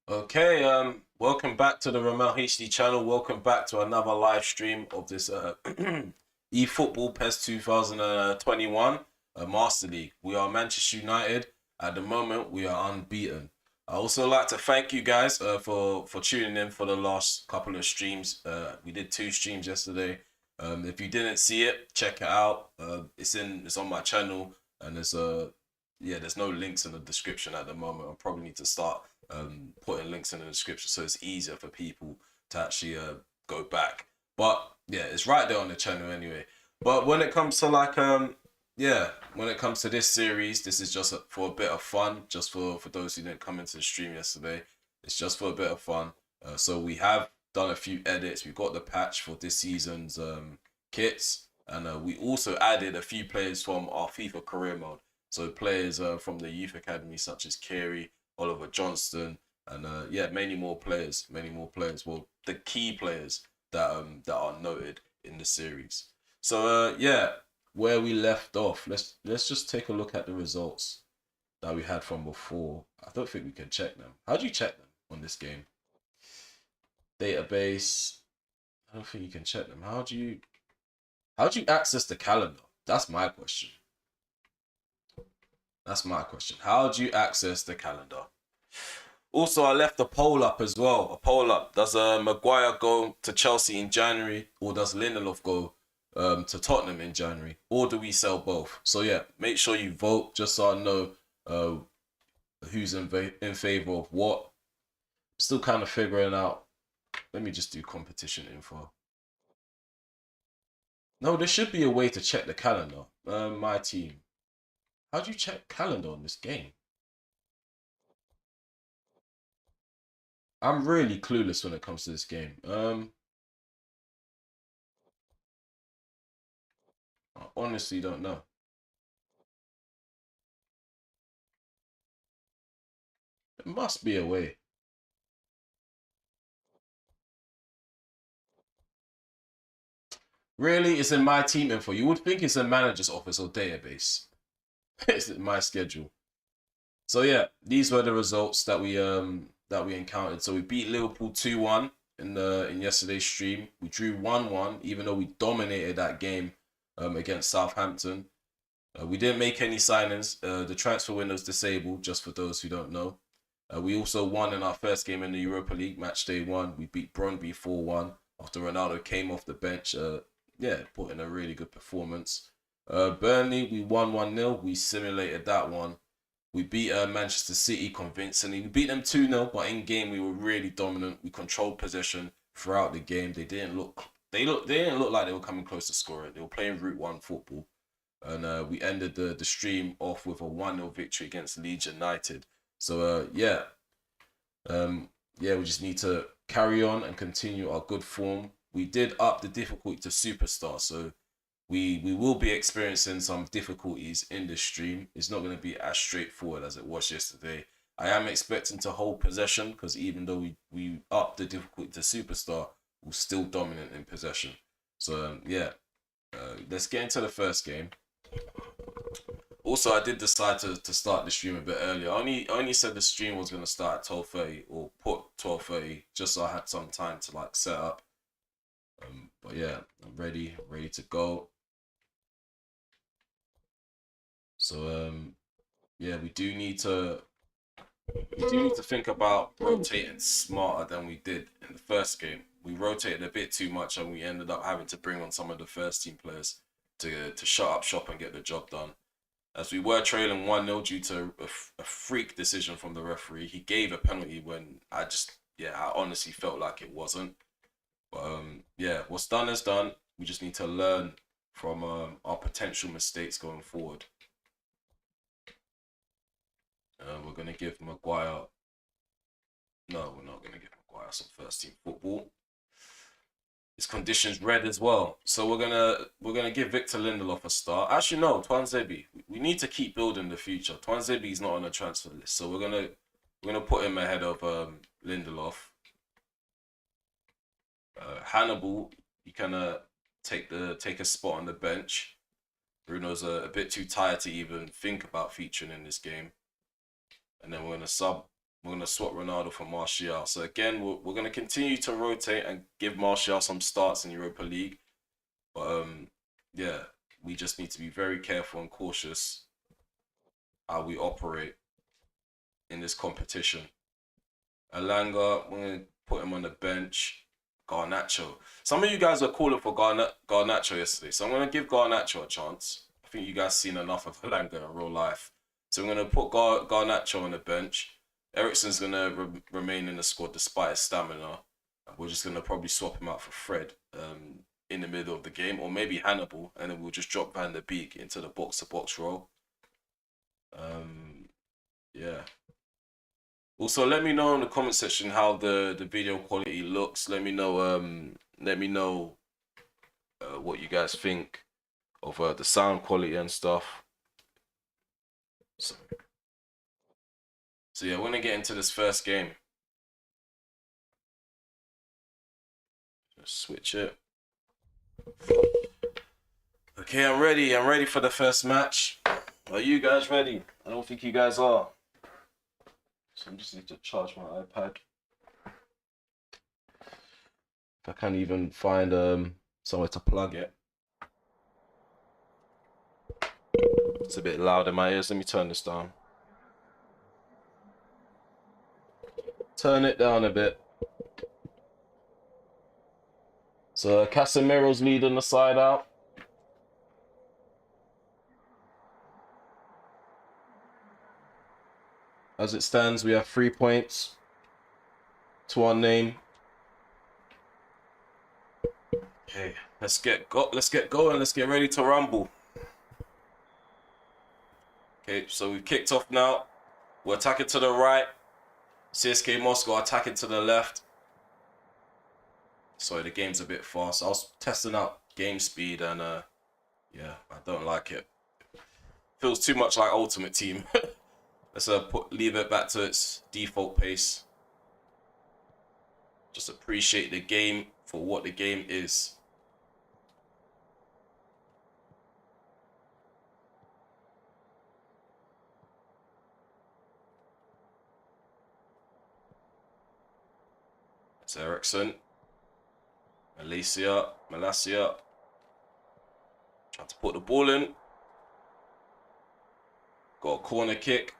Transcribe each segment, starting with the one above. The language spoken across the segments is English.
Okay, welcome back to the RemelHD channel. Welcome back to another live stream of this eFootball PES 2021 Master League. We are Manchester United. At the moment, we are unbeaten. I also like to thank you guys for tuning in for the last couple of streams. We did 2 streams yesterday. If you didn't see it, check it out. It's on my channel, and there's no links in the description at the moment. I probably need to start putting links in the description so it's easier for people to actually go back. But yeah, it's right there on the channel anyway. But when it comes to when it comes to this series, this is just for a bit of fun, just for those who didn't come into the stream yesterday. It's just for a bit of fun. So we have done a few edits. We've got the patch for this season's kits, and we also added a few players from our FIFA career mode. So players from the youth academy such as Kerry, Oliver Johnston, and many more players. Many more players. Well, the key players that are noted in the series. So where we left off, let's just take a look at the results that we had from before. I don't think we can check them. How do you check them on this game? Database. I don't think you can check them. How do you access the calendar? That's my question. That's my question. How do you access the calendar? Also, I left a poll up as well. A poll up. Does Maguire go to Chelsea in January, or does Lindelof go to Tottenham in January, or do we sell both? So yeah, make sure you vote just so I know who's in favor of what. Still kind of figuring out. Let me just do competition info. No, there should be a way to check the calendar. My team. How do you check calendar on this game? I'm really clueless when it comes to this game. I honestly don't know. There must be a way. Really, it's in my team info. You would think it's a manager's office or database. It's in my schedule. So yeah, these were the results that we encountered. So we beat Liverpool 2-1 in yesterday's stream. We drew 1-1, even though we dominated that game against Southampton. We didn't make any signings. The transfer window's disabled, just for those who don't know. We also won in our first game in the Europa League, match day 1. We beat Brøndby 4-1 after Ronaldo came off the bench. Put in a really good performance. Burnley, we won 1-0. We simulated that one. We beat Manchester City convincingly. We beat them 2-0, but in game we were really dominant. We controlled possession throughout the game. They didn't look like they were coming close to scoring. They were playing Route 1 football. And we ended the stream off with a 1-0 victory against Leeds United. So we just need to carry on and continue our good form. We did up the difficulty to Superstar, so we will be experiencing some difficulties in the stream. It's not going to be as straightforward as it was yesterday. I am expecting to hold possession because even though we upped the difficulty to Superstar, we're still dominant in possession. So let's get into the first game. Also, I did decide to start the stream a bit earlier. I only said the stream was gonna start at 12:30 or put 12:30 just so I had some time to like set up. But yeah, I'm ready to go. So we do need to think about rotating smarter than we did in the first game. We rotated a bit too much and we ended up having to bring on some of the first team players to shut up shop and get the job done. As we were trailing 1-0 due to a freak decision from the referee. He gave a penalty when I honestly felt like it wasn't. But what's done is done. We just need to learn from our potential mistakes going forward. We're going to give Maguire... No, we're not going to give Maguire some first team football. His conditions red as well. So we're gonna give Victor Lindelof a start. Actually, no, Tuanzebe. We need to keep building the future. Tuanzebe's not on the transfer list, so we're gonna put him ahead of Lindelof. Hannibal, you can take a spot on the bench. Bruno's a bit too tired to even think about featuring in this game. And then we're gonna sub We're going to swap Ronaldo for Martial. So again, we're going to continue to rotate and give Martial some starts in Europa League. But yeah, we just need to be very careful and cautious how we operate in this competition. Alanga, we're going to put him on the bench. Garnacho. Some of you guys were calling for Garnacho yesterday, so I'm going to give Garnacho a chance. I think you guys seen enough of Alanga in real life. So I'm going to put Garnacho on the bench. Eriksen's going to remain in the squad despite his stamina. We're just going to probably swap him out for Fred in the middle of the game, or maybe Hannibal, and then we'll just drop Van der Beek into the box-to-box role. Yeah. Also, let me know in the comment section how the video quality looks. Let me know what you guys think of the sound quality and stuff. So yeah, we're gonna get into this first game. Just switch it. Okay, I'm ready. I'm ready for the first match. Are you guys ready? I don't think you guys are. So I just need to charge my iPad. If I can't even find somewhere to plug it. It's a bit loud in my ears. Let me turn this down. Turn it down a bit. So Casemiro's leading the side out. As it stands, we have 3 points to our name. Okay, let's get going. Let's get ready to rumble. Okay, so we've kicked off now. We're attacking to the right. CSK Moscow attacking to the left. Sorry, the game's a bit fast. I was testing out game speed and yeah, I don't like it. Feels too much like Ultimate Team. Let's leave it back to its default pace. Just appreciate the game for what the game is. It's Eriksen. Malacia. Trying to put the ball in. Got a corner kick.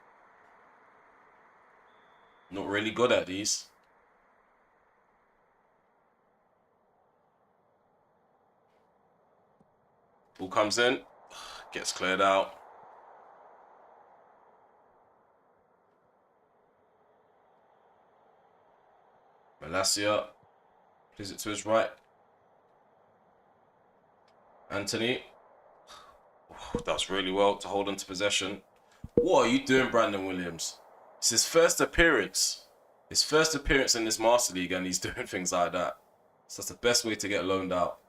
Not really good at these. Ball comes in. Gets cleared out. Malacia. Plays it to his right. Anthony. Does really well to hold on to possession. What are you doing, Brandon Williams? It's his first appearance. His first appearance in this Master League, and he's doing things like that. So that's the best way to get loaned out.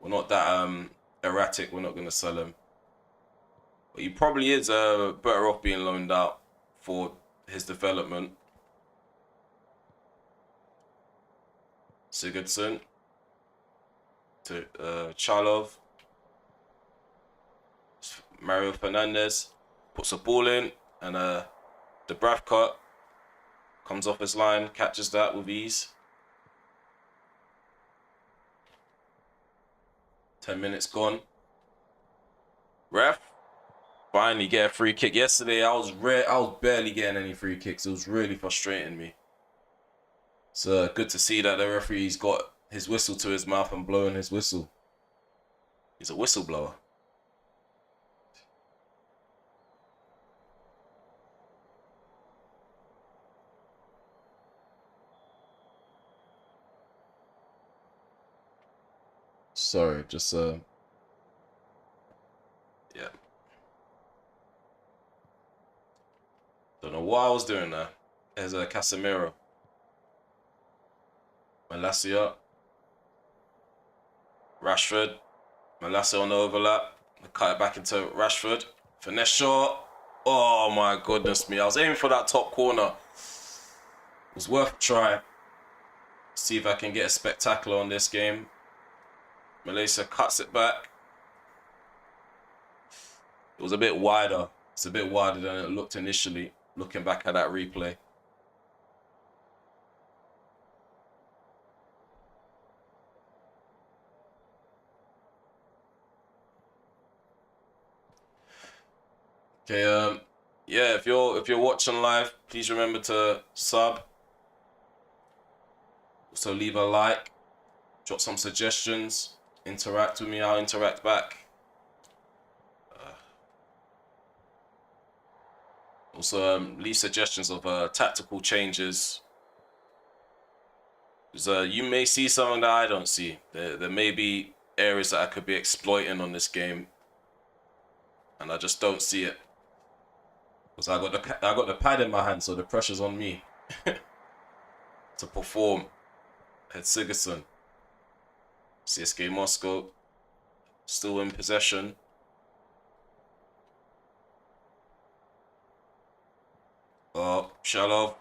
We're not that erratic. We're not going to sell him. But he probably is better off being loaned out for his development. Sigurdsson to Chalov. Mario Fernandez puts a ball in, and the Bravka comes off his line, catches that with ease. 10 minutes gone. Ref, finally get a free kick. Yesterday I was barely getting any free kicks. It was really frustrating me. So good to see that the referee's got his whistle to his mouth and blowing his whistle. He's a whistleblower. Sorry, just yeah. Don't know what I was doing there. There's a Casemiro. Malacia. Rashford. Malacia on the overlap. Cut it back into Rashford. Finesse shot. Oh my goodness me. I was aiming for that top corner. It was worth a try. See if I can get a spectacular on this game. Malacia cuts it back. It was a bit wider. It's a bit wider than it looked initially. looking back at that replay. Okay, yeah, if you're watching live, please remember to sub. Also leave a like, drop some suggestions, interact with me, I'll interact back. Also leave suggestions of tactical changes. Because you may see something that I don't see. There may be areas that I could be exploiting on this game, and I just don't see it. Because I got the pad in my hand, so the pressure's on me to perform. Head Sigurdsson. CSK Moscow still in possession. Oh, Shalov.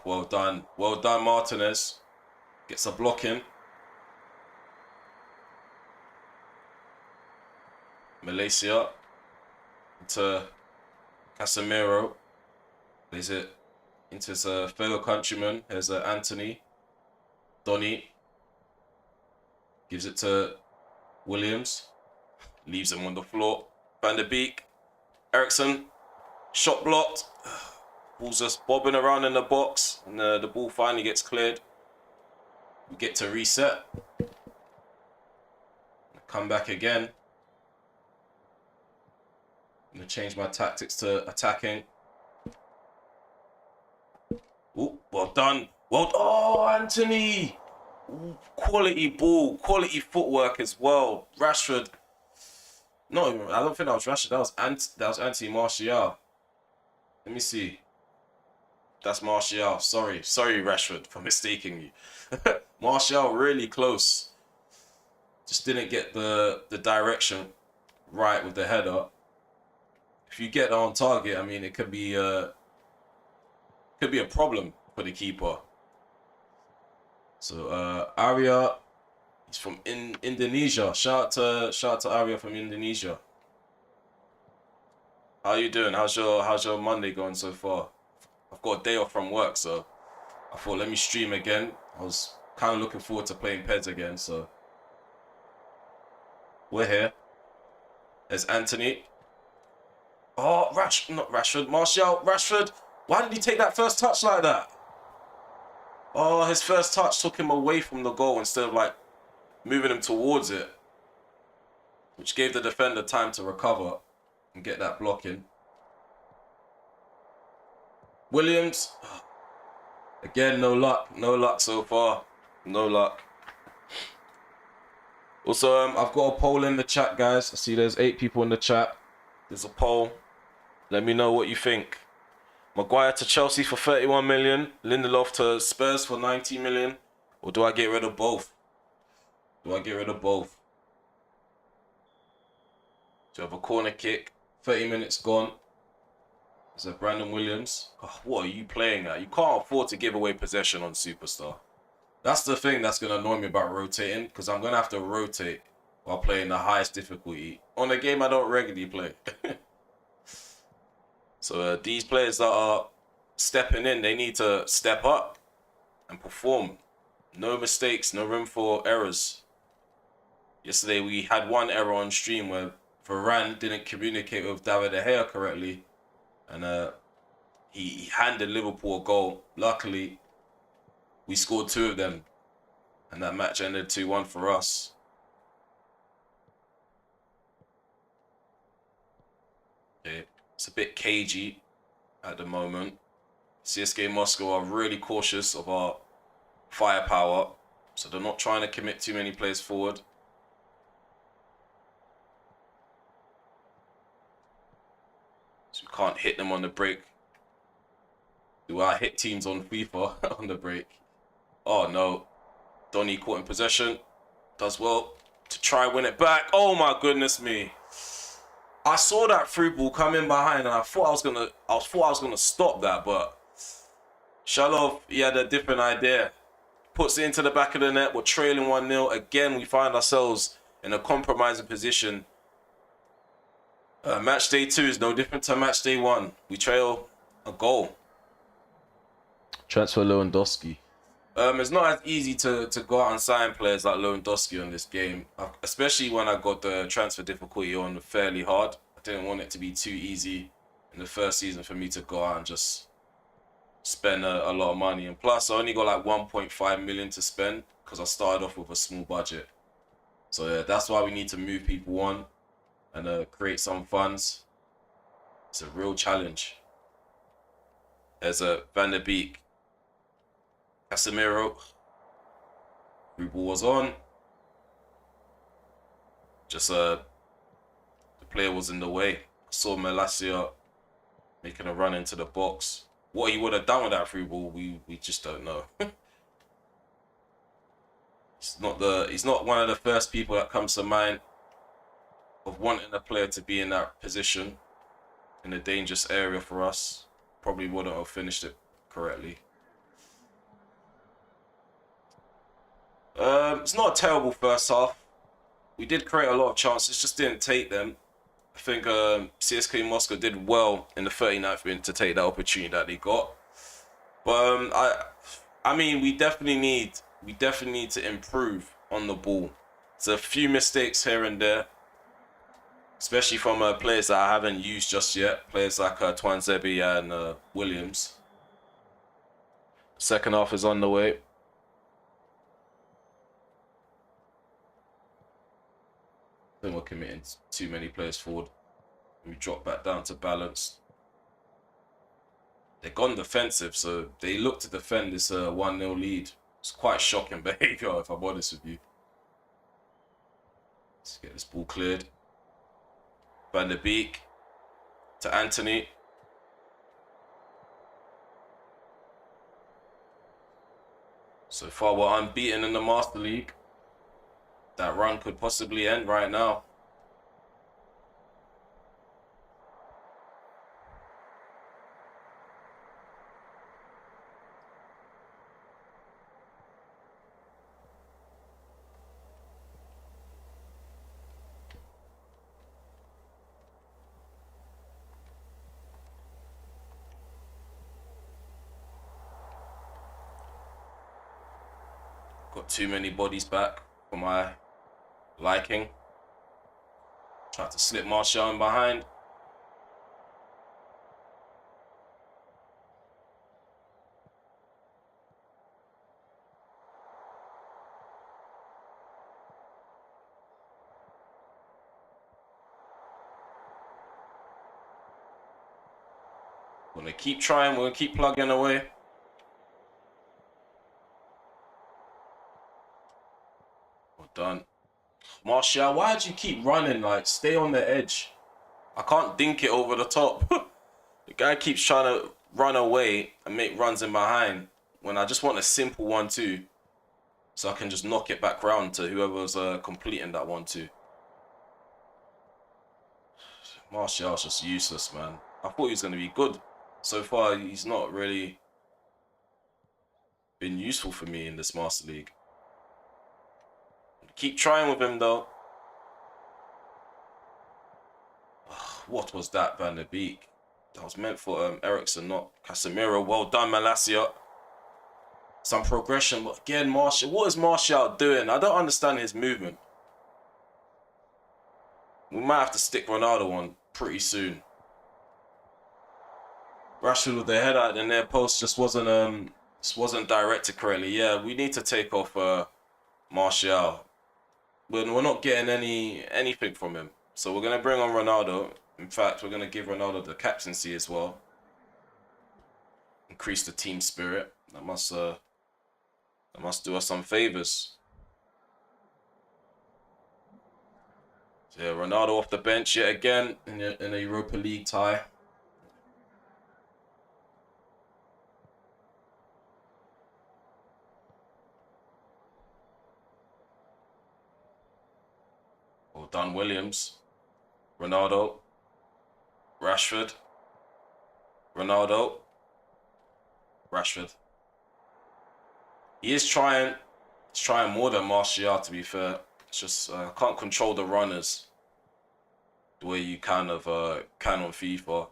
Well done. Well done, Martinez. Gets a block in. Malaysia to Casemiro. Plays it into his fellow countryman. Here's Anthony. Donny. Gives it to Williams. Leaves him on the floor. Van der Beek. Eriksson. Shot blocked. Ball's just bobbing around in the box. And the ball finally gets cleared. We get to reset. Come back again. I'm going to change my tactics to attacking. Ooh, well done. Well, oh, Anthony. Ooh, quality ball, quality footwork as well. Rashford. No, I don't think that was Rashford. That was Anthony Martial. Let me see. That's Martial. Sorry, Rashford, for mistaking you. Martial really close. Just didn't get the direction right with the header. If you get on target, I mean, it could be a problem for the keeper. So Arya, he's from Indonesia. Shout out to Arya from Indonesia. How you doing? How's your Monday going so far? I've got a day off from work, so I thought let me stream again. I was kind of looking forward to playing PES again, so we're here. There's Anthony. Oh, not Rashford. Martial. Rashford. Why did he take that first touch like that? Oh, his first touch took him away from the goal instead of like moving him towards it, which gave the defender time to recover and get that block in. Williams. Again, no luck. No luck so far. No luck. Also, I've got a poll in the chat, guys. I see there's 8 people in the chat. There's a poll. Let me know what you think. Maguire to Chelsea for 31 million. Lindelof to Spurs for 90 million. Or do I get rid of both? Do I get rid of both? So have a corner kick. 30 minutes gone. There's a Brandon Williams. Oh, what are you playing at? You can't afford to give away possession on Superstar. That's the thing that's going to annoy me about rotating, because I'm going to have to rotate while playing the highest difficulty on a game I don't regularly play. So these players that are stepping in, they need to step up and perform. No mistakes, no room for errors. Yesterday we had one error on stream where Varane didn't communicate with David De Gea correctly, and he handed Liverpool a goal. Luckily, we scored 2 of them, and that match ended 2-1 for us. Okay, it's a bit cagey at the moment. CSK Moscow are really cautious of our firepower, so they're not trying to commit too many players forward. So we can't hit them on the break. Do I hit teams on FIFA on the break? Oh no. Donny caught in possession. Does well to try win it back. Oh my goodness me. I saw that through ball come in behind and I thought I was gonna stop that, but Shalov, he had a different idea. Puts it into the back of the net. We're trailing 1-0. Again, we find ourselves in a compromising position. Match day 2 is no different to match day 1. We trail a goal. Transfer Lewandowski. It's not as easy to go out and sign players like Lewandowski on this game, especially when I got the transfer difficulty on fairly hard. I didn't want it to be too easy in the first season for me to go out and just spend a lot of money. And plus, I only got like 1.5 million to spend because I started off with a small budget. So yeah, that's why we need to move people on and create some funds. It's a real challenge. There's a Van der Beek. Casemiro. Through ball was on. Just the player was in the way. I saw Malacia making a run into the box. What he would have done with that through ball, we just don't know. He's not one of the first people that comes to mind of wanting a player to be in that position in a dangerous area for us. Probably wouldn't have finished it correctly. It's not a terrible first half. We did create a lot of chances, just didn't take them. I think CSK Moscow did well in the 39th minute to take that opportunity that they got. But I mean, we definitely need to improve on the ball. There's a few mistakes here and there, especially from players that I haven't used just yet. Players like Twanzebe and Williams. Second half is on the way. I think we're committing too many players forward. We drop back down to balance. They've gone defensive, so they look to defend this 1-0 lead. It's quite shocking behaviour, if I'm honest with you. Let's get this ball cleared. Van der Beek to Anthony. So far, we're unbeaten in the Master League. That run could possibly end right now. Got too many bodies back for my liking. Tried to slip Martial in behind. We're gonna keep trying, we're gonna keep plugging away. Well done. Martial, why did you keep running? Like, stay on the edge. I can't dink it over the top. The guy keeps trying to run away and make runs in behind when I just want a simple 1-2 so I can just knock it back round to whoever's completing that 1-2. Martial's just useless, man. I thought he was going to be good. So far, he's not really been useful for me in this Master League. Keep trying with him, though. What was that, Van der Beek? That was meant for Ericsson, not Casemiro. Well done, Malacia. Some progression, but again, Martial. What is Martial doing? I don't understand his movement. We might have to stick Ronaldo on pretty soon. Rashford with the head out in their post just wasn't directed correctly. Yeah, we need to take off Martial. We're not getting anything from him. So we're gonna bring on Ronaldo. In fact, we're gonna give Ronaldo the captaincy as well. Increase the team spirit. That must do us some favors. So yeah, Ronaldo off the bench yet again in a Europa League tie. Well done, Williams. Ronaldo. Rashford. Ronaldo. Rashford. He is trying. He's trying more than Martial, to be fair. It's just can't control the runners the way you kind of can on FIFA.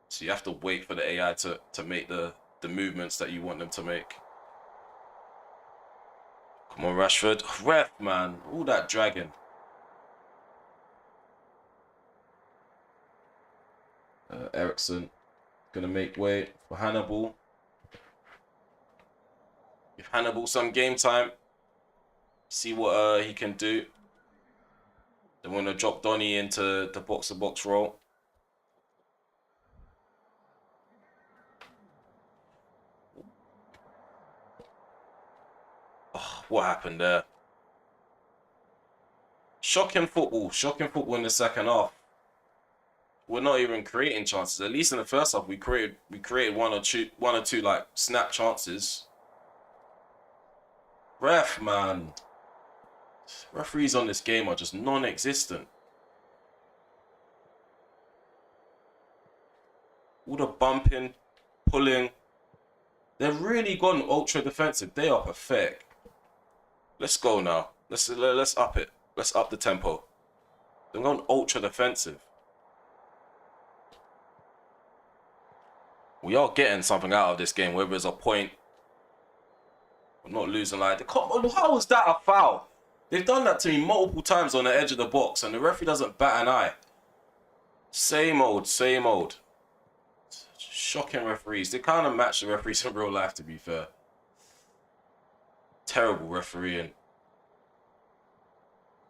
So you have to wait for the AI to make the the movements that you want them to make. Come on, Rashford. Ref, man. All that dragging. Ericsson gonna make way for Hannibal. Give Hannibal some game time. See what he can do. They want to drop Donny into the box-to-box role. Oh, what happened there? Shocking football in the second half. We're not even creating chances. At least in the first half, we created one or two like snap chances. Ref, man. Referees on this game are just non-existent. All the bumping, pulling. They've really gone ultra defensive. They are pathetic. Let's go now. Let's up it. Let's up the tempo. They're going ultra defensive. We are getting something out of this game, whether it's a point. We're not losing like that. How was that a foul? They've done that to me multiple times on the edge of the box, and the referee doesn't bat an eye. Same old, same old. Shocking referees. They kind of match the referees in real life, to be fair. Terrible refereeing.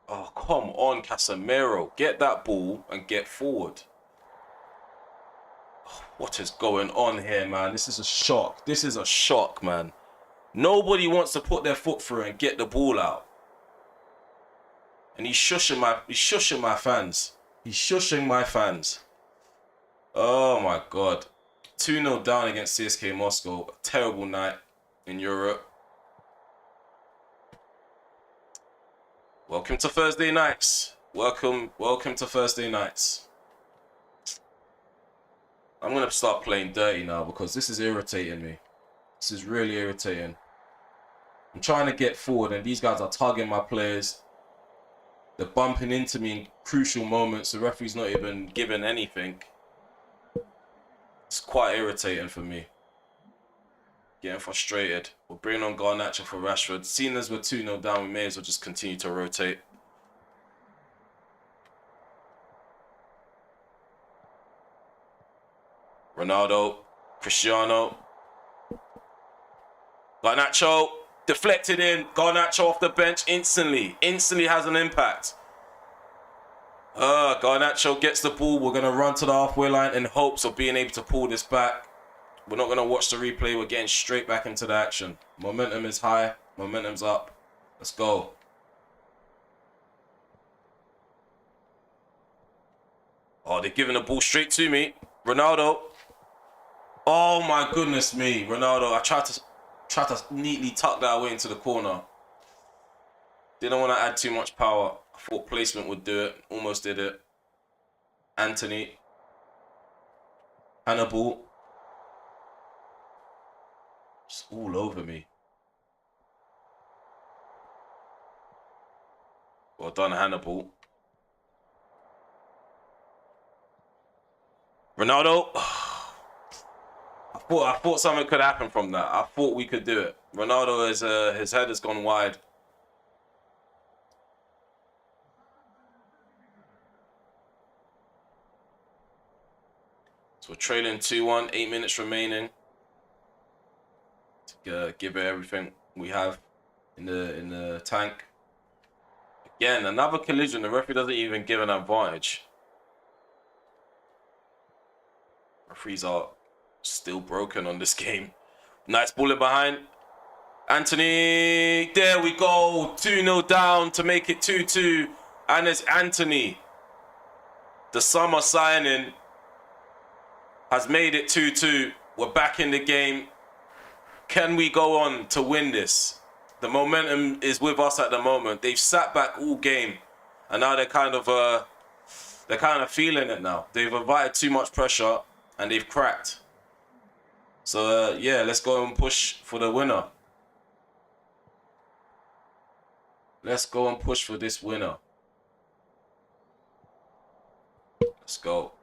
Oh, come on, Casemiro. Get that ball and get forward. Oh, what is going on here, man? This is a shock. This is a shock, man. Nobody wants to put their foot through and get the ball out. And he's shushing my fans. He's shushing my fans. Oh my God. 2-0 down against CSK Moscow. A terrible night in Europe. Welcome to Thursday nights. Welcome to Thursday nights. I'm going to start playing dirty now because this is irritating me. This is really irritating. I'm trying to get forward and these guys are tugging my players. They're bumping into me in crucial moments. The referee's not even giving anything. It's quite irritating for me. Getting frustrated. We're bringing on Garnacho for Rashford. Seeing as we're 2-0 down, we may as well just continue to rotate. Ronaldo. Cristiano. Garnacho. Deflected in. Garnacho off the bench instantly. Instantly has an impact. Garnacho gets the ball. We're going to run to the halfway line in hopes of being able to pull this back. We're not going to watch the replay. We're getting straight back into the action. Momentum is high. Momentum's up. Let's go. Oh, they're giving the ball straight to me. Ronaldo. Oh, my goodness me. Ronaldo. I tried to neatly tuck that away into the corner. Didn't want to add too much power. I thought placement would do it. Almost did it. Anthony. Hannibal. Just all over me. Well done, Hannibal. Ronaldo. I thought something could happen from that. I thought we could do it. Ronaldo is his head has gone wide. So we're trailing 2-1, 8 minutes remaining. To give it everything we have in the tank. Again, another collision. The referee doesn't even give an advantage. Referees are still broken on this game. Nice ball in behind. Anthony. There we go. 2-0 down to make it 2-2. And it's Anthony. The summer signing has made it 2-2. We're back in the game. Can we go on to win this? The momentum is with us at the moment. They've sat back all game. And now they're kind of feeling it now. They've invited too much pressure and they've cracked. So, yeah, let's go and push for the winner. Let's go and push for this winner. Let's go.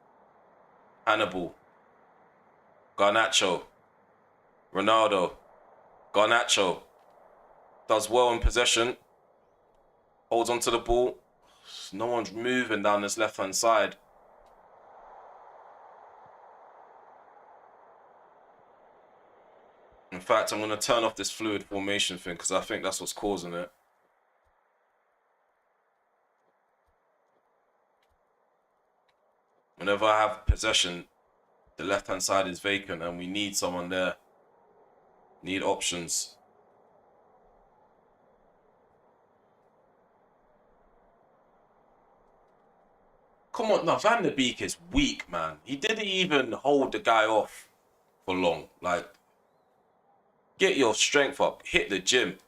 Hannibal. Garnacho. Ronaldo. Garnacho. Does well in possession. Holds onto the ball. No one's moving down this left-hand side. In fact, I'm going to turn off this fluid formation thing because I think that's what's causing it. Whenever I have possession, the left-hand side is vacant and we need someone there. Need options. Come on, now Van der Beek is weak, man. He didn't even hold the guy off for long. Like, get your strength up. Hit the gym.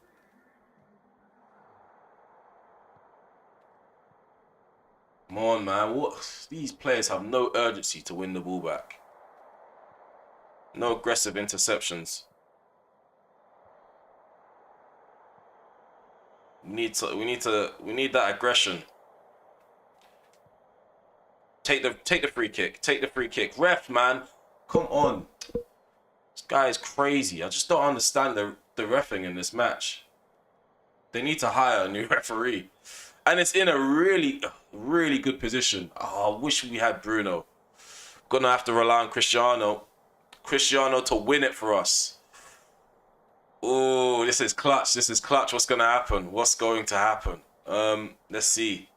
Come on, man. What? These players have no urgency to win the ball back. No aggressive interceptions. We need that aggression. Take the free kick. Take the free kick. Ref, man. Come on. This guy is crazy. I just don't understand the reffing in this match. They need to hire a new referee. And it's in a really, really good position. Oh, I wish we had Bruno. Gonna have to rely on Cristiano. Cristiano to win it for us. Oh, this is clutch. This is clutch. What's gonna happen? What's going to happen? Let's see.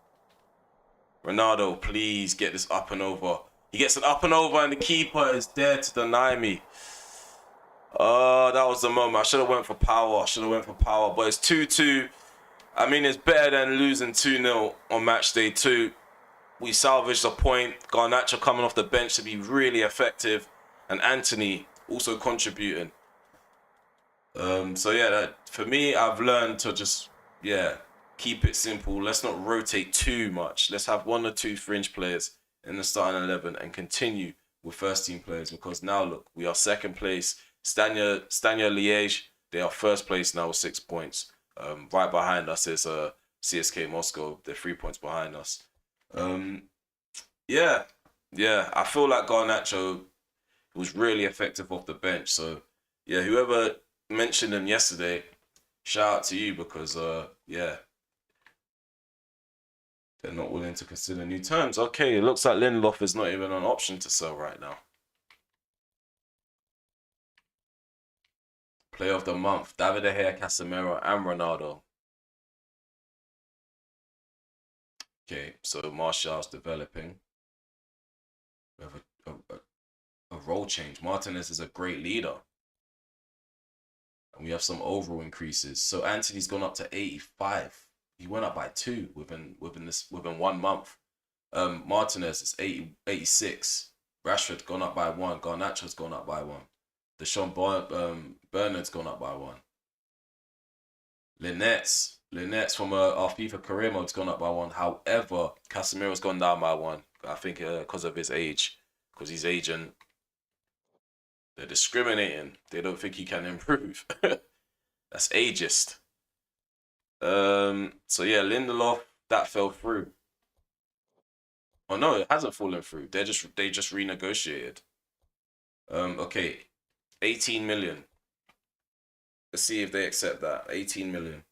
Ronaldo, please get this up and over. He gets an up and over and the keeper is there to deny me. Oh, that was the moment. I should have went for power. But it's 2-2. I mean, it's better than losing 2-0 on match day 2. We salvaged a point. Garnacho coming off the bench to be really effective. And Anthony also contributing. So yeah, for me, I've learned to just, keep it simple. Let's not rotate too much. Let's have 1 or 2 fringe players in the starting 11 and continue with first team players, because now look, we are second place. Stania Liège, they are first place now with 6 points. Right behind us is CSK Moscow. They're 3 points behind us. I feel like Garnacho was really effective off the bench. So yeah, whoever mentioned him yesterday, shout out to you, because they're not willing to consider new terms. Okay, it looks like Lindelof is not even an option to sell right now. Player of the month, David De Gea, Casemiro, and Ronaldo. Okay, so Martial's developing. We have a role change. Martinez is a great leader. And we have some overall increases. So Anthony's gone up to 85. He went up by 2 within 1 month. Martinez is 86. Rashford gone up by 1. Garnacho's gone up by 1. Deshaun Bernard's gone up by 1. Linnet's from our FIFA career mode's gone up by 1. However, Casemiro's gone down by 1. I think because of his age. Because he's aging. They're discriminating. They don't think he can improve. That's ageist. So yeah, Lindelof, that fell through. Oh no, it hasn't fallen through. They just renegotiated. Okay, 18 million. Let's see if they accept that. 18 million.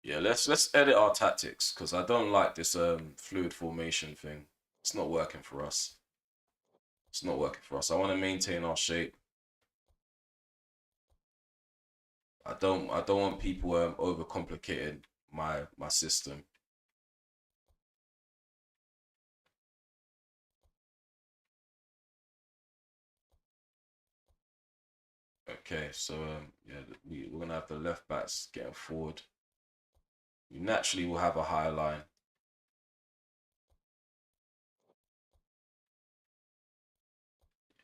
Yeah, let's edit our tactics, because I don't like this fluid formation thing. It's not working for us. It's not working for us. I want to maintain our shape. I don't want people overcomplicating my system. Okay, so we're gonna have the left backs getting forward. We naturally will have a higher line.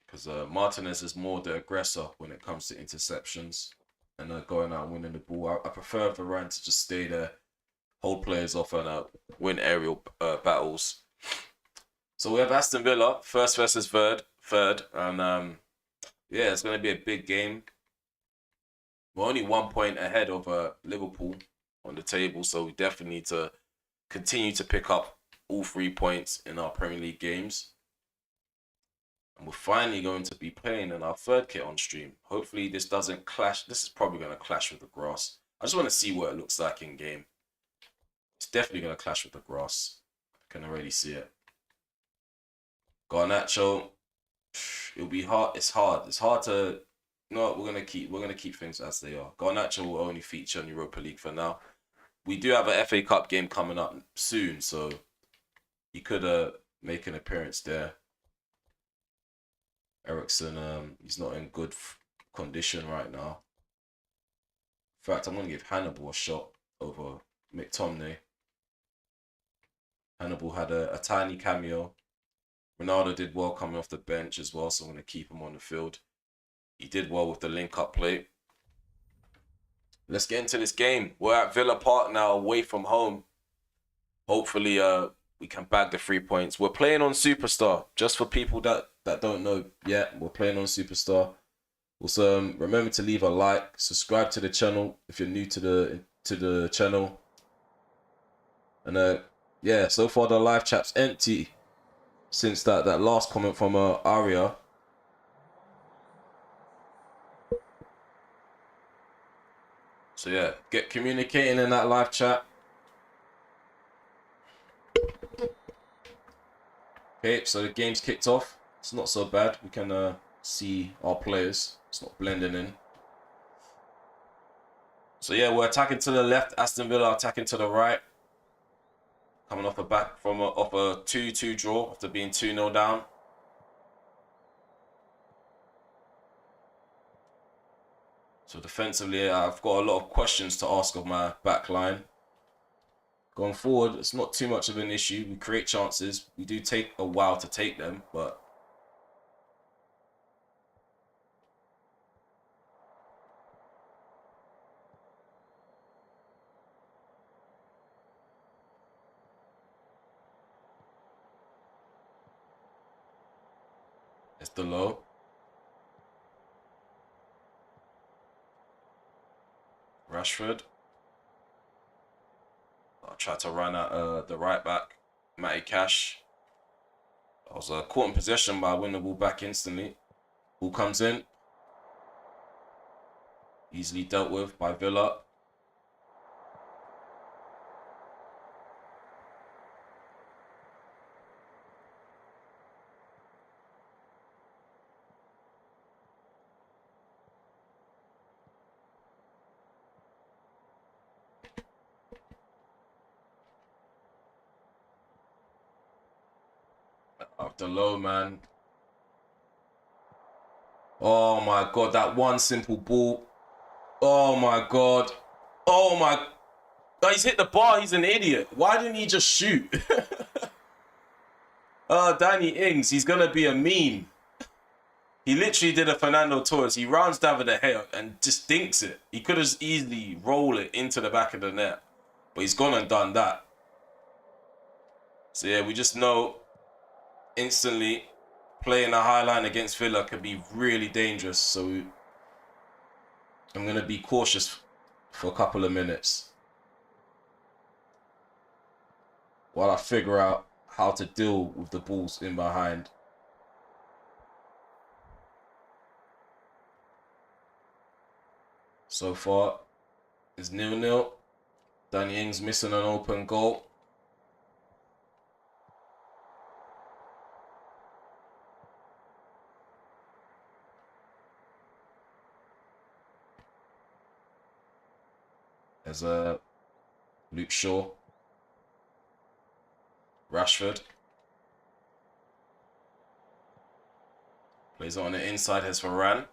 Because Martinez is more the aggressor when it comes to interceptions and going out and winning the ball. I prefer Varane to just stay there, hold players off, and win aerial battles. So we have Aston Villa, first versus third. And it's going to be a big game. We're only 1 point ahead of Liverpool on the table, so we definitely need to continue to pick up all 3 points in our Premier League games. And we're finally going to be playing in our third kit on stream. Hopefully this doesn't clash. This is probably going to clash with the grass. I just want to see what it looks like in game. It's definitely going to clash with the grass. I can already see it. Garnacho. It'll be hard. It's hard. It's hard to... No, we're gonna keep things as they are. Garnacho will only feature on Europa League for now. We do have an FA Cup game coming up soon, so he could make an appearance there. Ericsson, he's not in good condition right now. In fact, I'm gonna give Hannibal a shot over McTominay. Hannibal had a tiny cameo. Ronaldo did well coming off the bench as well, so I'm gonna keep him on the field. He did well with the link-up play. Let's get into this game. We're at Villa Park now, away from home. Hopefully, we can bag the 3 points. We're playing on Superstar. Just for people that don't know yet, we're playing on Superstar. Also, remember to leave a like, subscribe to the channel if you're new to the channel. And yeah, so far the live chat's empty since that last comment from Aria. So yeah, get communicating in that live chat. Okay, so the game's kicked off. It's not so bad. We can see our players. It's not blending in. So yeah, we're attacking to the left. Aston Villa attacking to the right. Coming off a 2-2 draw after being 2-0 down. So defensively, I've got a lot of questions to ask of my back line. Going forward, it's not too much of an issue. We create chances. We do take a while to take them, but it's the low. Rashford. I tried to run at the right back, Matty Cash. I was caught in possession, but I win the ball back instantly. Ball comes in. Easily dealt with by Villa. Up the low, man. Oh my god, that one simple ball. Oh my god. Oh my. Oh, he's hit the bar. He's an idiot. Why didn't he just shoot? Danny Ings, he's gonna be a meme. He literally did a Fernando Torres. He rounds David De Gea and just dinks it. He could have easily rolled it into the back of the net, but he's gone and done that. So yeah, we just know instantly playing a high line against Villa could be really dangerous. So I'm going to be cautious for a couple of minutes while I figure out how to deal with the balls in behind. So far, it's 0-0. Danny Ings missing an open goal. There's Luke Shaw. Rashford. Plays it on the inside, has Varane.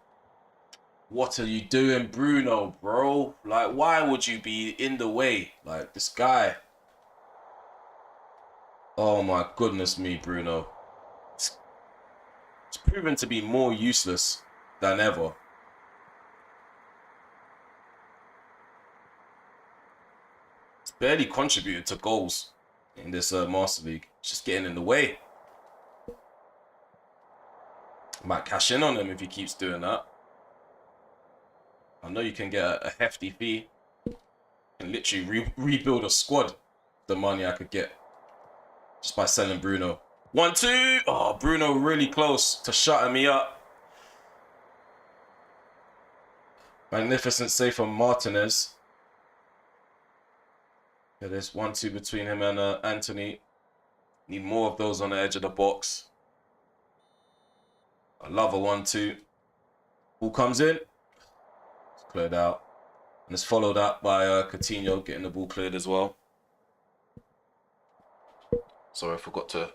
What are you doing, Bruno, bro? Like, why would you be in the way? Like, this guy. Oh my goodness me, Bruno. It's proven to be more useless than ever. It's barely contributed to goals in this Master League. It's just getting in the way. Might cash in on him if he keeps doing that. I know you can get a hefty fee and literally rebuild a squad. The money I could get. just by selling Bruno. 1-2. Oh, Bruno really close to shutting me up. Magnificent save from Martinez. Yeah, there's 1-2 between him and Anthony. Need more of those on the edge of the box. I love a 1-2. Ball comes in. It's cleared out. And it's followed up by Coutinho getting the ball cleared as well. Sorry, I forgot to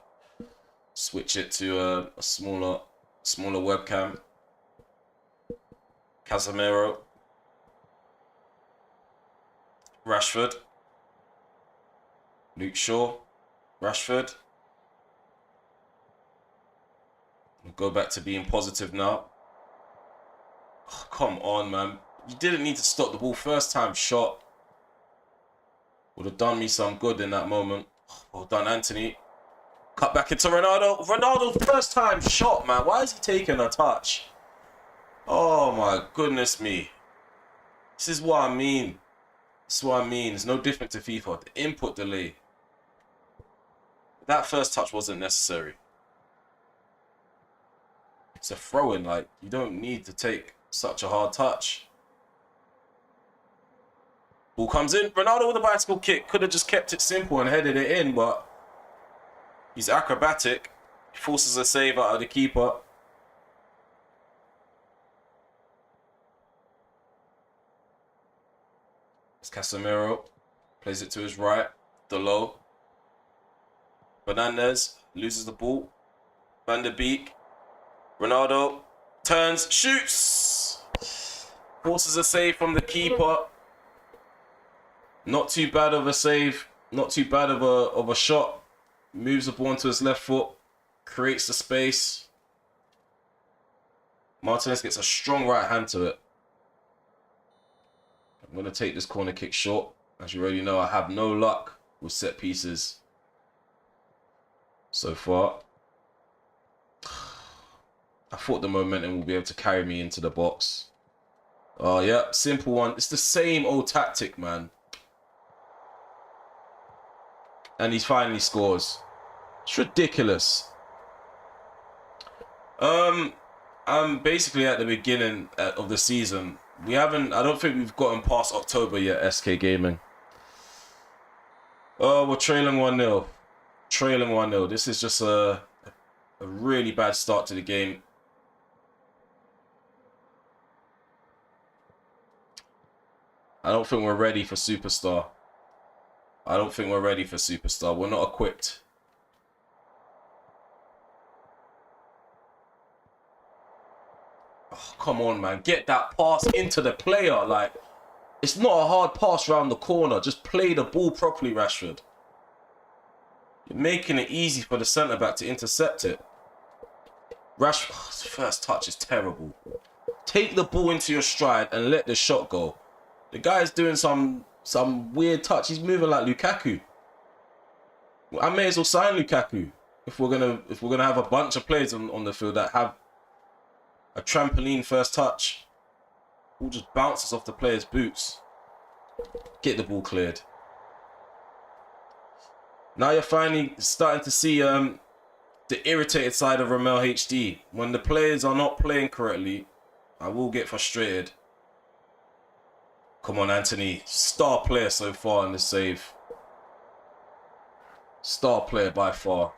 switch it to a smaller webcam. Casemiro. Rashford. Luke Shaw. Rashford. We'll go back to being positive now. Oh, come on, man. You didn't need to stop the ball. First time shot. Would have done me some good in that moment. Well done, Anthony. Cut back into Ronaldo. Ronaldo's first time shot, man. Why is he taking a touch? Oh, my goodness me. This is what I mean. This is what I mean. It's no different to FIFA. The input delay. That first touch wasn't necessary. It's a throw-in. Like, you don't need to take such a hard touch. Ball comes in. Ronaldo with a bicycle kick. Could have just kept it simple and headed it in, but he's acrobatic. He forces a save out of the keeper. It's Casemiro. Plays it to his right. Delo. Fernandez loses the ball. Van der Beek. Ronaldo turns, shoots. Forces a save from the keeper. Not too bad of a save. Not too bad of a shot. Moves the ball onto his left foot. Creates the space. Martinez gets a strong right hand to it. I'm going to take this corner kick short. As you already know, I have no luck with set pieces so far. I thought the momentum will be able to carry me into the box. Oh, yeah, simple one. It's the same old tactic, man. And he finally scores. It's ridiculous. I'm basically at the beginning of the season. I don't think we've gotten past October yet, SK Gaming. Oh, we're trailing 1-0. Trailing 1-0. This is just a really bad start to the game. I don't think we're ready for Superstar. I don't think we're ready for Superstar. We're not equipped. Oh, come on, man. Get that pass into the player. Like, it's not a hard pass around the corner. Just play the ball properly, Rashford. You're making it easy for the centre-back to intercept it. Rashford's first touch is terrible. Take the ball into your stride and let the shot go. The guy's doing some weird touch. He's moving like Lukaku. I may as well sign Lukaku if we're gonna have a bunch of players on the field that have a trampoline first touch. Ball just bounces off the player's boots. Get the ball cleared. Now you're finally starting to see the irritated side of RemelHD. When the players are not playing correctly, I will get frustrated. Come on, Anthony. Star player so far in the save. Star player by far.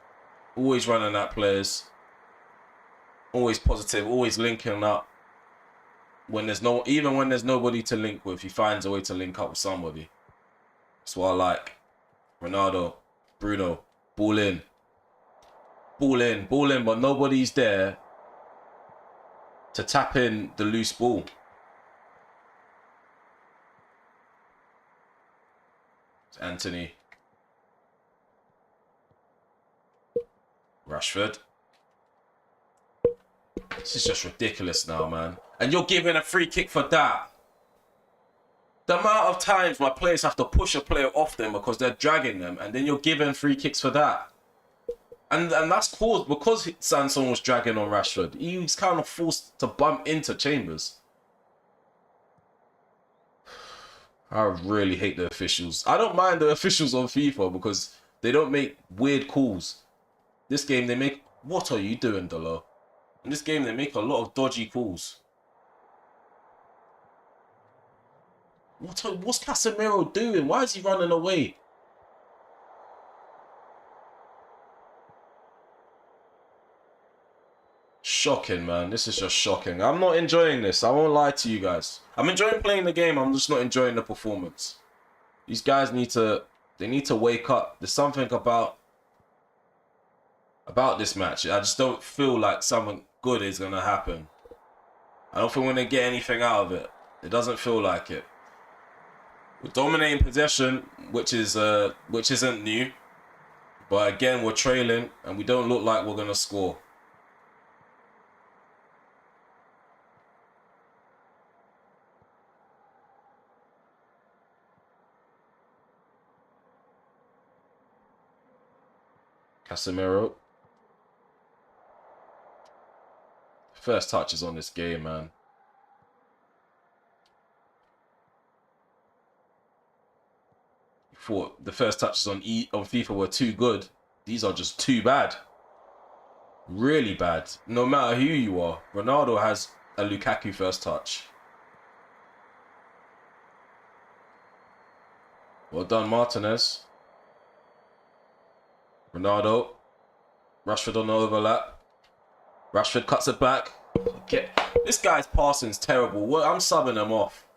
Always running at players. Always positive. Always linking up. Even when there's nobody to link with, he finds a way to link up with somebody. That's what I like. Ronaldo. Bruno. Ball in. Ball in. Ball in. But nobody's there to tap in the loose ball. Anthony. Rashford. This is just ridiculous now, man. And you're giving a free kick for that. The amount of times my players have to push a player off them because they're dragging them, and then you're giving free kicks for that. And that's caused because Sanson was dragging on Rashford. He's kind of forced to bump into Chambers. I really hate the officials. I don't mind the officials on FIFA because They don't make weird calls. This game, they make... What are you doing, Delo? In this game, they make a lot of dodgy calls. What's Casemiro doing? Why is he running away? Shocking, man. This is just shocking. I'm not enjoying this. I won't lie to you guys. I'm enjoying playing the game. I'm just not enjoying the performance. These guys need to... They need to wake up. There's something about this match. I just don't feel like something good is going to happen. I don't think we're going to get anything out of it. It doesn't feel like it. We're dominating possession, which isn't new. But again, we're trailing and we don't look like we're going to score. Casemiro. First touches on this game, man. Thought the first touches on FIFA were too good. These are just too bad. Really bad. No matter who you are. Ronaldo has a Lukaku first touch. Well done, Martinez. Ronaldo. Rashford on the overlap. Rashford cuts it back. This guy's passing's terrible. Well, I'm subbing him off.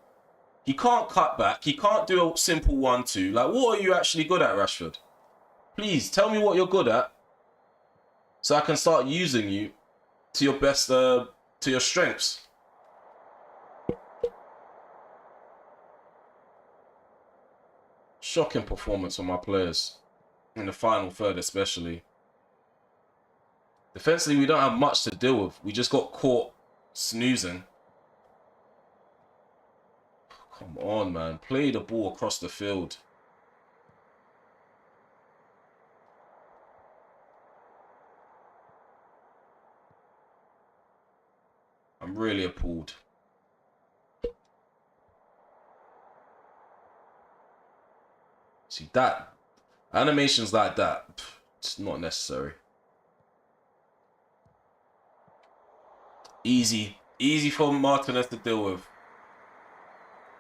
He can't cut back. He can't do a simple 1-2. Like, what are you actually good at, Rashford? Please, tell me what you're good at. So I can start using you to your best, to your strengths. Shocking performance from our players. In the final third, especially. Defensively, we don't have much to deal with. We just got caught snoozing. Come on, man. Play the ball across the field. I'm really appalled. See, that... Animations like that, it's not necessary. Easy for Martinez to deal with.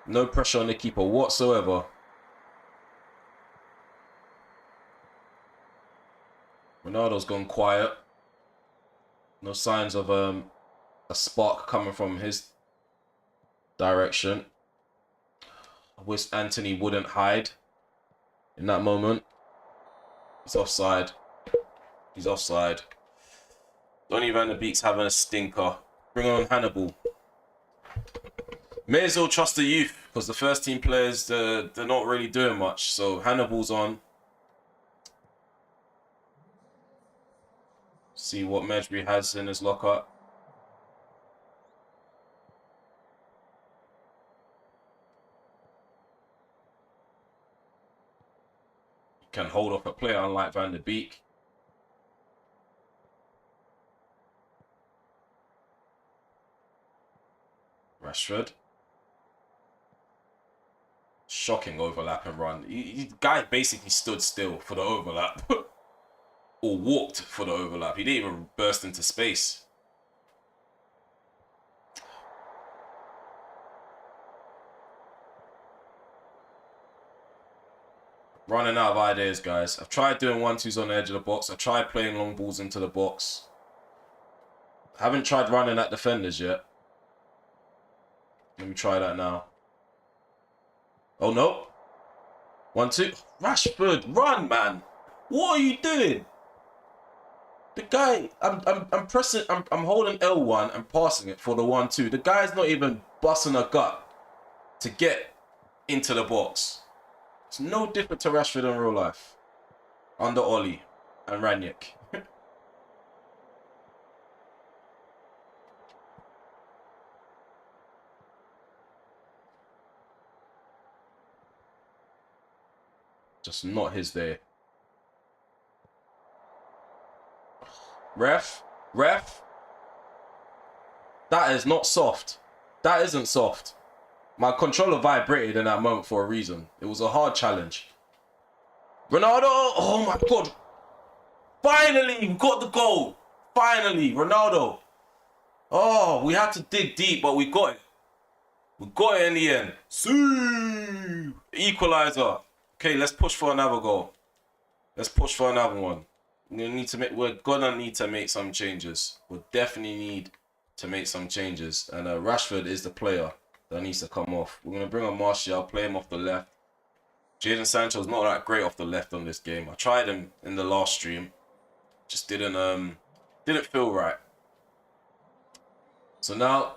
No pressure on the keeper whatsoever. Ronaldo's gone quiet. No signs of a spark coming from his direction. I wish Anthony wouldn't hide in that moment. He's offside. He's offside. Donny van der Beek's having a stinker. Bring on Hannibal. May as well trust the youth, because the first team players, they're not really doing much. So Hannibal's on. See what Medbury has in his locker. Can hold off a player unlike Van der Beek. Rashford. Shocking overlap and run. The guy basically stood still for the overlap. Or walked for the overlap. He didn't even burst into space. Running out of ideas, guys. I've tried doing 1-2s on the edge of the box. I've tried playing long balls into the box. I haven't tried running at defenders yet. Let me try that now. Oh, no. 1-2. Rashford, run, man. What are you doing? The guy, I'm pressing, I'm holding L1 and passing it for the 1-2. The guy's not even busting a gut to get into the box. It's no different to Rashford in real life. Under Oli and Ranić. Just not his day. Ref. That is not soft. That isn't soft. My controller vibrated in that moment for a reason. It was a hard challenge. Ronaldo. Oh my God. Finally, we got the goal. Finally, Ronaldo. Oh, we had to dig deep, but we got it. We got it in the end. See, equalizer. Okay, let's push for another goal. Let's push for another one. We're gonna need to make some changes. We'll definitely need to make some changes. And Rashford is the player that needs to come off. We're gonna bring on Martial, play him off the left. Jadon Sancho's not that great off the left on this game. I tried him in the last stream. Just didn't feel right. So now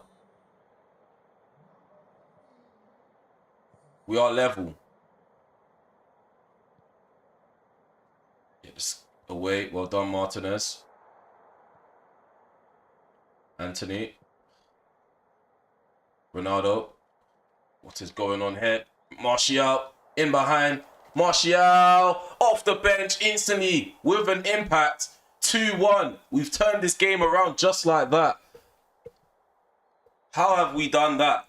we are level. Get this away. Well done, Martinez. Anthony. Ronaldo. What is going on here? Martial in behind. Martial off the bench instantly with an impact. 2-1. We've turned this game around just like that. How have we done that?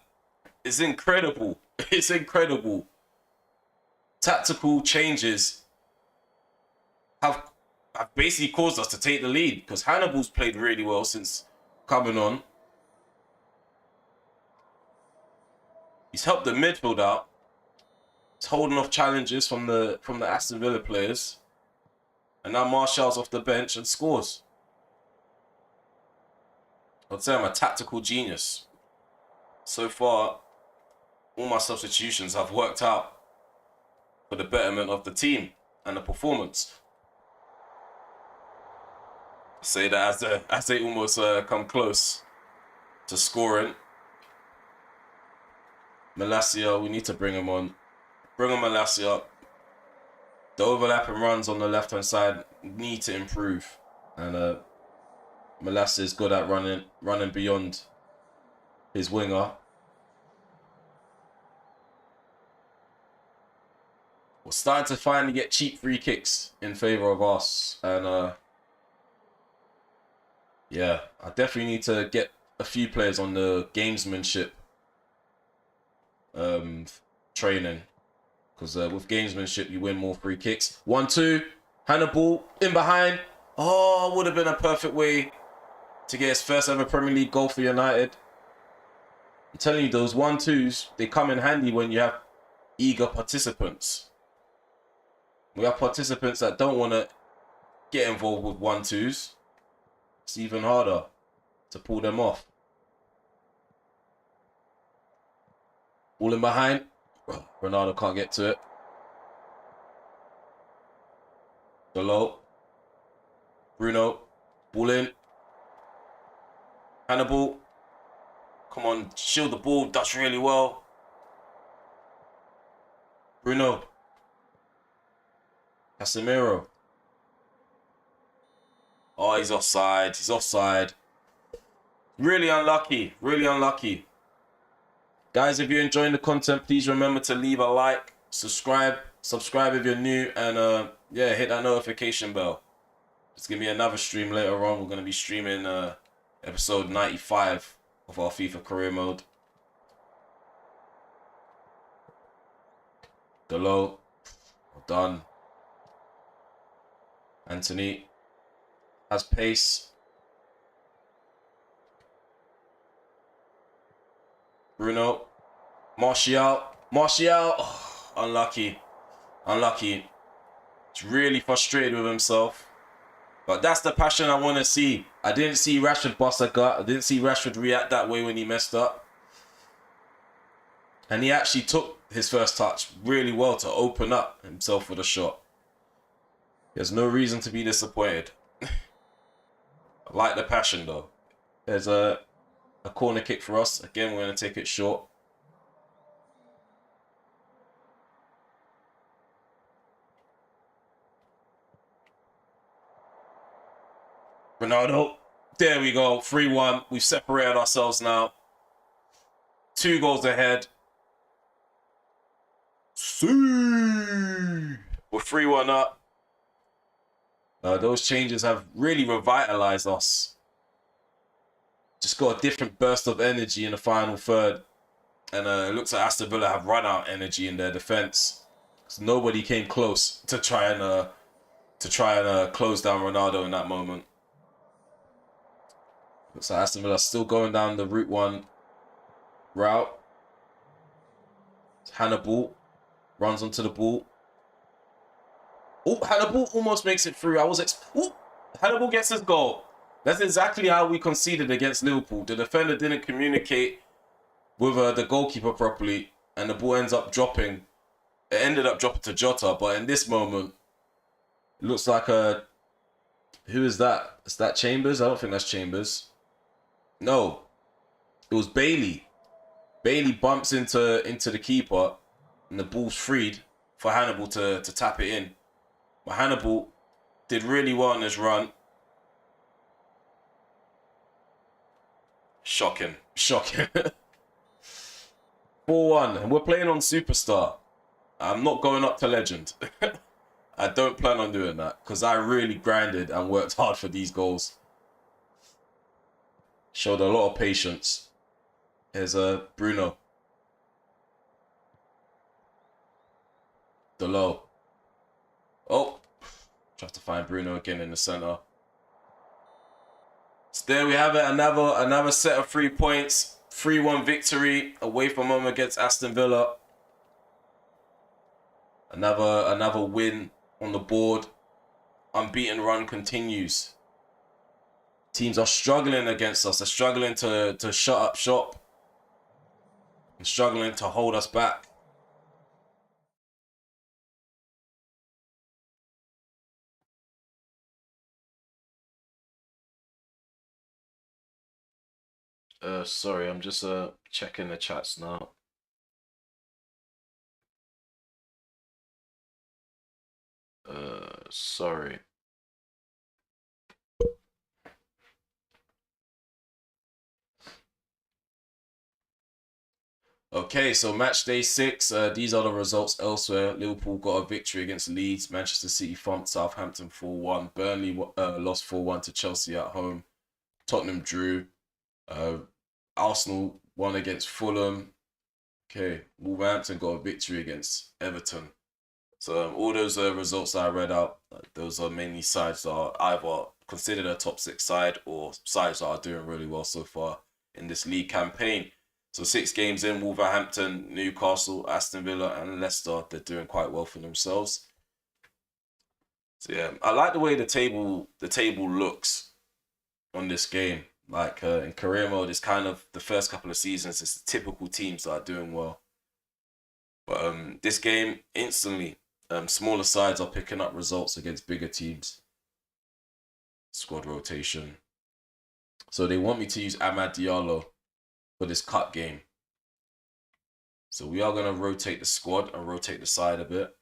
It's incredible. It's incredible. Tactical changes have basically caused us to take the lead because Hannibal's played really well since coming on. He's helped the midfield out. He's holding off challenges from the Aston Villa players. And now Martial's off the bench and scores. I'd say I'm a tactical genius. So far, all my substitutions have worked out for the betterment of the team and the performance. I say that as they almost come close to scoring. Malacia, we need to bring him on. Bring on Malacia. The overlapping runs on the left-hand side need to improve. And Malacia is good at running beyond his winger. We're starting to finally get cheap free kicks in favour of us. And yeah, I definitely need to get a few players on the gamesmanship training. Because with gamesmanship, you win more free kicks. 1-2. Hannibal in behind. Oh, would have been a perfect way to get his first ever Premier League goal for United. I'm telling you, those 1-2s, they come in handy when you have eager participants. We have participants that don't want to get involved with 1-2s. It's even harder to pull them off. All in behind. Ronaldo can't get to it. Below. Bruno. Ball in. Hannibal. Come on, shield the ball. Does really well. Bruno. Casemiro. Oh, he's offside. He's offside. Really unlucky. Really unlucky. Guys, if you're enjoying the content, please remember to leave a like, subscribe if you're new, and yeah, hit that notification bell. There's going to be another stream later on. We're going to be streaming episode 95 of our FIFA career mode. Delo. Well done. Anthony has pace. Bruno. Martial. Oh, unlucky. Unlucky. He's really frustrated with himself. But that's the passion I want to see. I didn't see Rashford bust a gut. I didn't see Rashford react that way when he messed up. And he actually took his first touch really well to open up himself for the shot. There's no reason to be disappointed. I like the passion though. There's a corner kick for us. Again, we're going to take it short. Ronaldo. There we go. 3-1. We've separated ourselves now. 2 goals ahead. See. We're 3-1 up. Those changes have really revitalized us. Just got a different burst of energy in the final third. And it looks like Aston Villa have run out energy in their defence. 'Cause nobody came close to try and close down Ronaldo in that moment. Looks like Aston Villa still going down the Route 1 route. Hannibal runs onto the ball. Oh, Hannibal almost makes it through. Hannibal gets his goal. That's exactly how we conceded against Liverpool. The defender didn't communicate with the goalkeeper properly, and the ball ends up dropping. It ended up dropping to Jota, but in this moment, it looks like who is that? Is that Chambers? I don't think that's Chambers. No, it was Bailey. Bailey bumps into the keeper, and the ball's freed for Hannibal to tap it in. But Hannibal did really well in this run. Shocking. 4-1, and we're playing on Superstar. I'm not going up to Legend. I don't plan on doing that because I really grinded and worked hard for these goals. Showed a lot of patience. Here's Bruno. Delo. Oh, try to find Bruno again in the center. So there we have it. Another set of 3 points. 3-1 victory away from home against Aston Villa. Another win on the board. Unbeaten run continues. Teams are struggling against us. They're struggling to shut up shop. And struggling to hold us back. Sorry, I'm just checking the chats now. Sorry. Okay, so match day 6. These are the results elsewhere. Liverpool got a victory against Leeds. Manchester City thumped Southampton 4-1. Burnley lost 4-1 to Chelsea at home. Tottenham drew. Arsenal won against Fulham. Okay, Wolverhampton got a victory against Everton. So all those results that I read out, those are mainly sides that are either considered a top 6 side or sides that are doing really well so far in this league campaign. So 6 games in, Wolverhampton, Newcastle, Aston Villa and Leicester, they're doing quite well for themselves. So yeah, I like the way the table looks on this game. Like in career mode, it's kind of the first couple of seasons, it's the typical teams that are doing well. But this game, instantly, smaller sides are picking up results against bigger teams. Squad rotation. So they want me to use Amad Diallo for this cup game. So we are going to rotate the squad and rotate the side a bit.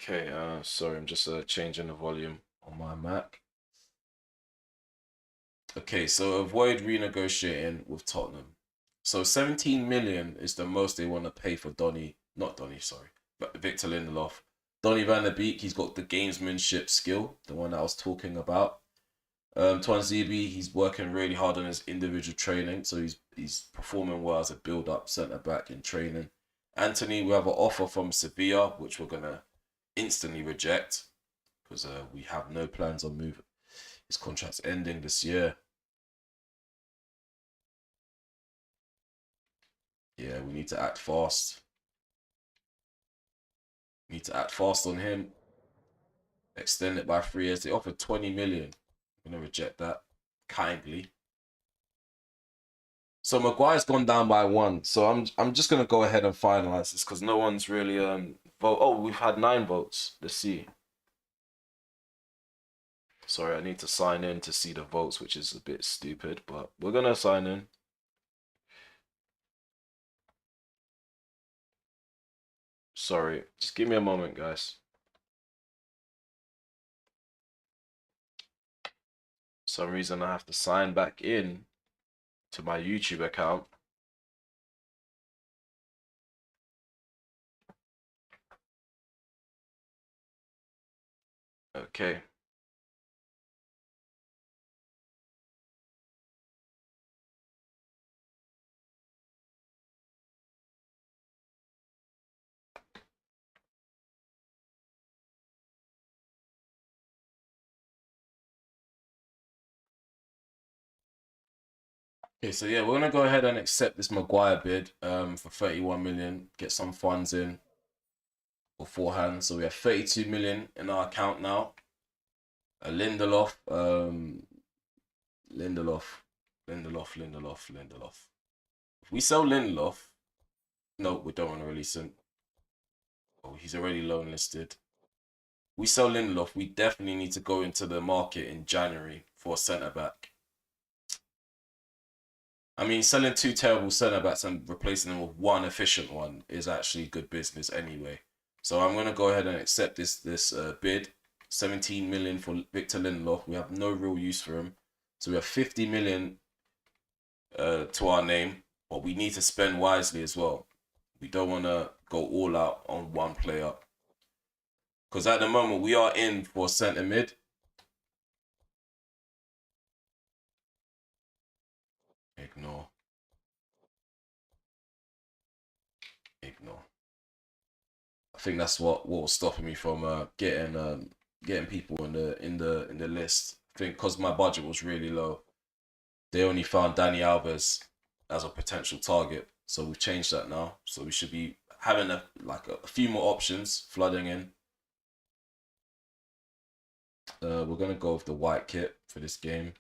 Okay, sorry, I'm just changing the volume on my Mac. Okay, so avoid renegotiating with Tottenham. So 17 million is the most they want to pay for Victor Lindelof. Donny van der Beek, he's got the gamesmanship skill, the one that I was talking about. Tuanzebe, he's working really hard on his individual training, so he's performing well as a build-up centre-back in training. Anthony, we have an offer from Sevilla, which we're going to instantly reject because we have no plans on moving. His contract's ending this year. Yeah, we need to act fast. We need to act fast on him. Extend it by 3 years. They offered 20 million. I'm going to reject that kindly. So Maguire's gone down by 1. So I'm just going to go ahead and finalize this because no one's really vote. Oh, we've had 9 votes. Let's see. Sorry, I need to sign in to see the votes, which is a bit stupid, but we're going to sign in. Sorry, just give me a moment, guys. For some reason I have to sign back in to my YouTube account. Okay. Okay, so yeah, we're gonna go ahead and accept this Maguire bid for 31 million, get some funds in beforehand. So we have 32 million in our account now. Lindelof, Lindelof. If we sell Lindelof, no, we don't want to release him. Oh, he's already loan listed. We sell Lindelof, we definitely need to go into the market in January for a centre back. I mean, selling two terrible centre backs and replacing them with one efficient one is actually good business anyway. So I'm gonna go ahead and accept this bid. 17 million for Victor Lindelof. We have no real use for him, so we have 50 million to our name, but we need to spend wisely as well. We don't want to go all out on one player, because at the moment we are in for centre mid. Ignore. I think that's what was stopping me from getting people in the list. I think because my budget was really low, they only found Dani Alves as a potential target. So we've changed that now. So we should be having a few more options flooding in. We're gonna go with the white kit for this game.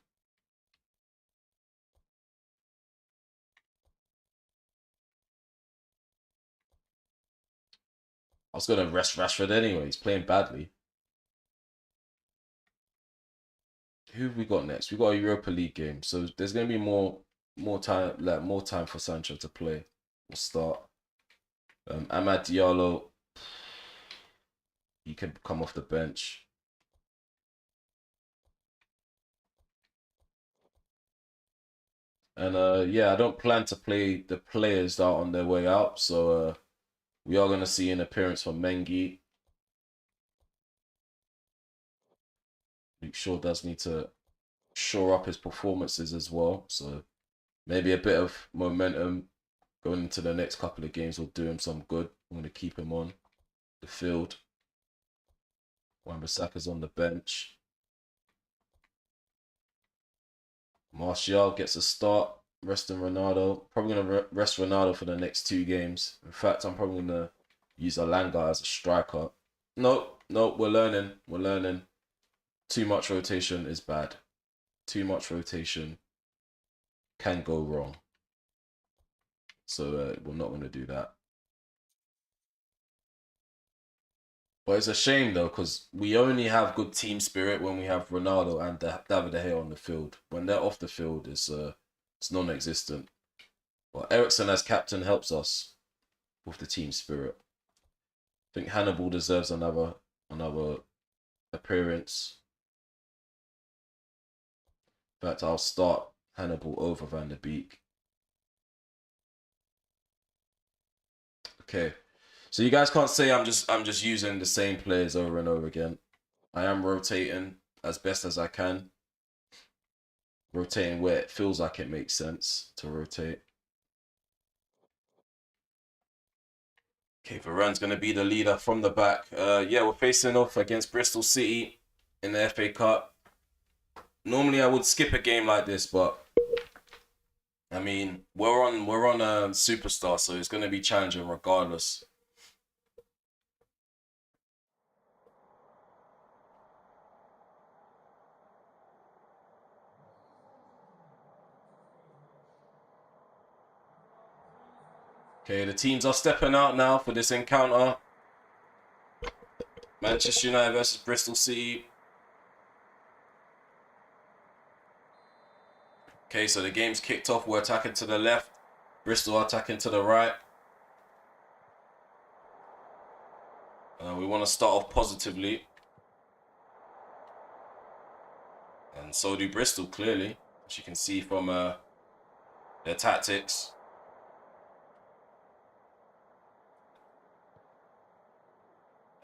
I was gonna rest Rashford anyway. He's playing badly. Who have we got next? We got a Europa League game, so there's gonna be more time for Sancho to play. We'll start. Amad Diallo, he can come off the bench. And yeah, I don't plan to play the players that are on their way out, so we are gonna see an appearance from Mengi. Luke Shaw does need to shore up his performances as well, so maybe a bit of momentum going into the next couple of games will do him some good. I'm going to keep him on the field. Wan-Bissaka's on the bench. Martial gets a start, resting Ronaldo. Probably going to rest Ronaldo for the next 2 games. In fact, I'm probably going to use Alanga as a striker. No, we're learning. Too much rotation is bad. Too much rotation can go wrong. So we're not going to do that. But it's a shame though, because we only have good team spirit when we have Ronaldo and David De Gea on the field. When they're off the field, it's non-existent. But Eriksen as captain helps us with the team spirit. I think Hannibal deserves another appearance. In fact, I'll start Hannibal over Van der Beek. Okay. So you guys can't say I'm just using the same players over and over again. I am rotating as best as I can. Rotating where it feels like it makes sense to rotate. Okay, Varane's going to be the leader from the back. Yeah, we're facing off against Bristol City in the FA Cup. Normally I would skip a game like this, but I mean, we're on a superstar, so it's going to be challenging regardless. Okay, the teams are stepping out now for this encounter. Manchester United versus Bristol City. Okay, so the game's kicked off. We're attacking to the left. Bristol are attacking to the right. We want to start off positively. And so do Bristol, clearly. As you can see from their tactics.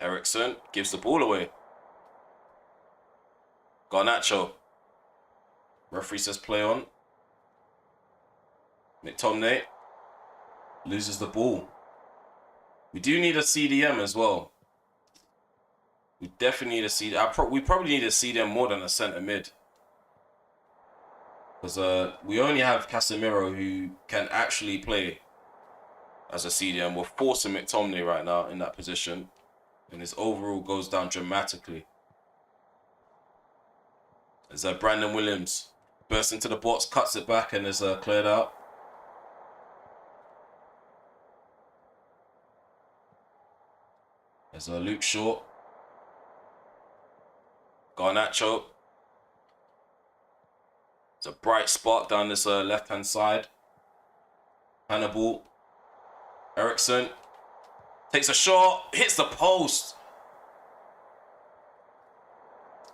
Eriksen gives the ball away. Garnacho. Referee says play on. McTominay loses the ball. We do need a CDM as well. We definitely need a CDM. We probably need a CDM more than a centre mid. Because we only have Casemiro who can actually play as a CDM. We're forcing McTominay right now in that position. And his overall goes down dramatically. There's Brandon Williams. Bursts into the box, cuts it back, and is cleared out. There's Luke Shaw. Garnacho. It's a bright spot down this left-hand side. Hannibal. Ericsson. Takes a shot. Hits the post.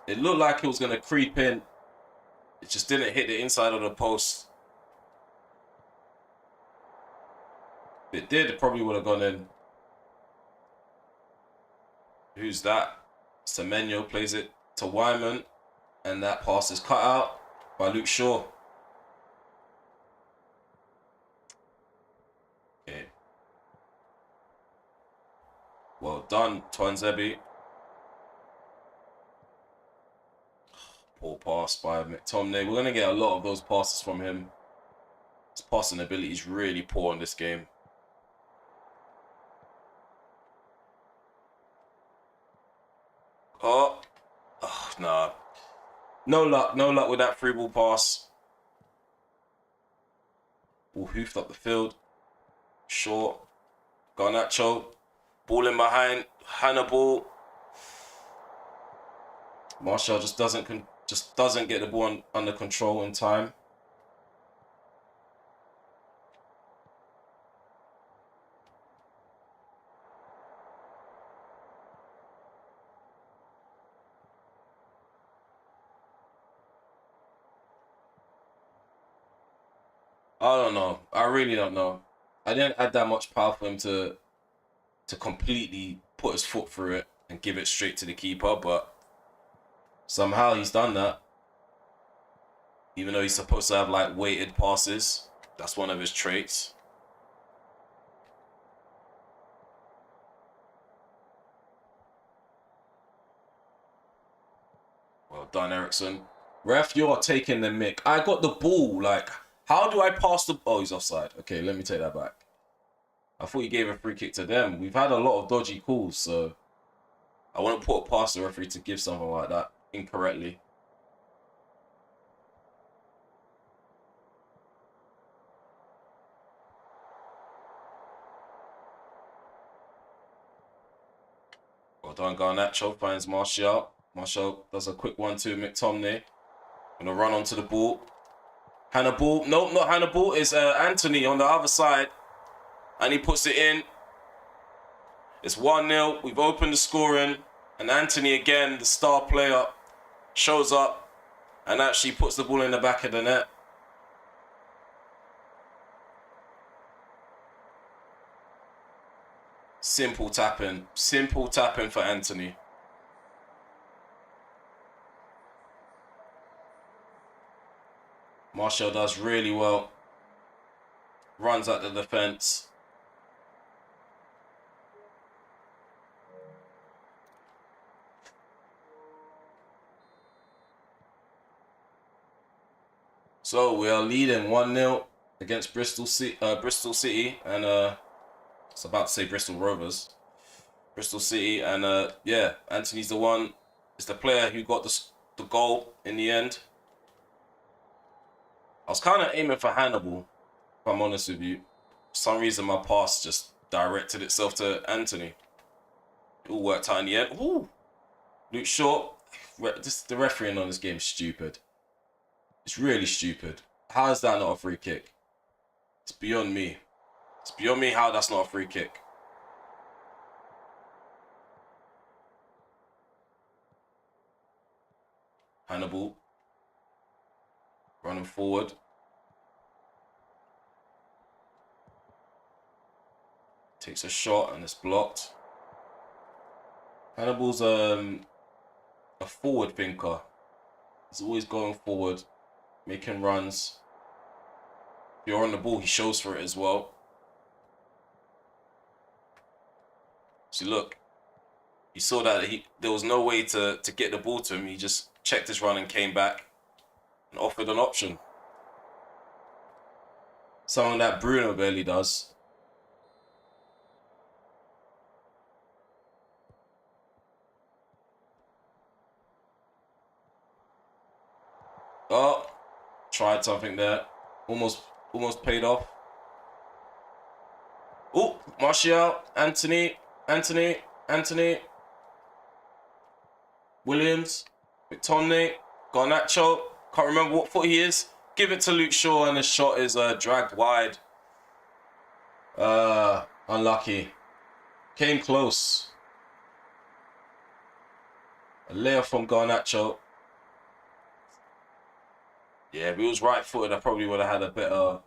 It looked like it was going to creep in. It just didn't hit the inside of the post. If it did, it probably would have gone in. Who's that? Semenyo plays it to Wyman. And that pass is cut out by Luke Shaw. Okay. Well done, Twanzebe. Poor pass by McTominay. We're going to get a lot of those passes from him. His passing ability is really poor in this game. Oh, nah. No luck with that free ball pass. Ball hoofed up the field. Short. Garnacho. Ball in behind. Hannibal. Martial just doesn't get the ball under control in time. I don't know. I really don't know. I didn't add that much power for him to completely put his foot through it and give it straight to the keeper, but somehow he's done that. Even though he's supposed to have like weighted passes. That's one of his traits. Well done, Ericsson. Ref, you're taking the mick. I got the ball. Like, how do I pass the... Oh, he's offside. Okay, let me take that back. I thought he gave a free kick to them. We've had a lot of dodgy calls, so I wouldn't put it past the referee to give something like that incorrectly. Well done, Garnacho finds Martial. Martial does a quick 1-2, McTominay. Gonna run onto the ball. Hannibal. Nope, not Hannibal. It's Anthony on the other side. And he puts it in. It's 1-0. We've opened the scoring. And Anthony, again, the star player, shows up and actually puts the ball in the back of the net. Simple tapping. Simple tapping for Anthony. Martial does really well. Runs at the defense. So we are leading 1-0 against Bristol City, and I was about to say Bristol Rovers. Bristol City, and yeah, Anthony's the one. It's the player who got the goal in the end. I was kind of aiming for Hannibal, if I'm honest with you. For some reason, my pass just directed itself to Anthony. It all worked out in the end. Ooh. Luke Shaw. The refereeing on this game is stupid. It's really stupid. How is that not a free kick? It's beyond me. It's beyond me how that's not a free kick. Hannibal. Running forward. Takes a shot and it's blocked. Hannibal's a forward thinker. He's always going forward, making runs. If you're on the ball, he shows for it as well. See, look. He saw that there was no way to get the ball to him. He just checked his run and came back and offered an option. Something that Bruno barely does. Oh, tried something there. Almost paid off. Oh, Martial, Anthony, Williams, McTominay, Garnacho. Can't remember what foot he is. Give it to Luke Shaw, and the shot is dragged wide. Unlucky. Came close. A layer from Garnacho. Yeah, if he was right-footed, I probably would have had a better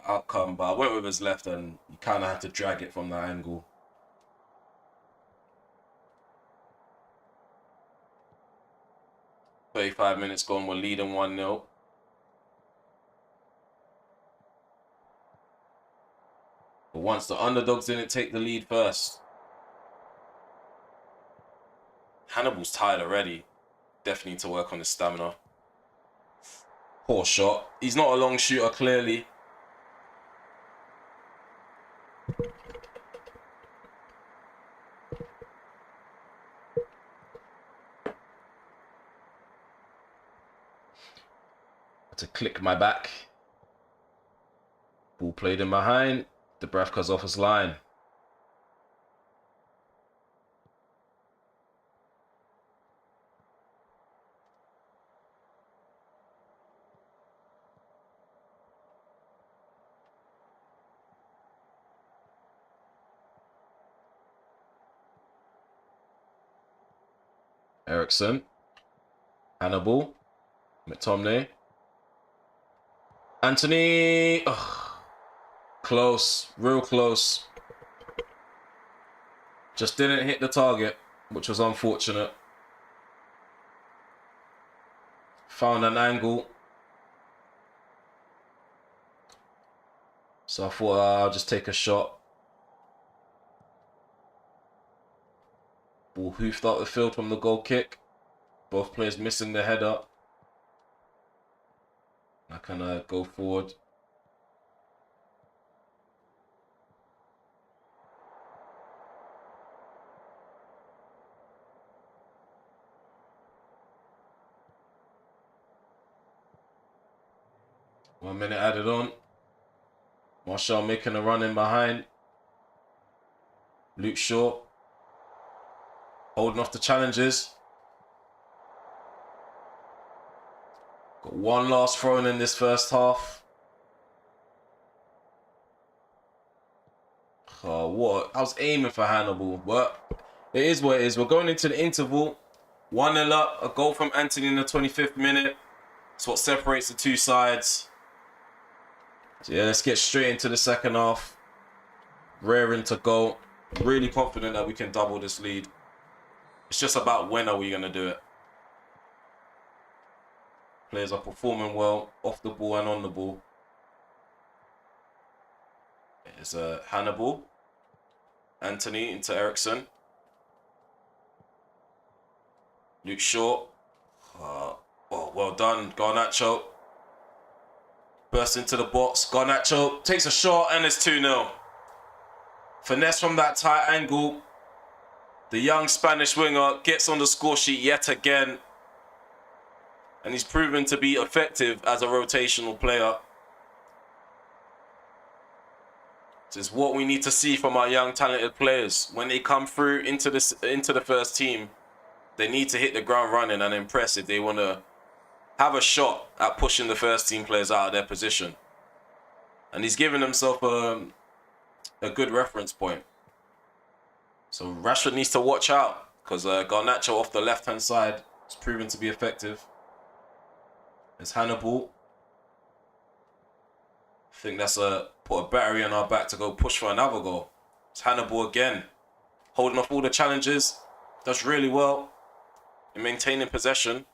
outcome. But I went with his left, and you kind of had to drag it from that angle. "35 minutes gone, we're leading 1-0. But once the underdogs didn't take the lead first. Hannibal's tired already. Definitely need to work on his stamina. Poor shot. He's not a long shooter, clearly. To click my back. Ball played in behind. Dubravka's off his line. Ericsson. Hannibal. McTominay. Anthony. Ugh. Close. Real close. Just didn't hit the target, which was unfortunate. Found an angle. So I thought I'll just take a shot. Ball hoofed out the field from the goal kick. Both players missing the header. I can go forward. One minute added on. Martial making a run in behind. Luke Shaw holding off the challenges. Got one last throw in this first half. Oh, what? I was aiming for Hannibal, but it is what it is. We're going into the interval. 1-0 up. A goal from Anthony in the 25th minute. It's what separates the two sides. So yeah, let's get straight into the second half. Raring to go. Really confident that we can double this lead. It's just about when are we going to do it. Players are performing well, off the ball and on the ball. It's Hannibal. Anthony into Ericsson. Luke Shaw. Oh, well done. Garnacho. Burst into the box. Garnacho takes a shot and it's 2-0. Finesse from that tight angle. The young Spanish winger gets on the score sheet yet again. And he's proven to be effective as a rotational player. This is what we need to see from our young talented players. When they come through into the first team, they need to hit the ground running and impress if they want to have a shot at pushing the first team players out of their position. And he's given himself a good reference point. So Rashford needs to watch out because Garnacho off the left-hand side is proven to be effective. There's Hannibal. I think that's put a battery on our back to go push for another goal. It's Hannibal again. Holding off all the challenges. Does really well in maintaining possession.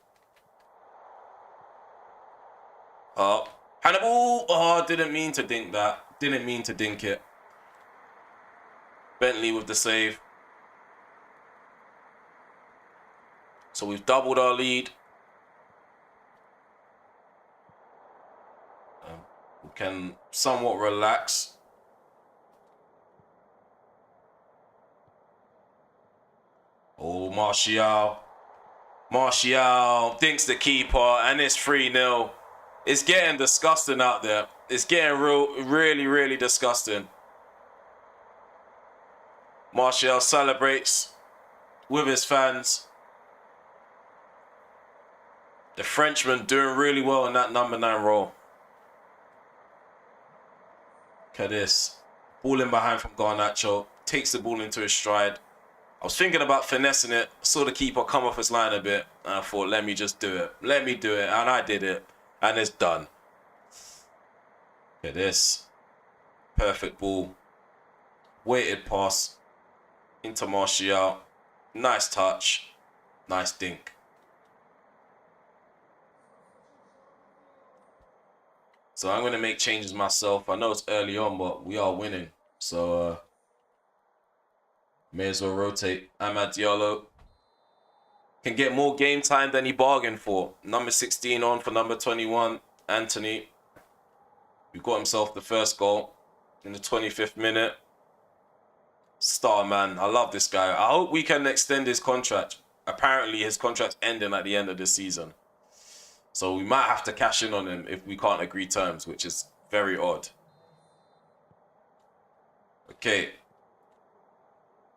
Hannibal! Oh, didn't mean to dink that. Didn't mean to dink it. Bentley with the save. So we've doubled our lead. We'll can somewhat relax. Oh, Martial. Martial dinks the keeper, and it's 3-0. It's getting disgusting out there. It's getting really disgusting. Martial celebrates with his fans. The Frenchman doing really well in that number 9 role. Look at this. Ball in behind from Garnacho. Takes the ball into his stride. I was thinking about finessing it. Saw the keeper come off his line a bit. And I thought, let me just do it. Let me do it. And I did it. And it's done. Look at this. Perfect ball. Weighted pass. Into Martial. Nice touch. Nice dink. So I'm going to make changes myself. I know it's early on, but we are winning. So may as well rotate. Amad Diallo can get more game time than he bargained for. Number 16 on for number 21, Anthony. He got himself the first goal in the 25th minute. Star, man. I love this guy. I hope we can extend his contract. Apparently, his contract's ending at the end of the season. So we might have to cash in on him if we can't agree terms, which is very odd. Okay.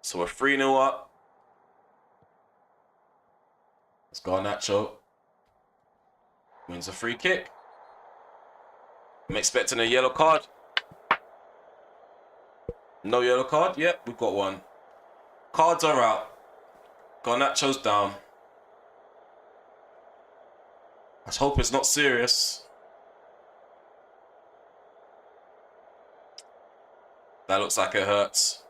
So we're 3-0 up. Let's go Garnacho. Wins a free kick. I'm expecting a yellow card. No yellow card? Yep, we've got one. Cards are out. Garnacho's down. Let's hope it's not serious. That looks like it hurts.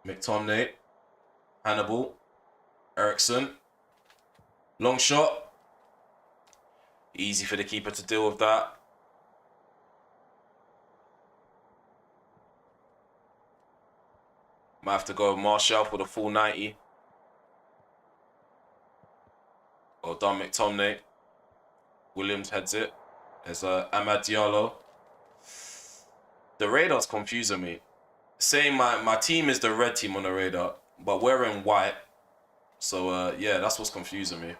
McTominay. Hannibal. Eriksson. Long shot. Easy for the keeper to deal with that. Might have to go with Martial for the full 90. Well done, McTominay. Williams heads it. There's Amad Diallo. The radar's confusing me. Saying my team is the red team on the radar, but we're in white. So, yeah, that's what's confusing me.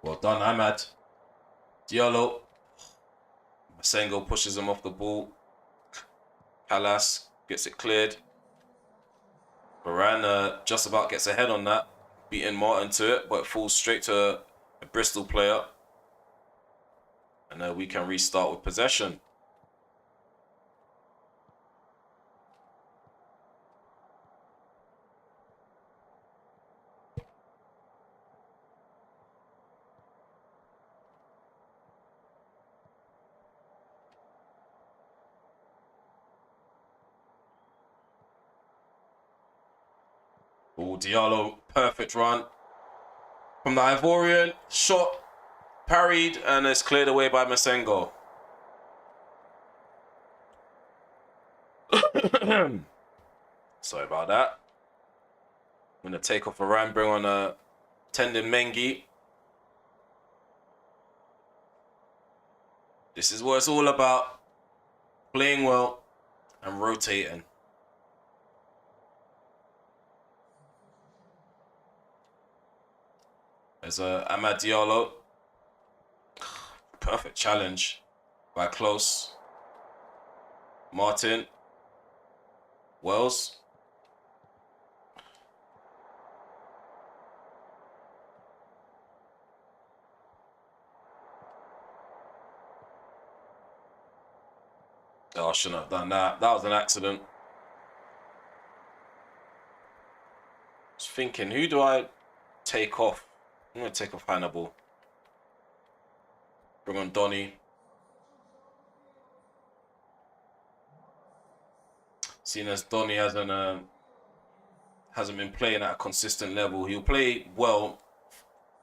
Well done, Amad. Diallo. Masengo pushes him off the ball. Palace gets it cleared. Varane just about gets ahead on that, beating Martin to it, but it falls straight to a Bristol player. And then we can restart with possession. Oh, Diallo, perfect run from the Ivorian. Shot, parried, and it's cleared away by Masengo. Sorry about that. I'm going to take off a Varane, bring on a Tendon Mengi. This is what it's all about. Playing well and rotating. There's Amad Diallo. Perfect challenge by Close. Martin. Wells. Oh, I shouldn't have done that. That was an accident. I was thinking, who do I take off? I'm going to take off Hannibal. Bring on Donny. Seeing as Donny hasn't been playing at a consistent level, he'll play well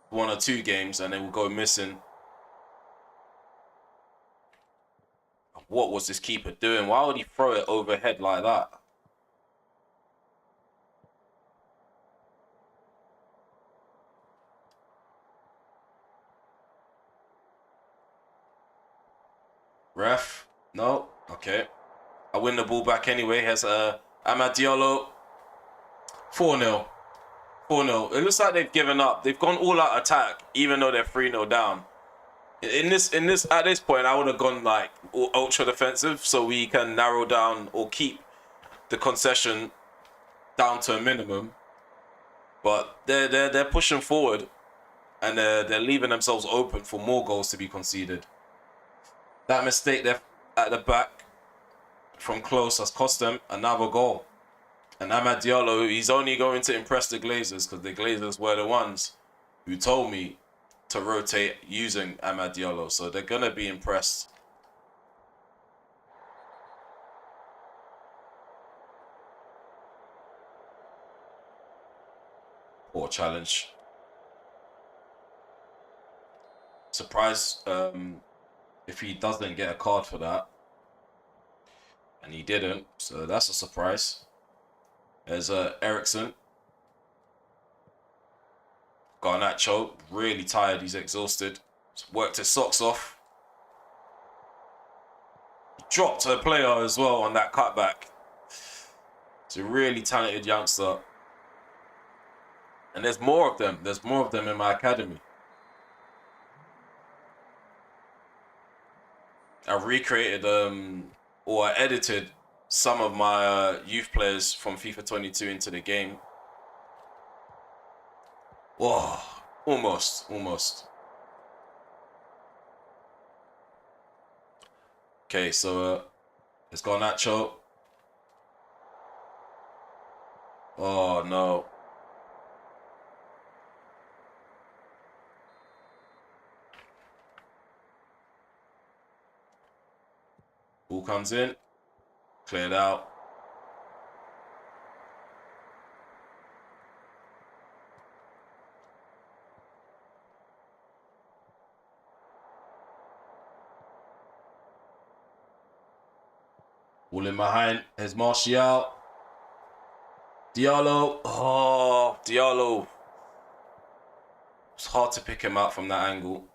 1 or 2 games and then we'll go missing. What was this keeper doing? Why would he throw it overhead like that? Ref. No. Okay. I win the ball back anyway. Here's Amad Diallo. 4-0. 4-0. It looks like they've given up. They've gone all out attack, even though they're 3-0 down. At this point, I would have gone like ultra defensive, so we can narrow down or keep the concession down to a minimum. But they're pushing forward, and they're leaving themselves open for more goals to be conceded. That mistake there at the back from close has cost them another goal. And Amad Diallo, he's only going to impress the Glazers, because the Glazers were the ones who told me to rotate using Amad Diallo. So they're going to be impressed. Poor challenge. Surprised if he doesn't get a card for that. And he didn't, so that's a surprise. There's Ericsson. Garnacho, really tired, he's exhausted. He's worked his socks off. He dropped a player as well on that cutback. He's a really talented youngster. And there's more of them. There's more of them in my academy. I recreated or I edited some of my youth players from FIFA 22 into the game. Whoa, almost. Okay, so let's go Nacho. Oh no. Ball comes in, cleared out. Ball in behind. Here's Martial. Diallo. Oh, Diallo. It's hard to pick him out from that angle.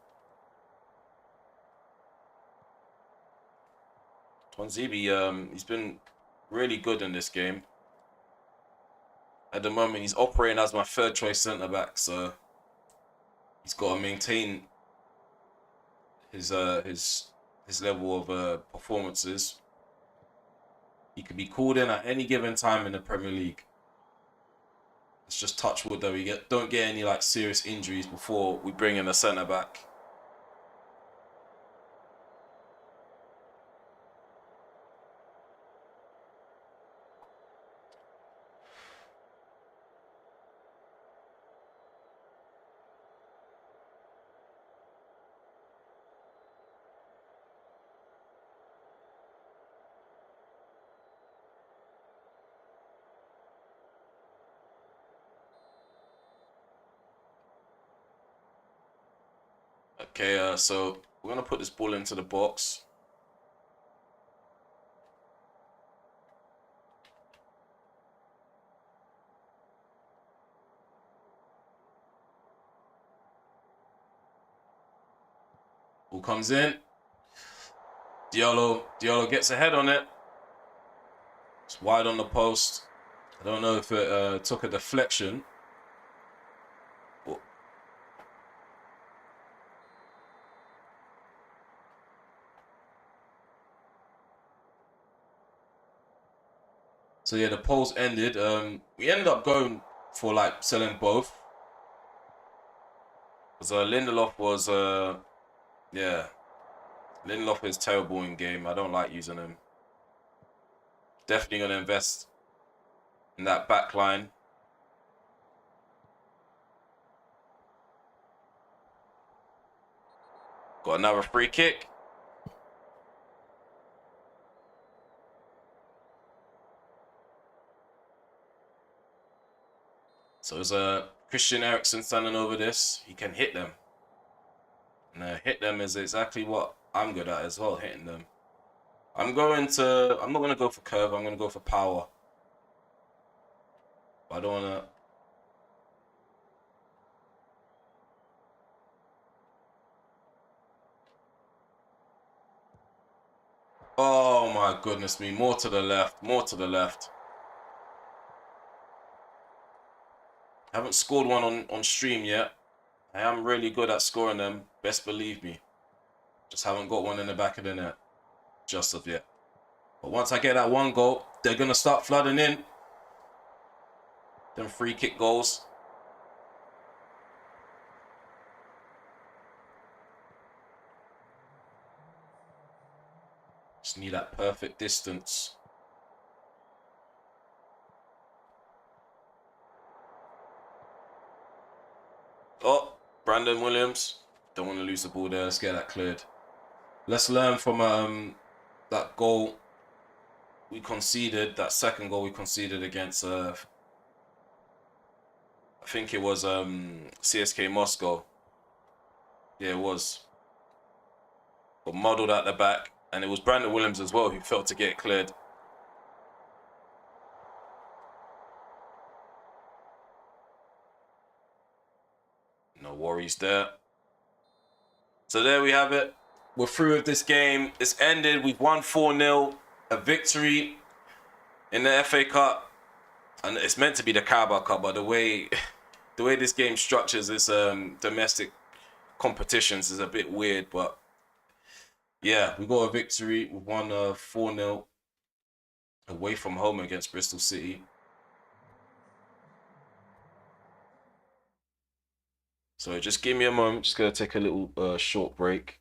Twanzibi, he's been really good in this game. At the moment, he's operating as my third choice centre back, so he's got to maintain his level of performances. He could be called in at any given time in the Premier League. Let's just touch wood that we don't get any like serious injuries before we bring in a centre back. Okay, so we're gonna put this ball into the box. Ball comes in. Diallo gets ahead on it. It's wide on the post. I don't know if it took a deflection. So yeah, the polls ended. We ended up going for like selling both. Because Lindelof was yeah. Lindelof is terrible in game. I don't like using him. Definitely gonna invest in that back line. Got another free kick. So there's Christian Eriksen standing over this. He can hit them. And hit them is exactly what I'm good at as well, hitting them. I'm not going to go for curve. I'm going to go for power. I don't want to... my goodness me. More to the left. More to the left. Haven't scored one on stream yet. I am really good at scoring them. Best believe me. Just haven't got one in the back of the net. Just of yet. But once I get that one goal, they're going to start flooding in. Them free kick goals. Just need that perfect distance. Oh, Brandon Williams. Don't want to lose the ball there. Let's get that cleared. Let's learn from that goal we conceded. That second goal we conceded against, I think it was CSK Moscow. Yeah, it was. Got muddled at the back. And it was Brandon Williams as well who failed to get it cleared. No worries there. So there we have it. We're through with this game. It's ended. We've won 4-0. A victory in the FA Cup. And it's meant to be the Carabao Cup, but the way this game structures its domestic competitions is a bit weird. But yeah, we got a victory. We won 4-0 away from home against Bristol City. So just give me a moment. Just going to take a little short break.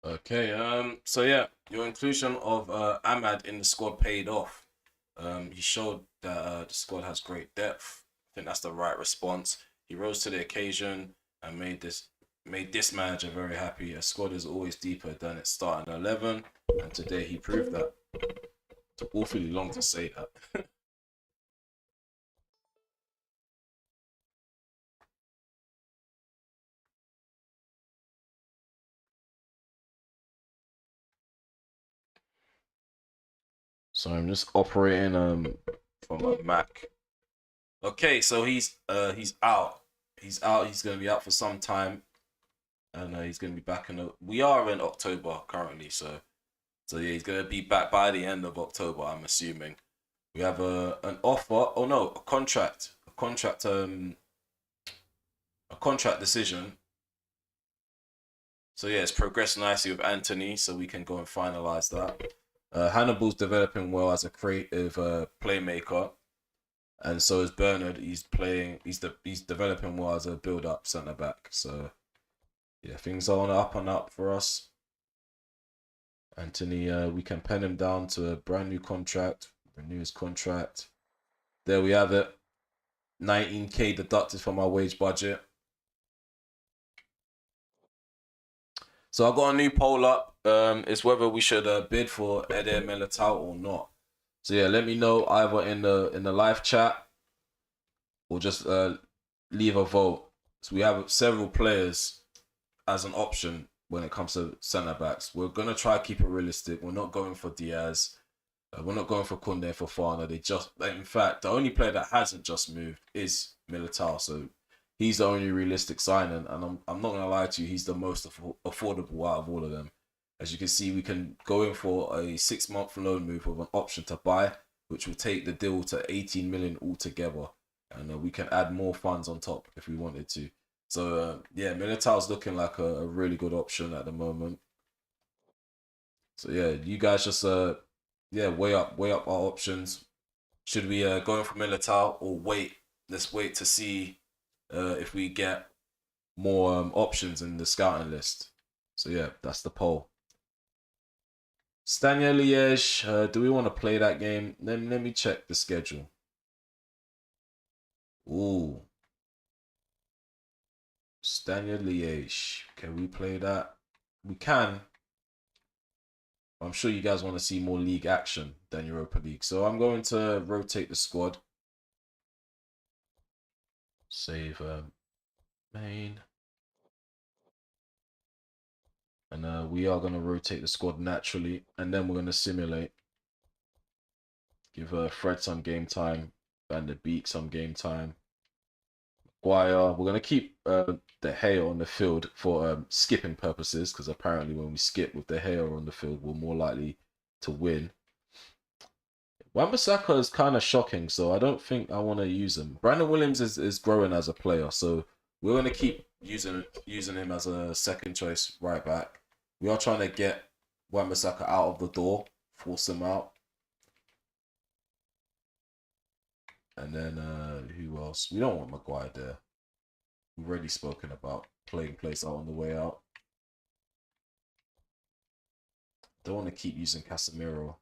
Okay, so yeah, your inclusion of Ahmad in the squad paid off. He showed that the squad has great depth. I think that's the right response. He rose to the occasion and made this manager very happy. A squad is always deeper than its starting 11, and today he proved that. Took awfully long to say that. So I'm just operating from a Mac. Okay, so he's out. He's out. He's gonna be out for some time, and he's gonna be back in. We are in October currently, so So yeah, he's gonna be back by the end of October, I'm assuming. We have an offer. Oh no, a contract decision. So yeah, it's progressed nicely with Anthony, so we can go and finalize that. Hannibal's developing well as a creative playmaker, and so is Bernard. He's developing well as a build-up centre back. So yeah, things are on up and up for us. Anthony, we can pen him down to a brand new contract, renew his contract. There we have it. 19k deducted from our wage budget. So I got a new poll up. It's whether we should bid for Eder Militao or not. So yeah, let me know either in the live chat or just leave a vote. So we have several players as an option when it comes to centre backs. We're gonna try to keep it realistic. We're not going for Diaz. We're not going for Koundé, for Fana. In fact, the only player that hasn't just moved is Militao. So he's the only realistic signing, and I'm not gonna lie to you, he's the most affordable out of all of them. As you can see, we can go in for a 6-month loan move with an option to buy, which will take the deal to 18 million altogether, and we can add more funds on top if we wanted to. So yeah, Militao's looking like a really good option at the moment. So yeah, you guys just weigh up our options. Should we go in for Militao or wait? Let's wait to see if we get more options in the scouting list. So yeah, that's the poll. Stania Liège, do we want to play that game? Let me check the schedule. Ooh. Stania Liège. Can we play that? We can. I'm sure you guys want to see more league action than Europa League. So I'm going to rotate the squad. Save main. And we are going to rotate the squad naturally. And then we're going to simulate. Give Fred some game time. Van der Beek some game time. We're going to keep De Gea on the field for skipping purposes. Because apparently when we skip with De Gea on the field, we're more likely to win. Wan-Bissaka is kind of shocking, so I don't think I want to use him. Brandon Williams is growing as a player, so we're going to keep using him as a second choice right back. We are trying to get Wan-Bissaka out of the door, force him out. And then who else? We don't want Maguire there. We've already spoken about playing place out on the way out. Don't want to keep using Casemiro.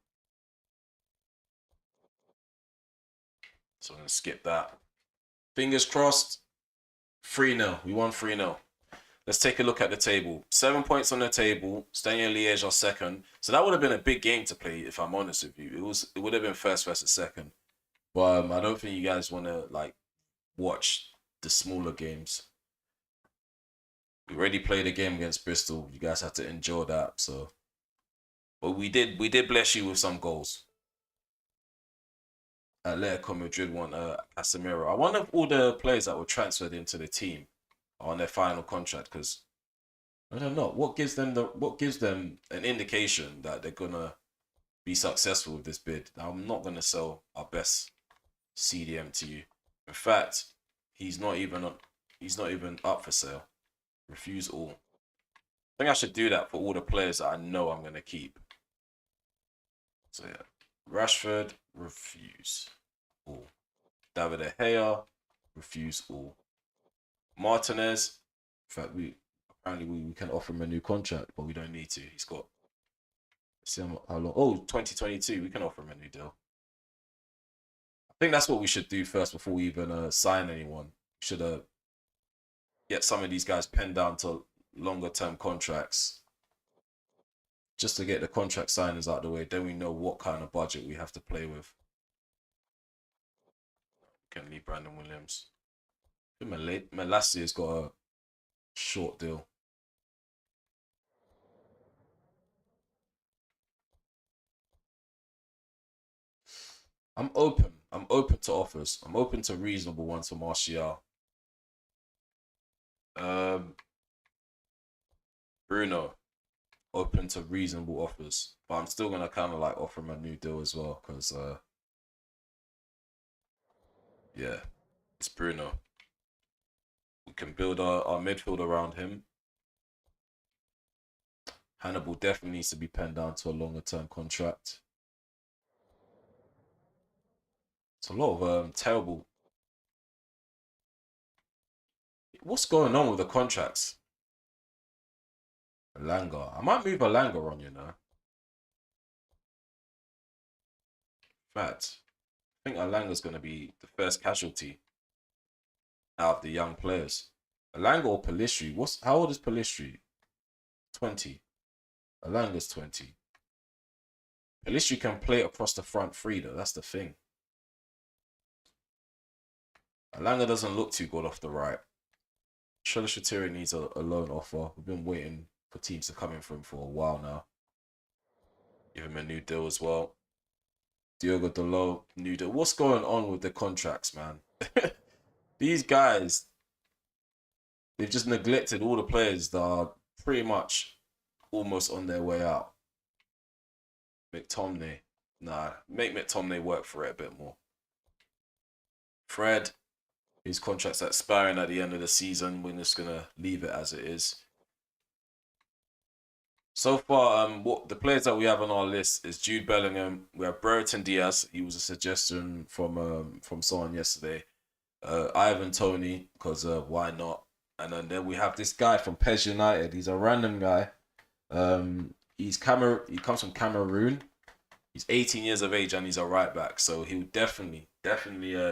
So I'm going to skip that. Fingers crossed. 3-0. We won 3-0. Let's take a look at the table. 7 points on the table. Stania Liège are second. So that would have been a big game to play, if I'm honest with you. It would have been first versus second. But I don't think you guys want to watch the smaller games. We already played a game against Bristol. You guys had to endure that. So, but we did bless you with some goals. Atletico Madrid won Casemiro. I wonder if all the players that were transferred into the team are on their final contract, because I don't know what gives them an indication that they're gonna be successful with this bid. I'm not gonna sell our best CDM to you. In fact, he's not even up for sale. Refuse all. I think I should do that for all the players that I know I'm gonna keep. So yeah, Rashford, refuse all. David De Gea, refuse all. Martinez, in fact, we can offer him a new contract, but we don't need to. He's got, see how long. Oh, 2022. We can offer him a new deal. I think that's what we should do first before we even sign anyone. We should get some of these guys penned down to longer term contracts, just to get the contract signings out of the way. Then we know what kind of budget we have to play with. We can leave Brandon Williams. Malassia's got a short deal. I'm open. I'm open to offers. I'm open to reasonable ones for Martial. Bruno. open to reasonable offers. But I'm still gonna kind of like offer him a new deal as well, because yeah, it's Bruno. We can build our midfield around him. Hannibal definitely needs to be penned down to a longer term contract. It's a lot of terrible. What's going on with the contracts? Alanga. I might move Alanga on, you know. In fact, I think Alanga's going to be the first casualty out of the young players. Alanga or Pelistri? How old is Pelistri? 20. Alanga's 20. Pelistri can play across the front three, though. That's the thing. Alanga doesn't look too good off the right. Shatiri needs a loan offer. We've been waiting for teams to come in for him for a while now. Give him a new deal as well. Diogo Dalot, new deal. What's going on with the contracts, man? These guys, they've just neglected all the players that are pretty much almost on their way out. McTominay. Nah, make McTominay work for it a bit more. Fred, his contract's expiring at the end of the season. We're just going to leave it as it is. So far, what the players that we have on our list is Jude Bellingham. We have Brereton Diaz. He was a suggestion from someone yesterday. Ivan Toney, because why not? And then we have this guy from PES United. He's a random guy. He comes from Cameroon. He's 18 years of age and he's a right back. So he would definitely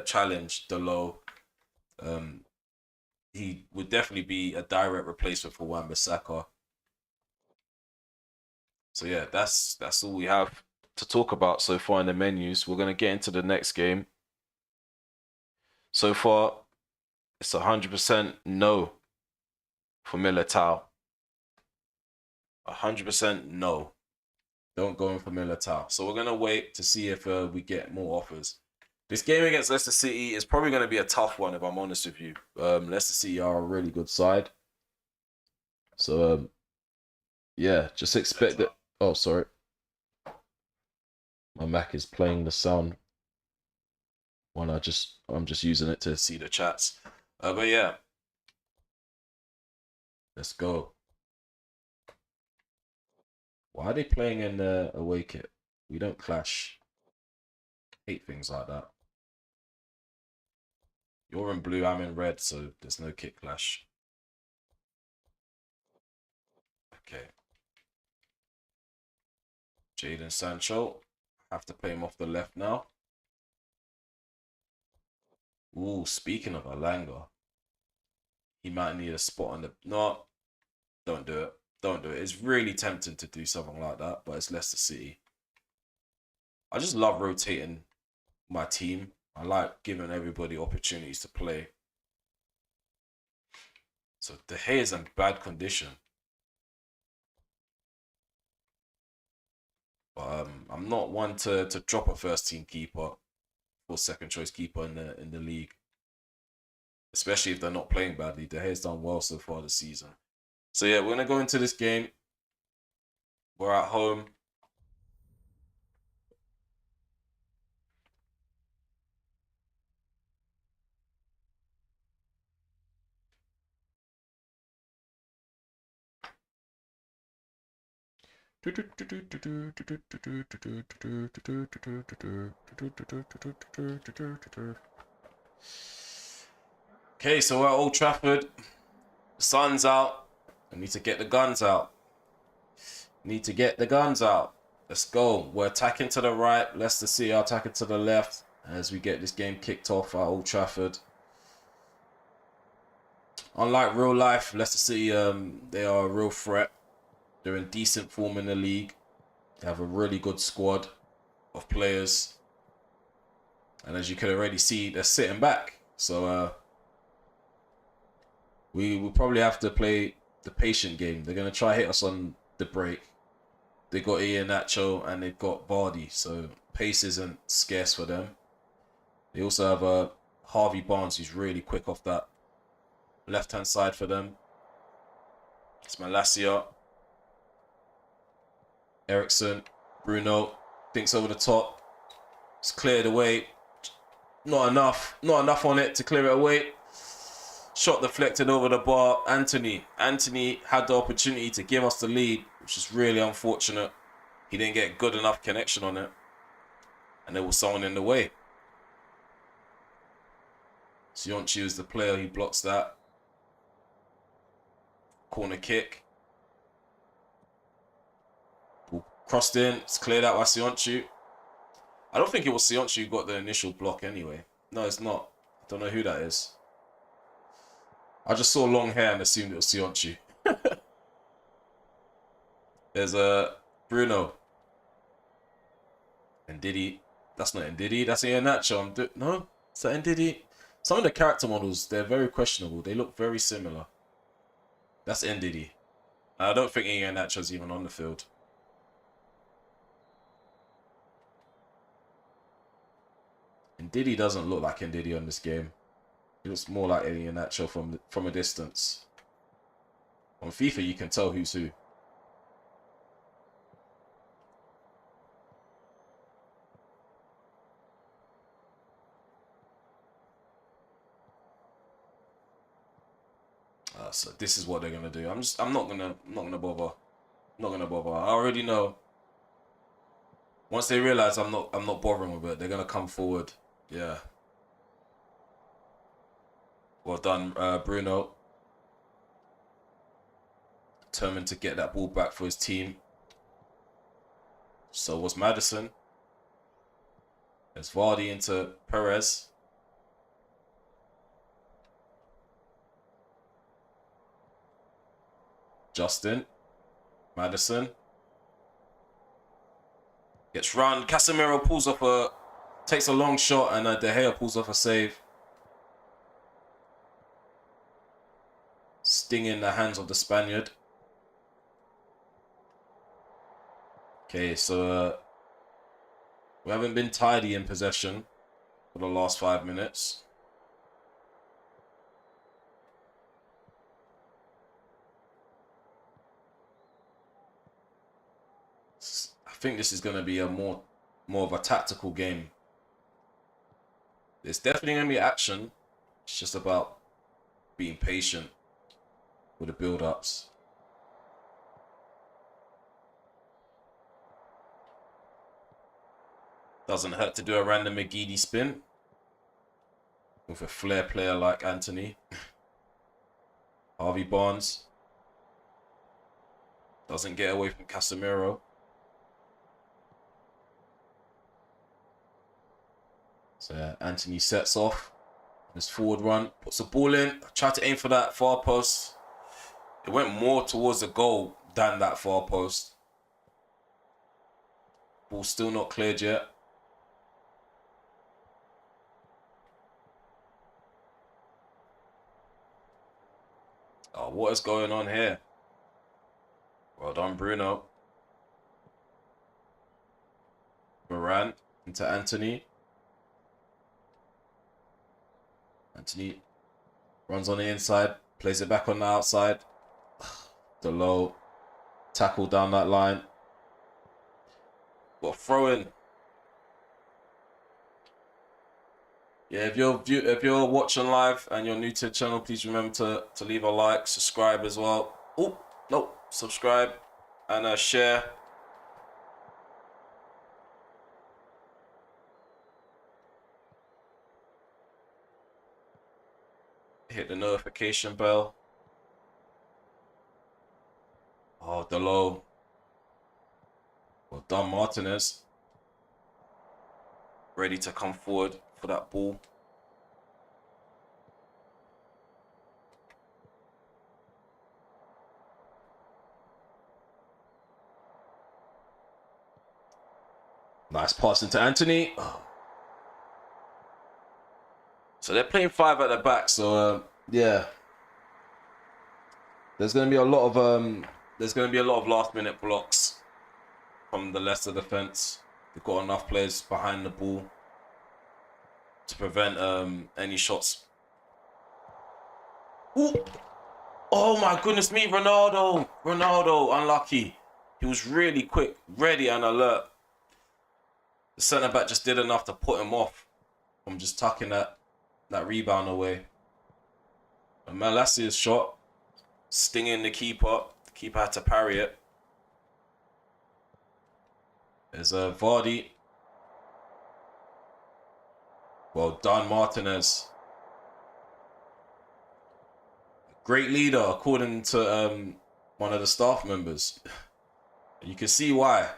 challenge Dalot. He would definitely be a direct replacement for Wan-Bissaka. So yeah, that's all we have to talk about so far in the menus. We're gonna get into the next game. So far, it's 100% no for Militao. 100% no. Don't go in for Militao. So we're gonna wait to see if we get more offers. This game against Leicester City is probably gonna be a tough one, if I'm honest with you. Leicester City are a really good side. So yeah, just expect that. Oh, sorry. My Mac is playing the sound when I'm just using it to see the chats. But yeah, let's go. Why are they playing in the away kit? We don't clash. Hate things like that. You're in blue, I'm in red, so there's no kit clash. Okay. Jadon Sancho. Have to play him off the left now. Ooh, speaking of Alanga, he might need a spot on the... No, don't do it. Don't do it. It's really tempting to do something like that, but it's Leicester City. I just love rotating my team. I like giving everybody opportunities to play. So De Gea is in bad condition. But I'm not one to drop a first team keeper or second choice keeper in the league. Especially if they're not playing badly. De Gea's done well so far this season. So yeah, we're gonna go into this game. We're at home. Okay, so we're at Old Trafford. The sun's out. I need to get the guns out. Need to get the guns out. Let's go. We're attacking to the right. Leicester City are attacking to the left as we get this game kicked off at Old Trafford. Unlike real life, Leicester City, they are a real threat. They're in decent form in the league. They have a really good squad of players. And as you can already see, they're sitting back. So we will probably have to play the patient game. They're going to try hit us on the break. They got Iheanacho and they've got Vardy. So pace isn't scarce for them. They also have Harvey Barnes, who's really quick off that left-hand side for them. It's Malacia. Ericsson, Bruno, thinks over the top. It's cleared away. Not enough on it to clear it away. Shot deflected over the bar. Anthony had the opportunity to give us the lead, which is really unfortunate. He didn't get good enough connection on it. And there was someone in the way. Sionchu is the player who blocks that. Corner kick. Ball crossed in. It's cleared out by Sionchu. I don't think it was Sionchu who got the initial block anyway. No, it's not. I don't know who that is. I just saw long hair and assumed it was Sionchu. There's a Bruno. Ndidi. That's not Ndidi. That's Iheanacho. No? Is that Ndidi? Some of the character models, they're very questionable. They look very similar. That's Ndidi. I don't think Iheanacho's even on the field. Ndidi doesn't look like Ndidi on this game. He looks more like Iheanacho from a distance. On FIFA, you can tell who's who. So this is what they're gonna do. I'm not gonna bother. Not gonna bother. I already know. Once they realize I'm not bothering with it, they're gonna come forward. Yeah. Well done, Bruno. Determined to get that ball back for his team. So was Maddison. There's Vardy into Perez. Justin. Maddison. Gets run. Casemiro pulls off takes a long shot, and De Gea pulls off a save. Sting in the hands of the Spaniard. Okay, so we haven't been tidy in possession for the last 5 minutes. I think this is going to be a more of a tactical game. There's definitely going to be action. It's just about being patient with the build-ups. Doesn't hurt to do a random McGeady spin with a flair player like Anthony. Harvey Barnes doesn't get away from Casemiro. So yeah, Anthony sets off his forward run, puts the ball in, tried to aim for that far post. It went more towards the goal than that far post. Ball still not cleared yet. Oh, what is going on here? Well done, Bruno. Moran into Anthony. Anthony runs on the inside, plays it back on the outside. The low tackle down that line. What a throw in. Yeah, if you're watching live and you're new to the channel, please remember to leave a like, subscribe as well. Oh, no, subscribe and share. Hit the notification bell. Oh, the low. Well done, Martinez. Ready to come forward for that ball. Nice pass into Anthony. Oh. So they're playing 5 at the back. So yeah, there's going to be a lot of last-minute blocks from the Leicester defense. They've got enough players behind the ball to prevent any shots. Ooh. Oh my goodness me, Ronaldo, unlucky. He was really quick, ready and alert. The centre-back just did enough to put him off from just tucking that rebound away. And Malassia's shot, stinging the keeper. The keeper had to parry it. There's Vardy. Well done, Martinez. Great leader, according to one of the staff members. You can see why.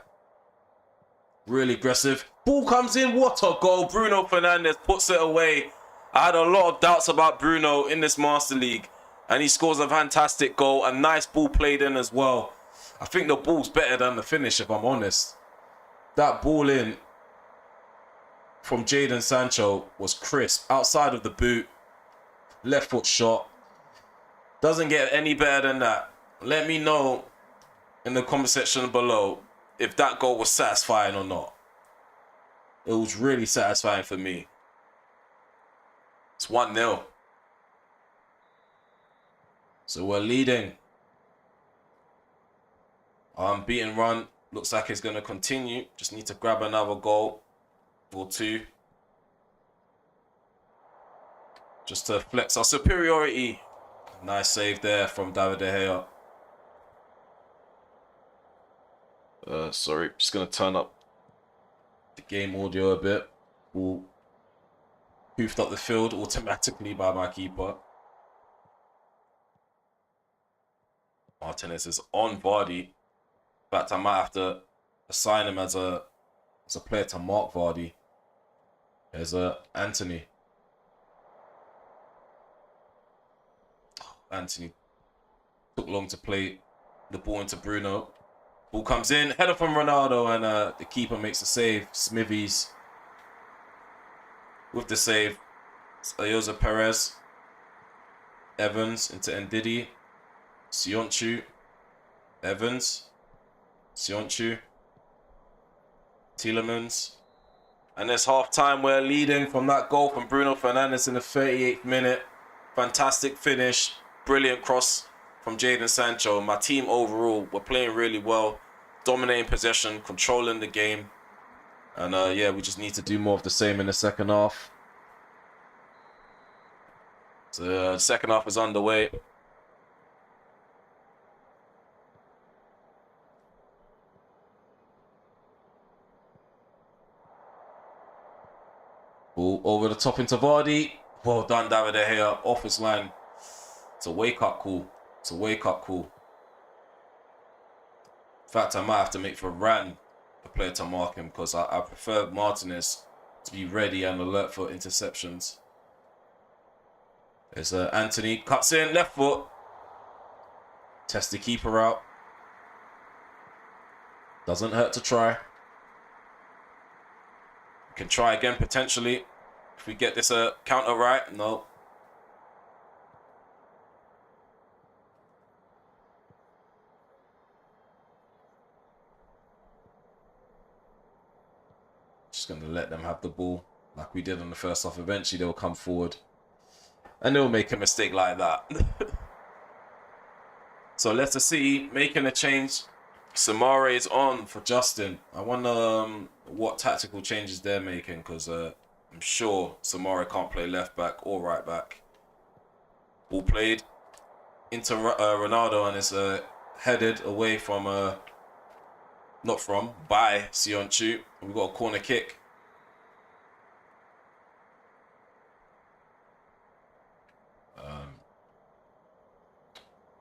Really aggressive. Ball comes in. What a goal. Bruno Fernandes puts it away. I had a lot of doubts about Bruno in this Master League. And he scores a fantastic goal. A nice ball played in as well. I think the ball's better than the finish, if I'm honest. That ball in from Jadon Sancho was crisp. Outside of the boot. Left foot shot. Doesn't get any better than that. Let me know in the comment section below if that goal was satisfying or not. It was really satisfying for me. It's 1-0. So we're leading. Our unbeaten run looks like it's going to continue. Just need to grab another goal or two. Just to flex our superiority. Nice save there from David De Gea. Sorry, just going to turn up the game audio a bit. All hoofed up the field automatically by my keeper. Martinez is on Vardy. In fact, I might have to assign him as a player to mark Vardy. There's Anthony. Anthony took long to play the ball into Bruno. Ball comes in, header from Ronaldo, and the keeper makes a save. Smithies with the save. Ayoza Perez. Evans into Ndidi. Sionchu. Evans. Sionchu. Tielemans. And it's half time. We're leading from that goal from Bruno Fernandes in the 38th minute. Fantastic finish. Brilliant cross from Jadon Sancho. My team overall, we're playing really well. Dominating possession, controlling the game. And yeah, we just need to do more of the same in the second half. So the second half is underway. Ball over the top into Vardy. Well done, David De Gea. Off his line. It's a wake-up call. It's a wake-up call. In fact, I might have to make Varane the player to mark him because I prefer Martinez to be ready and alert for interceptions. There's Anthony. Cuts in. Left foot. Test the keeper out. Doesn't hurt to try. Can try again potentially if we get this counter right. No. Just going to let them have the ball like we did on the first half. Eventually they'll come forward and they'll make a mistake like that. So Leicester City making a change. Samare is on for Justin. I wonder what tactical changes they're making because I'm sure Samare can't play left back or right back. Ball played into Ronaldo and it's headed away from by Sionchu. We've got a corner kick.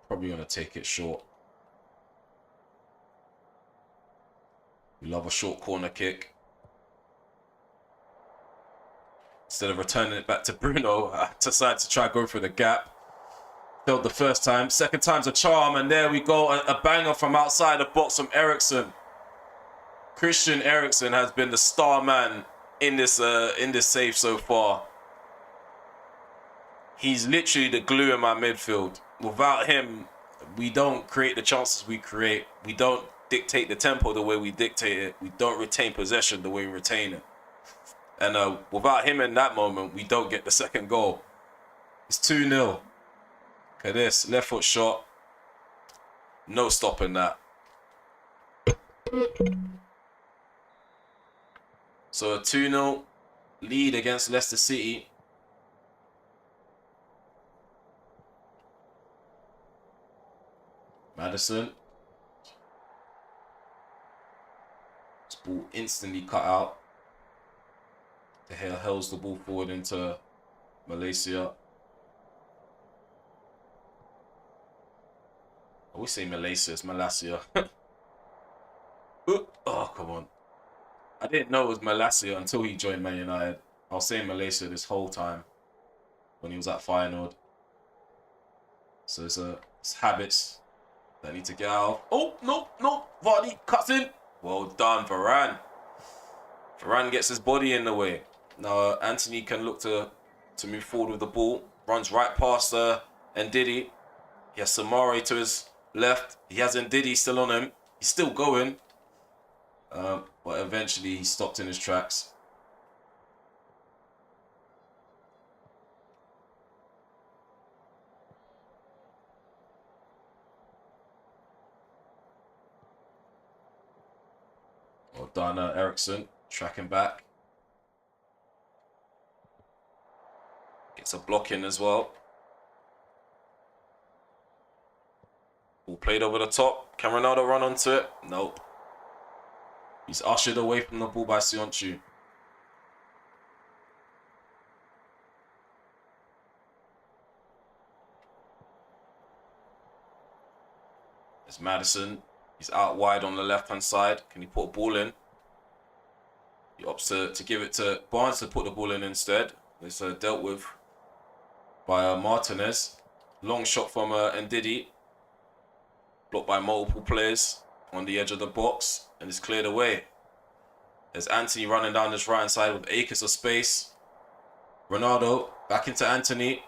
Probably going to take it short. We love a short corner kick. Instead of returning it back to Bruno, I decided to try go for the gap. Failed the first time. Second time's a charm, and there we go. A banger from outside the box from Eriksen. Christian Eriksen has been the star man in this save so far. He's literally the glue in my midfield. Without him, we don't create the chances we create. We don't dictate the tempo the way we dictate it. We don't retain possession the way we retain it. And without him in that moment, we don't get the second goal. It's 2-0. Look at this. Left foot shot. No stopping that. So a 2-0 lead against Leicester City. Maddison. This ball instantly cut out. De Gea hurls the ball forward into Malaysia. I always say Malaysia, it's Malaysia. Oh, come on. I didn't know it was Malaysia until he joined Man United. I was saying Malaysia this whole time when he was at Feyenoord. So it's habits that need to get out. Oh, no. Vardy cuts in. Well done, Varane. Varane gets his body in the way. Now Anthony can look to move forward with the ball. Runs right past Ndidi. He has Samari to his left. He has Ndidi still on him. He's still going. But eventually he stopped in his tracks. Well done, Ericsson. Tracking back. Gets a block in as well. Ball played over the top. Can Ronaldo run onto it? Nope. He's ushered away from the ball by Sionchu. There's Maddison. He's out wide on the left-hand side. Can he put a ball in? He opts to give it to Barnes to put the ball in instead. It's dealt with by Martinez. Long shot from Ndidi. Blocked by multiple players on the edge of the box. And it's cleared away. There's Anthony running down this right-hand side with acres of space. Ronaldo back into Anthony.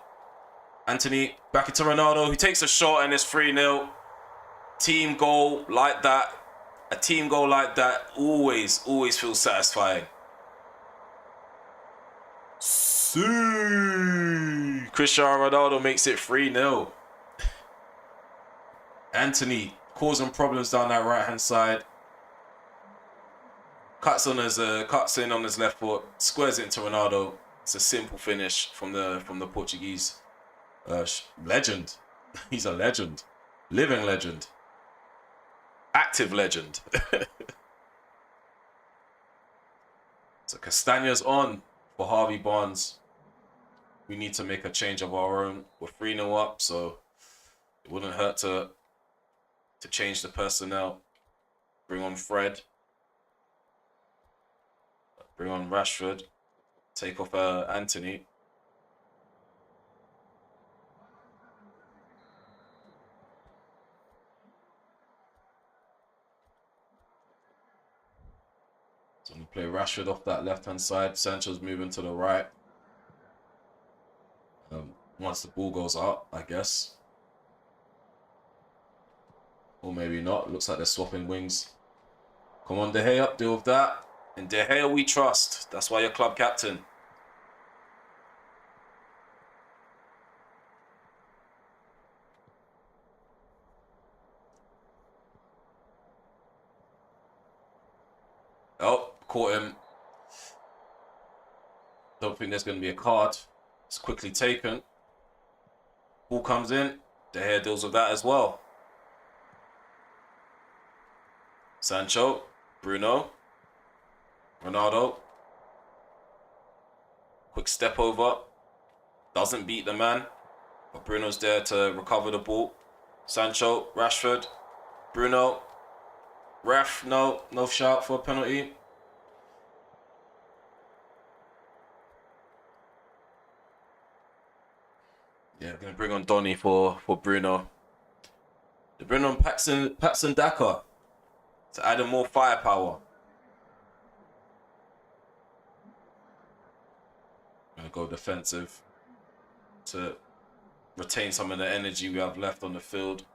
Anthony back into Ronaldo. He takes a shot and it's 3-0. Team goal like that. A team goal like that always feels satisfying. See, Cristiano Ronaldo makes it 3-0. Anthony causing problems down that right-hand side. Cuts in on his left foot, squares it into Ronaldo. It's a simple finish from the Portuguese legend. He's a legend, living legend, active legend. So Castagna's on for Harvey Barnes. We need to make a change of our own. We're 3-0 up, so it wouldn't hurt to change the personnel. Bring on Fred. Bring on Rashford. Take off Anthony. So we play Rashford off that left-hand side. Sancho's moving to the right. Once the ball goes up, I guess. Or maybe not. Looks like they're swapping wings. Come on, De Gea, deal with that. In De Gea we trust. That's why you're club captain. Oh, caught him. Don't think there's going to be a card. It's quickly taken. Ball comes in. De Gea deals with that as well. Sancho, Bruno, Ronaldo. Quick step over. Doesn't beat the man. But Bruno's there to recover the ball. Sancho, Rashford, Bruno. Ref, no shout for a penalty. Yeah, going to bring on Donny for Bruno. They bring on Patson Daka to add in more firepower. Going to go defensive to retain some of the energy we have left on the field.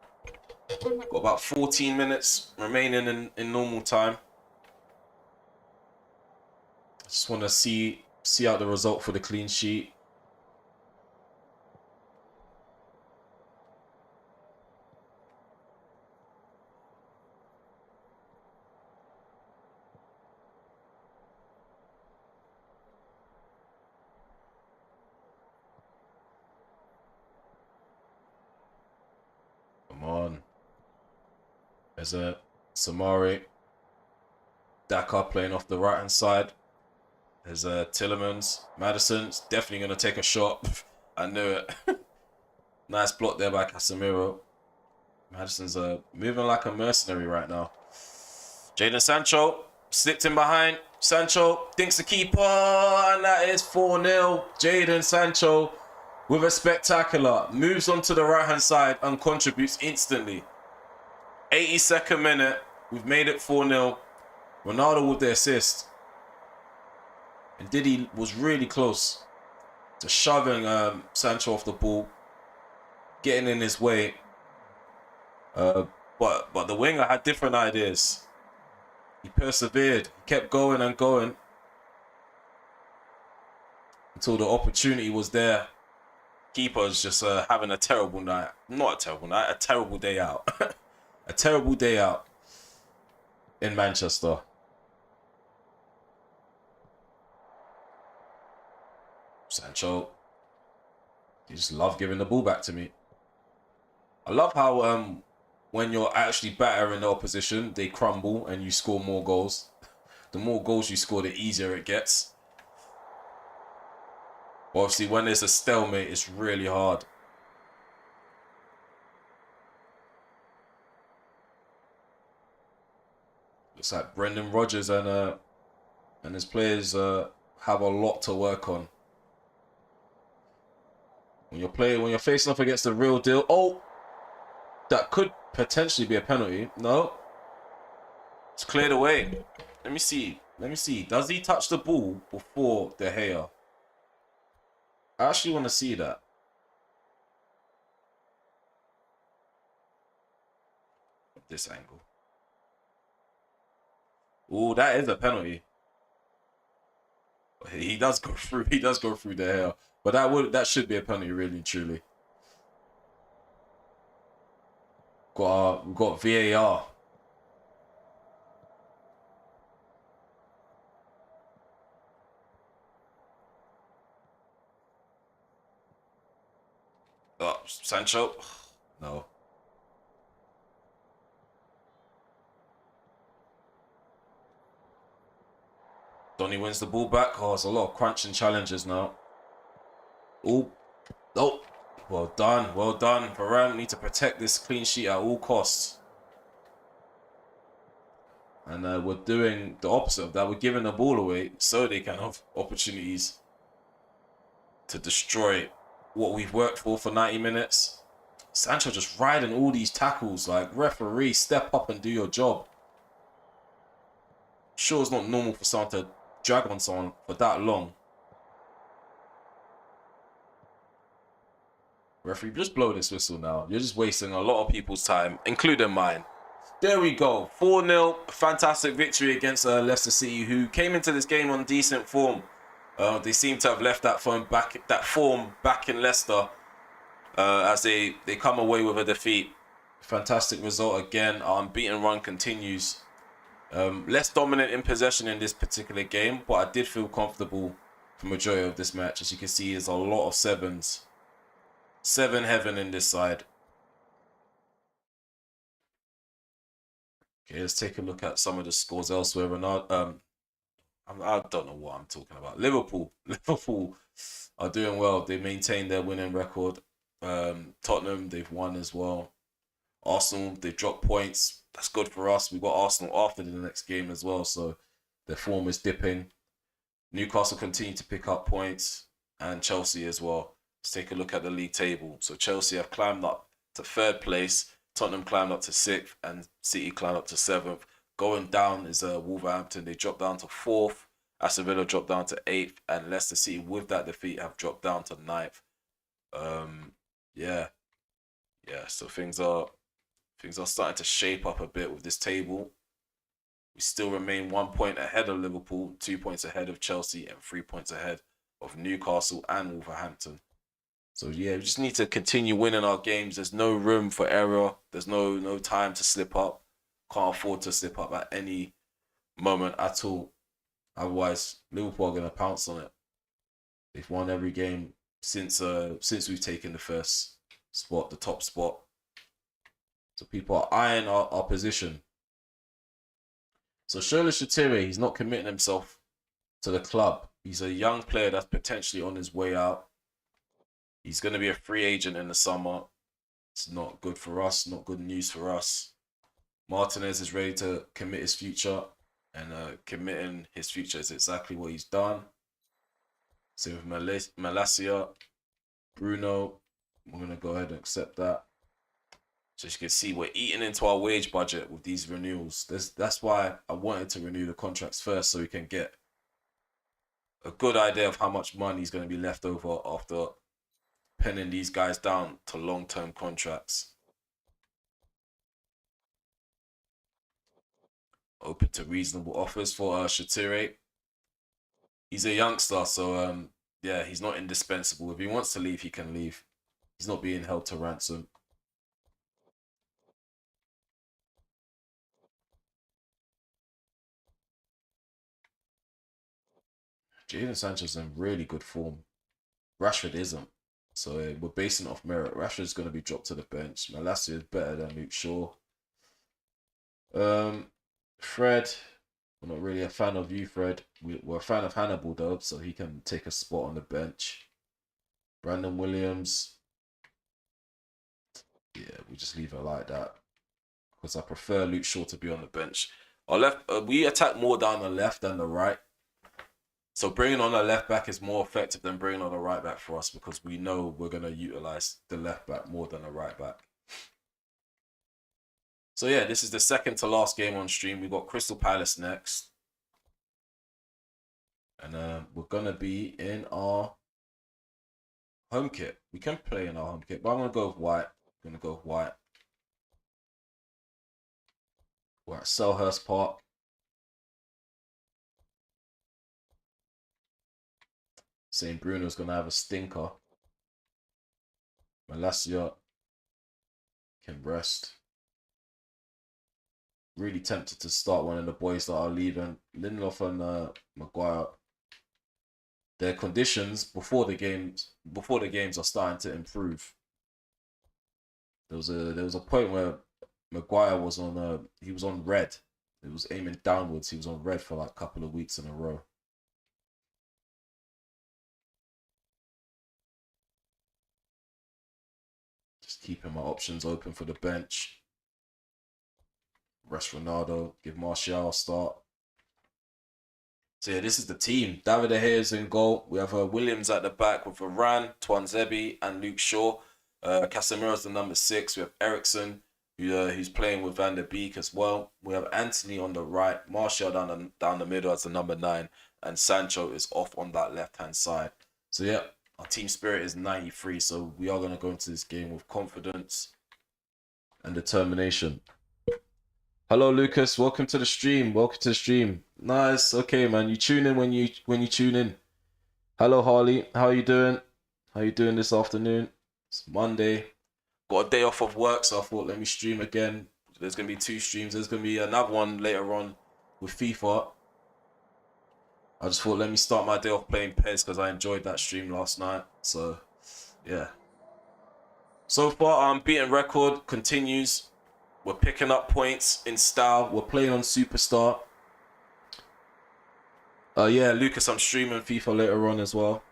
Got about 14 minutes remaining in normal time. Just want to see out the result for the clean sheet. There's a Samari. Daka playing off the right hand side. There's a Tillemans. Madison's definitely going to take a shot. I knew it. Nice block there by Casemiro. Madison's moving like a mercenary right now. Jadon Sancho slipped in behind. Sancho thinks the keeper, and that is 4-0. Jadon Sancho with a spectacular. Moves onto the right hand side and contributes instantly. 82nd minute. We've made it 4-0. Ronaldo with the assist. And Diddy was really close to shoving Sancho off the ball, getting in his way. But the winger had different ideas. He persevered. He kept going and going until the opportunity was there. Keeper's just having a terrible night. Not a terrible night, a terrible day out. A terrible day out in Manchester. Sancho, you just love giving the ball back to me. I love how when you're actually better in the opposition, they crumble and you score more goals. The more goals you score, the easier it gets. Obviously, when there's a stalemate, it's really hard. Looks like Brendan Rodgers and his players have a lot to work on. When you're facing off against the real deal. Oh, that could potentially be a penalty. No, it's cleared away. Let me see. Does he touch the ball before De Gea? I actually want to see that. This angle. Oh, that is a penalty. He does go through. He does go through De Gea. But that should be a penalty, really and truly. We've got VAR. Sancho. No. Donny wins the ball back. Oh, there's a lot of crunching challenges now. Oh. Well done. Well done. Varane need to protect this clean sheet at all costs. And we're doing the opposite of that. We're giving the ball away so they can have opportunities to destroy what we've worked for 90 minutes. Sancho just riding all these tackles. Like, referee, step up and do your job. Sure, it's not normal for someone to drag on someone for that long. Referee, just blow this whistle now. You're just wasting a lot of people's time, including mine. There we go. 4-0. Fantastic victory against Leicester City, who came into this game on decent form. They seem to have left that form back in Leicester as they come away with a defeat. Fantastic result again. Our unbeaten run continues. Less dominant in possession in this particular game, but I did feel comfortable for the majority of this match. As you can see, there's a lot of sevens. 7 heaven in this side. Okay, let's take a look at some of the scores elsewhere. I don't know what I'm talking about. Liverpool are doing well. They maintain their winning record. Tottenham, they've won as well. Arsenal, they've dropped points. That's good for us. We've got Arsenal after the next game as well, so their form is dipping. Newcastle continue to pick up points, and Chelsea as well. Let's take a look at the league table. So Chelsea have climbed up to 3rd place. Tottenham climbed up to 6th, and City climbed up to 7th. Going down is Wolverhampton. They dropped down to 4th. Aston Villa dropped down to 8th, and Leicester City, with that defeat, have dropped down to 9th. Yeah. So things are starting to shape up a bit with this table. We still remain 1 point ahead of Liverpool, 2 points ahead of Chelsea, and 3 points ahead of Newcastle and Wolverhampton. So yeah, we just need to continue winning our games. There's no room for error. There's no time to slip up. Can't afford to slip up at any moment at all. Otherwise, Liverpool are going to pounce on it. They've won every game since we've taken the first spot, the top spot. So people are eyeing our position. So Shola Shatire, he's not committing himself to the club. He's a young player that's potentially on his way out. He's going to be a free agent in the summer. It's not good for us, not good news for us. Martinez is ready to commit his future, and committing his future is exactly what he's done. So with Malacia, Bruno, we're going to go ahead and accept that. So as you can see, we're eating into our wage budget with these renewals. That's why I wanted to renew the contracts first, so we can get a good idea of how much money is going to be left over after penning these guys down to long-term contracts. Open to reasonable offers for Shatire. He's a youngster, so yeah, he's not indispensable. If he wants to leave, he can leave. He's not being held to ransom. Jadon Sancho's in really good form. Rashford isn't. So we're basing it off merit. Rashford's going to be dropped to the bench. Malacia is better than Luke Shaw. Fred, we're not really a fan of you, Fred. We're a fan of Hannibal, though, so he can take a spot on the bench. Brandon Williams. Yeah, we just leave it like that. Because I prefer Luke Shaw to be on the bench. Our left, we attack more down the left than the right. So bringing on a left back is more effective than bringing on a right back for us, because we know we're going to utilize the left back more than the right back. So yeah, this is the second to last game on stream. We've got Crystal Palace next. And we're going to be in our home kit. We can play in our home kit, but I'm going to go with white. I'm going to go with white. We're at Selhurst Park. Saying Bruno's going to have a stinker. Malacia can rest. Really tempted to start one of the boys that are leaving. Lindelof and Maguire. Their conditions before the games are starting to improve. There was a point where Maguire was on he was on red. It was aiming downwards. He was on red for like a couple of weeks in a row. Just keeping my options open for the bench. Rest Ronaldo. Give Martial a start. So yeah, this is the team. David De Gea is in goal. We have Williams at the back with Varane, Tuanzebe, and Luke Shaw. Casemiro's the number 6. We have Ericsson, who's playing with Van der Beek as well. We have Anthony on the right, Martial down the middle as the number 9, and Sancho is off on that left-hand side. So yeah, our team spirit is 93, so we are going to go into this game with confidence and determination. Hello, Lucas. Welcome to the stream. Welcome to the stream. Nice. Okay, man. You tune in when you tune in. Hello, Harley. How are you doing? How are you doing this afternoon? It's Monday. Got a day off of work, so I thought let me stream again. There's gonna be 2 streams. There's gonna be another one later on with FIFA. I just thought let me start my day off playing PES because I enjoyed that stream last night. So yeah. So far, our unbeaten record continues. We're picking up points in style. We're playing on Superstar. Yeah, Lucas, I'm streaming FIFA later on as well.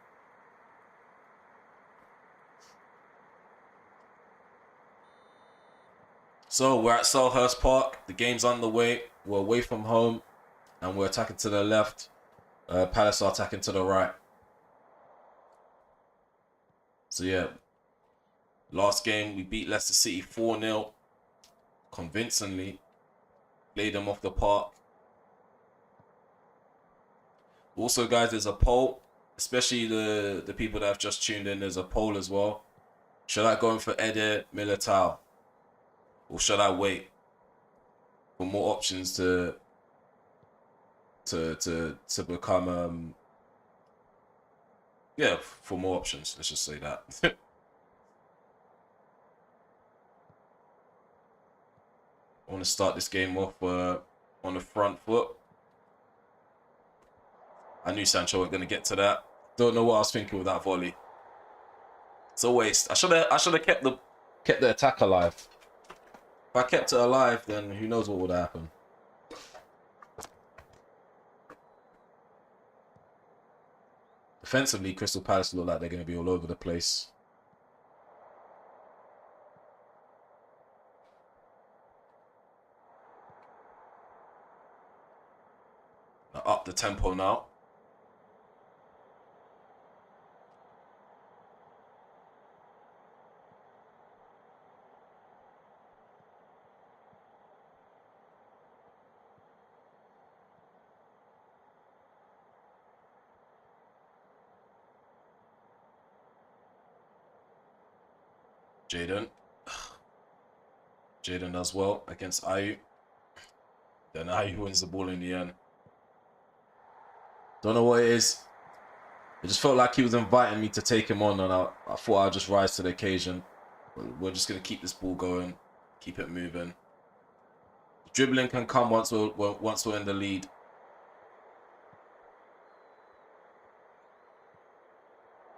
So we're at Selhurst Park. The game's underway. We're away from home, and we're attacking to the left. Palace are attacking to the right. So yeah, last game we beat Leicester City 4-0. Convincingly. Played them off the park. Also, guys, there's a poll. Especially the people that have just tuned in. There's a poll as well. Should I go in for Eder Militao? Or should I wait for more options to become yeah, for more options, let's just say that. I want to start this game off on the front foot. I knew Sancho wasn't going to get to that. Don't know what I was thinking with that volley. It's a waste. I should have kept the attack alive. If I kept it alive, then who knows what would happen. Defensively, Crystal Palace look like they're going to be all over the place. Up the tempo now. Jaden does well against Ayu. Then Ayu wins the ball in the end. Don't know what it is. It just felt like he was inviting me to take him on, and I thought I'd just rise to the occasion. We're just going to keep this ball going, keep it moving. Dribbling can come once we're in the lead.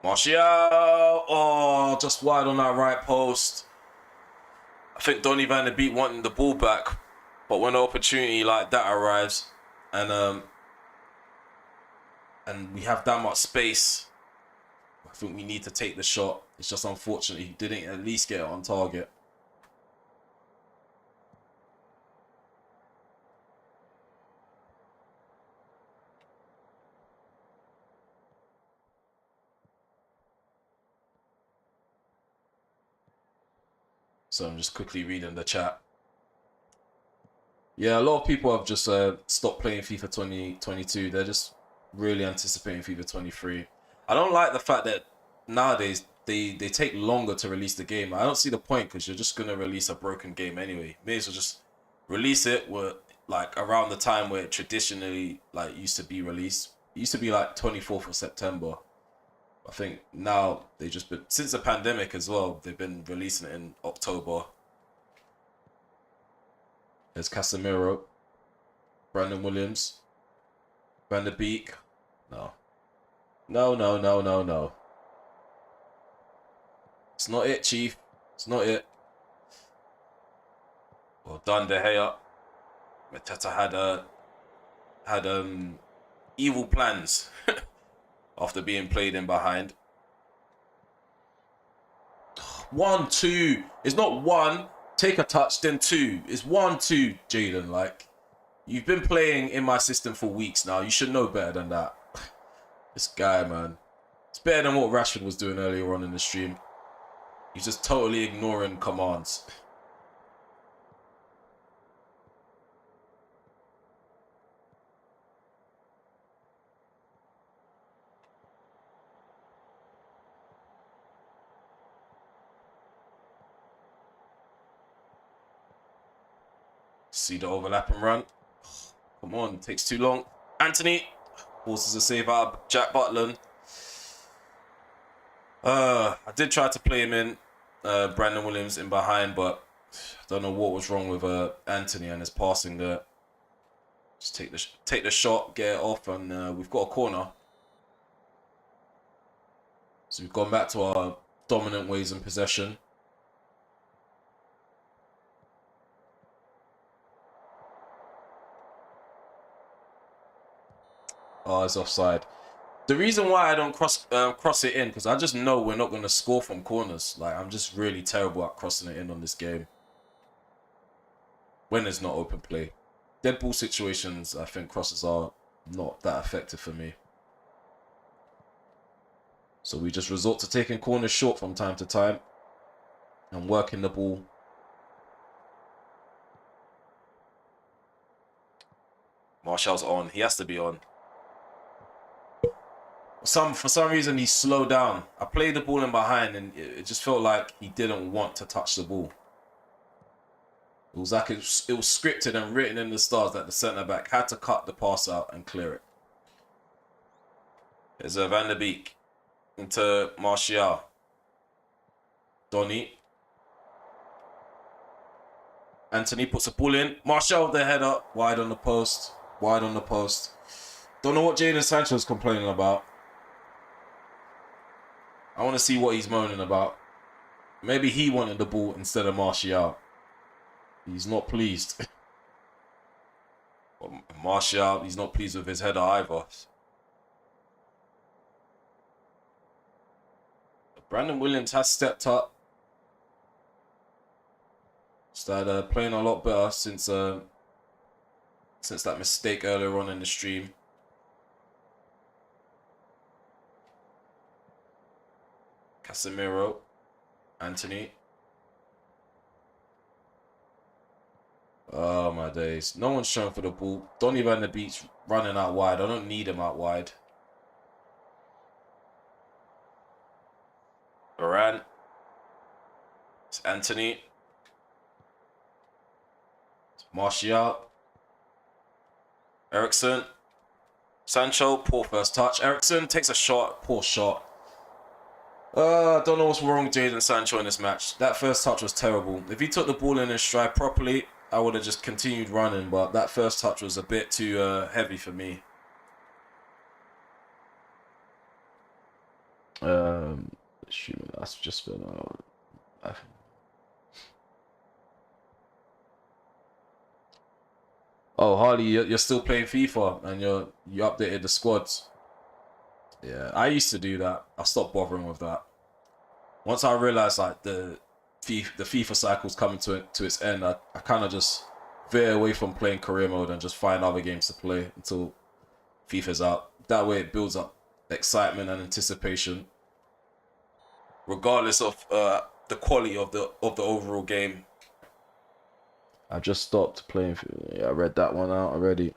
Martial! Oh, just wide on that right post. I think Donny van der Beek wanting the ball back, but when an opportunity like that arrives, and we have that much space, I think we need to take the shot. It's just unfortunate he didn't at least get it on target. So I'm just quickly reading the chat. Yeah, a lot of people have just stopped playing FIFA 2022. They're just really anticipating FIFA 23. I don't like the fact that nowadays they take longer to release the game. I don't see the point, because you're just gonna release a broken game anyway. May as well just release it like around the time where it traditionally like used to be released. It used to be like 24th of September. I think now they just been, since the pandemic as well, they've been releasing it in October. There's Casemiro, Brandon Williams, Van der Beek. No. No. It's not it, Chief. It's not it. Well done, De Gea. Mateta had evil plans after being played in behind. 1-2. It's not one, take a touch, then two. It's 1-2, Jaden. Like, you've been playing in my system for weeks now. You should know better than that. This guy, man. It's better than what Rashford was doing earlier on in the stream. He's just totally ignoring commands. See the overlap and run. Come on, takes too long. Anthony forces a save out of Jack Butland. I did try to play him in, Brandon Williams in behind, but I don't know what was wrong with Anthony and his passing there. Just take the shot, get it off, and we've got a corner. So we've gone back to our dominant ways in possession. Oh, it's offside. The reason why I don't cross it in, because I just know we're not going to score from corners. Like, I'm just really terrible at crossing it in on this game when there's not open play. Dead ball situations, I think crosses are not that effective for me. So we just resort to taking corners short from time to time and working the ball. Martial's on. He has to be on. For some reason, he slowed down. I played the ball in behind, and it just felt like he didn't want to touch the ball. It was like it was scripted and written in the stars that the centre-back had to cut the pass out and clear it. There's Van der Beek into Martial. Donny. Anthony puts a ball in. Martial with the header. Wide on the post. Wide on the post. Don't know what Jadon Sancho's complaining about. I want to see what he's moaning about. Maybe he wanted the ball instead of Martial. He's not pleased. Martial, he's not pleased with his header either. Brandon Williams has stepped up. Started playing a lot better since that mistake earlier on in the stream. Casemiro, Anthony. Oh my days. No one's showing for the ball. Donny van de Beek's running out wide. I don't need him out wide. Varane. It's Anthony. It's Martial. Eriksen. Sancho, poor first touch. Eriksen takes a shot. Poor shot. I don't know what's wrong with Jadon Sancho in this match. That first touch was terrible. If he took the ball in his stride properly, I would have just continued running, but that first touch was a bit too heavy for me. Shoot, that's just been Oh, Harley, you're still playing FIFA and you updated the squads. Yeah, I used to do that. I stopped bothering with that. Once I realized like the FIFA cycle's coming to its end, I kind of just veer away from playing career mode and just find other games to play until FIFA's out. That way it builds up excitement and anticipation, regardless of the quality of the overall game. I've just stopped playing. Yeah, I read that one out already.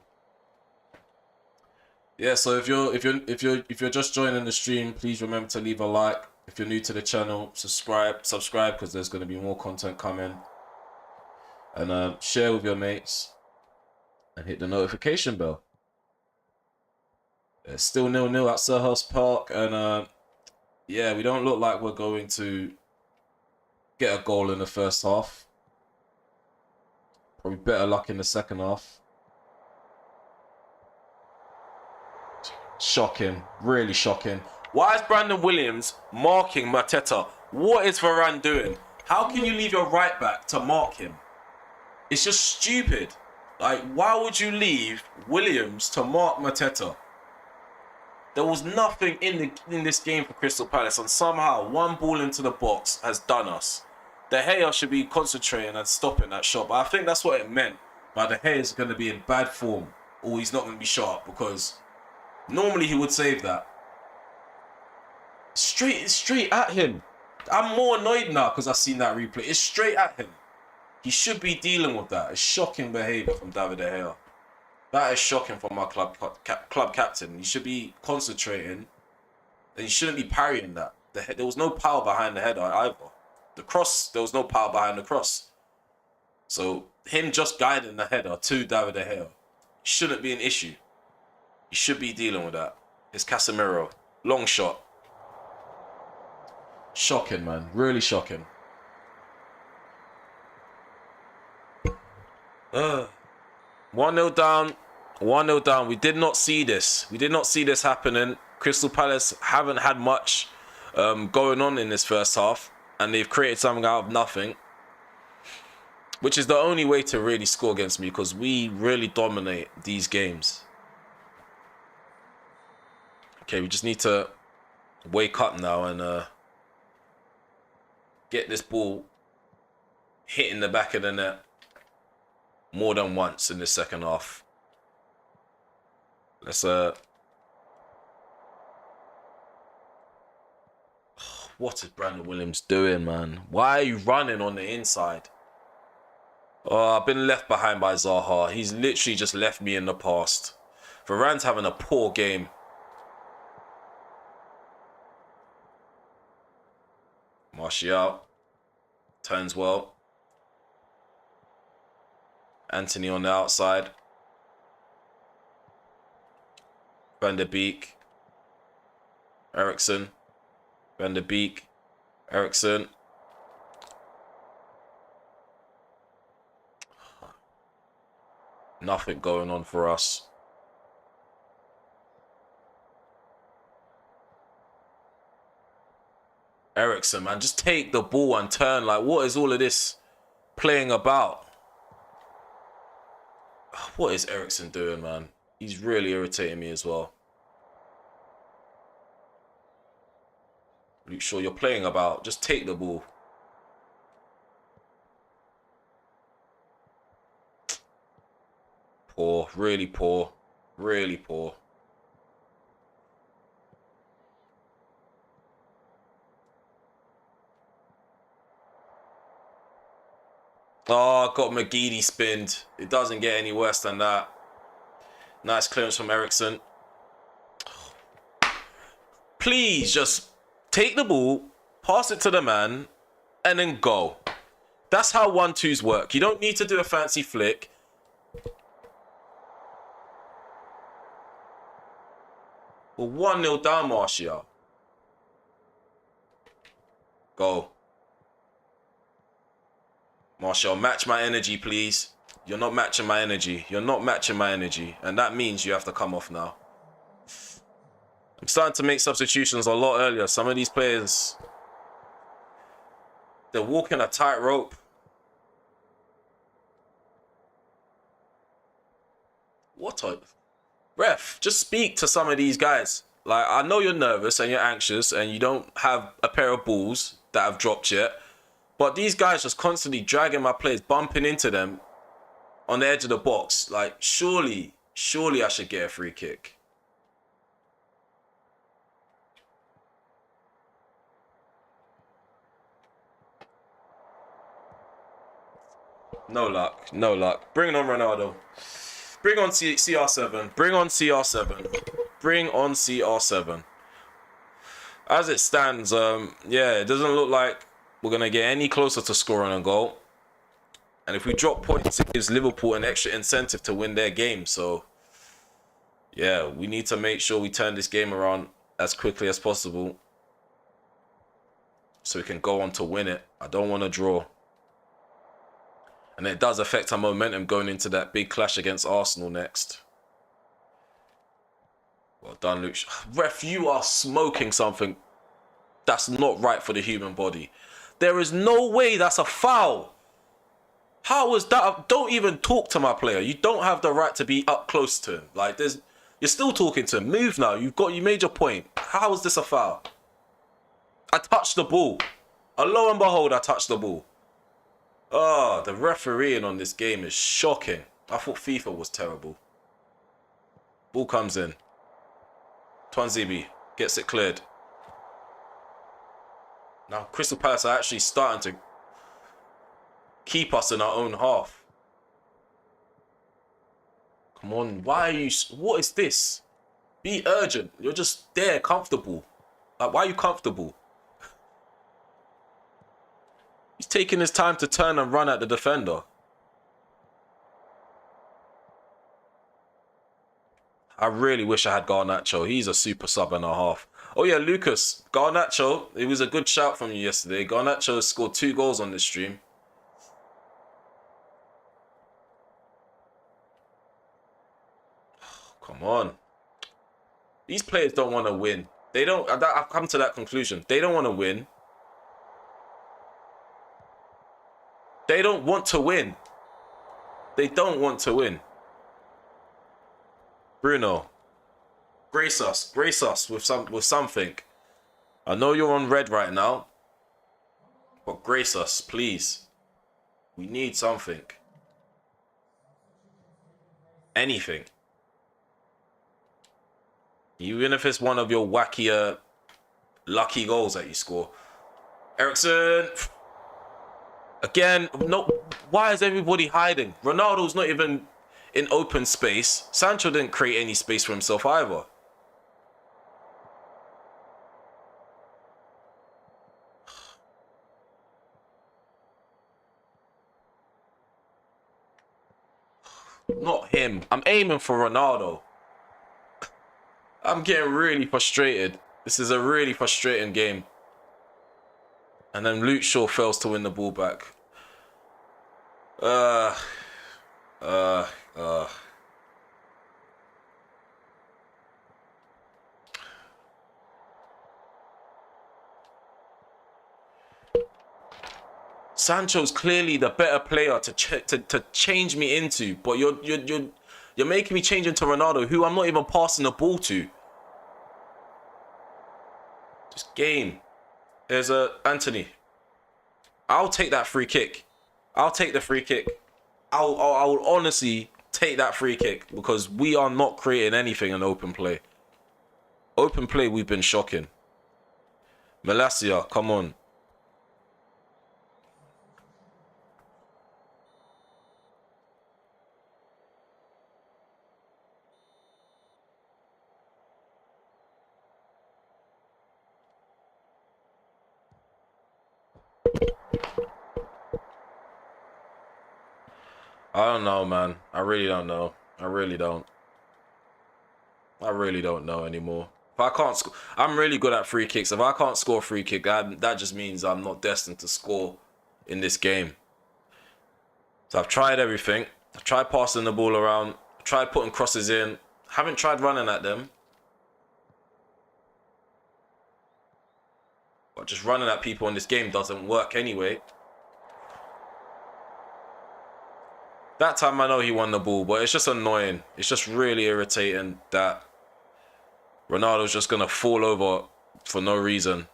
Yeah, so if you're just joining the stream, please remember to leave a like. If you're new to the channel, subscribe because there's going to be more content coming. And share with your mates and hit the notification bell. It's still 0-0 at Selhurst Park, and yeah, we don't look like we're going to get a goal in the first half. Probably better luck in the second half. Shocking, really shocking. Why is Brandon Williams marking Mateta? What is Varane doing? How can you leave your right back to mark him? It's just stupid. Like, why would you leave Williams to mark Mateta? There was nothing in this game for Crystal Palace, and somehow one ball into the box has done us. De Gea should be concentrating and stopping that shot, but I think that's what it meant. But De Gea is going to be in bad form, or he's not going to be sharp, because normally he would save that. Straight at him. I'm more annoyed now because I've seen that replay. It's straight at him. He should be dealing with that. It's shocking behaviour from David De Gea. That is shocking from our club captain. He should be concentrating, and he shouldn't be parrying that. There was no power behind the header either. The cross, there was no power behind the cross. So him just guiding the header to David De Gea shouldn't be an issue. He should be dealing with that. It's Casemiro. Long shot. Shocking, man. Really shocking. 1-0 down. 1-0 down. We did not see this. We did not see this happening. Crystal Palace haven't had much going on in this first half, and they've created something out of nothing, which is the only way to really score against me, because we really dominate these games. Okay, we just need to wake up now and get this ball hitting the back of the net more than once in the second half. Let's what is Brandon Williams doing, man? Why are you running on the inside? Oh, I've been left behind by Zaha. He's literally just left me in the past. Varane's having a poor game. Martial turns well. Anthony on the outside. Van der Beek. Eriksen. Van der Beek. Eriksen. Nothing going on for us. Eriksen, man, just take the ball and turn. Like, what is all of this playing about? What is Eriksen doing, man? He's really irritating me as well. Luke Shaw, you're playing about. Just take the ball. Poor. Really poor. Really poor. Oh, got McGeady spinned. It doesn't get any worse than that. Nice clearance from Eriksen. Please just take the ball, pass it to the man, and then go. That's how 1-2s work. You don't need to do a fancy flick. We're 1-0 down, Martial. Go. Martial, match my energy, please. You're not matching my energy. You're not matching my energy. And that means you have to come off now. I'm starting to make substitutions a lot earlier. Some of these players, they're walking a tightrope. What a... Ref, just speak to some of these guys. Like, I know you're nervous and you're anxious and you don't have a pair of balls that have dropped yet. But these guys just constantly dragging my players, bumping into them on the edge of the box. Like, surely I should get a free kick. No luck. No luck. Bring on Ronaldo. Bring on CR7. Bring on CR7. Bring on CR7. As it stands, yeah, it doesn't look like we're going to get any closer to scoring a goal. And if we drop points, it gives Liverpool an extra incentive to win their game. So, yeah, we need to make sure we turn this game around as quickly as possible so we can go on to win it. I don't want to draw. And it does affect our momentum going into that big clash against Arsenal next. Well done, Luke. Ref, you are smoking something that's not right for the human body. There is no way that's a foul. How is that? Don't even talk to my player. You don't have the right to be up close to him. Like, you're still talking to him. Move now. You made your point. How is this a foul? I touched the ball. And lo and behold, I touched the ball. Oh, the refereeing on this game is shocking. I thought FIFA was terrible. Ball comes in. Twanzibi gets it cleared. Now, Crystal Palace are actually starting to keep us in our own half. Come on, why are you... What is this? Be urgent. You're just there, comfortable. Like, why are you comfortable? He's taking his time to turn and run at the defender. I really wish I had Garnacho. He's a super sub and a half. Oh yeah, Lucas. Garnacho. It was a good shout from you yesterday. Garnacho scored 2 goals on this stream. Come on. These players don't want to win. They don't... I've come to that conclusion. They don't want to win. They don't want to win. They don't want to win. Bruno, grace us with something. I know you're on red right now, but grace us, please. We need something. Anything. Even if it's one of your wackier, lucky goals that you score. Eriksen. Again, no. Why is everybody hiding? Ronaldo's not even in open space. Sancho didn't create any space for himself either. Not him. I'm aiming for Ronaldo. I'm getting really frustrated. This is a really frustrating game. And then Luke Shaw fails to win the ball back. Sancho's clearly the better player to change me into, but you're You're making me change into Ronaldo, who I'm not even passing the ball to. Just game. There's Anthony. I'll take that free kick. I'll take the free kick. I will honestly take that free kick because we are not creating anything in open play. Open play, we've been shocking. Malacia, come on. I don't know, man. I really don't know. I really don't. I really don't know anymore. If I can't score, I'm really good at free kicks. If I can't score a free kick, that just means I'm not destined to score in this game. So I've tried everything. I've tried passing the ball around. I've tried putting crosses in. Haven't tried running at them. But just running at people in this game doesn't work anyway. That time I know he won the ball, but it's just annoying. It's just really irritating that Ronaldo's just going to fall over for no reason.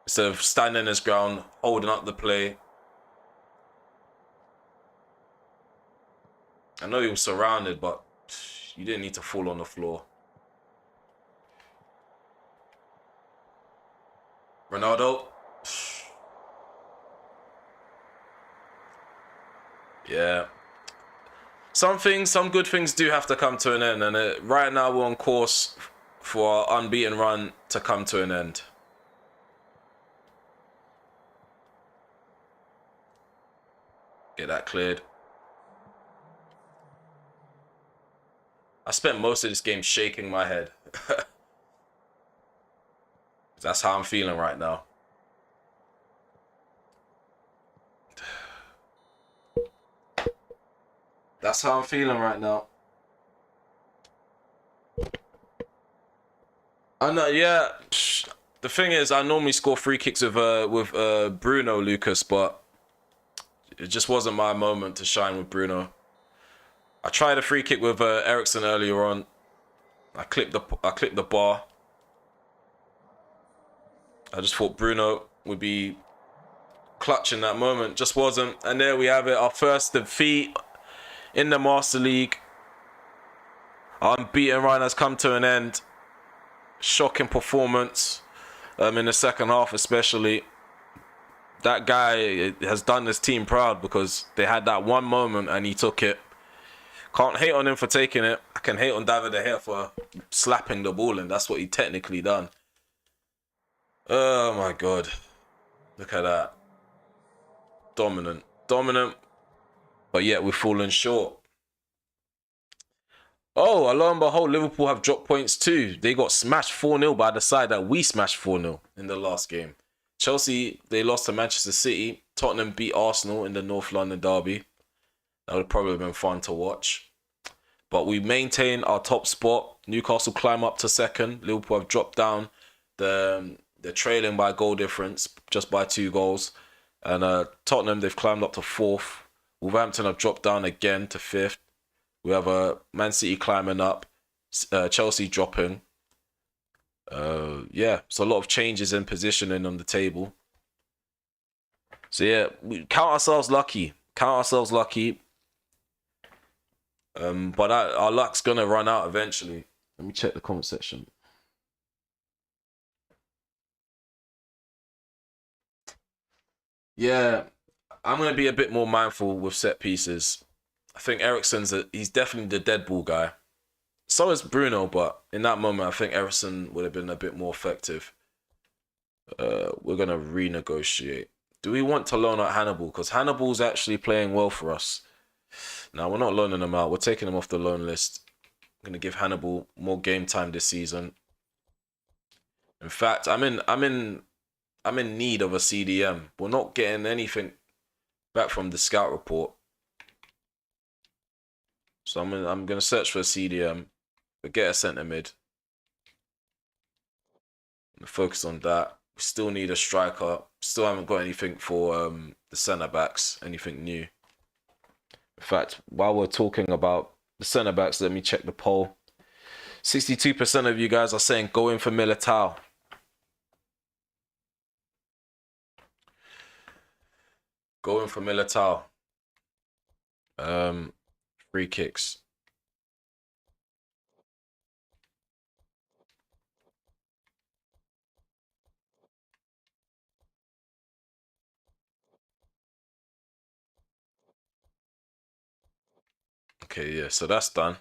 Instead of standing his ground, holding up the play. I know he was surrounded, but you didn't need to fall on the floor. Ronaldo. Yeah. Some good things do have to come to an end. And right now we're on course for our unbeaten run to come to an end. Get that cleared. I spent most of this game shaking my head. That's how I'm feeling right now. That's how I'm feeling right now. I know, yeah. The thing is, I normally score free kicks with Bruno Lucas, but it just wasn't my moment to shine with Bruno. I tried a free kick with Ericsson earlier on. I clipped the bar. I just thought Bruno would be clutch in that moment. Just wasn't. And there we have it. Our first defeat in the Master League. Our unbeaten run has come to an end. Shocking performance in the second half especially. That guy has done this team proud because they had that one moment and he took it. Can't hate on him for taking it. I can hate on David De Gea for slapping the ball in. That's what he technically done. Oh my God. Look at that. Dominant. But yet we've fallen short. Oh, lo and behold, Liverpool have dropped points too. They got smashed 4-0 by the side that we smashed 4-0 in the last game. Chelsea, they lost to Manchester City. Tottenham beat Arsenal in the North London derby. That would probably have been fun to watch. But we maintain our top spot. Newcastle climb up to second. Liverpool have dropped down. They're trailing by goal difference, just by 2 goals. And Tottenham, they've climbed up to 4th. Wolverhampton have dropped down again to 5th. We have Man City climbing up. Chelsea dropping. Yeah, so a lot of changes in positioning on the table. So yeah, we count ourselves lucky. But our luck's gonna run out eventually. Let me check the comment section. Yeah, I'm gonna be a bit more mindful with set pieces. I think he's definitely the dead ball guy. So is Bruno, but in that moment, I think Ericsson would have been a bit more effective. We're gonna renegotiate. Do we want to loan out Hannibal? Because Hannibal's actually playing well for us. Now we're not loaning him out. We're taking him off the loan list. I'm gonna give Hannibal more game time this season. In fact, I'm in need of a CDM. We're not getting anything back from the scout report. So I'm gonna search for a CDM, but get a centre mid. Focus on that. We still need a striker. Still haven't got anything for the centre backs. Anything new. In fact, while we're talking about the centre backs. Let me check the poll. 62% of you guys are saying go in for Militao. Go in for Militao. Free kicks. Okay, yeah, so that's done.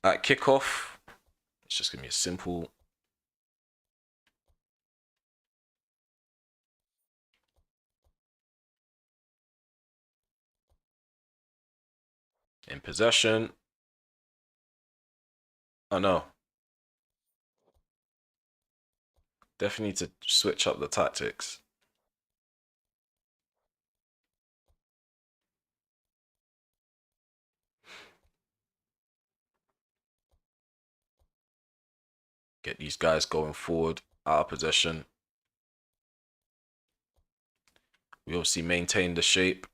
At kickoff, it's just gonna be a simple. In possession. Oh no. Definitely need to switch up the tactics. Get these guys going forward, out of possession. We obviously maintain the shape.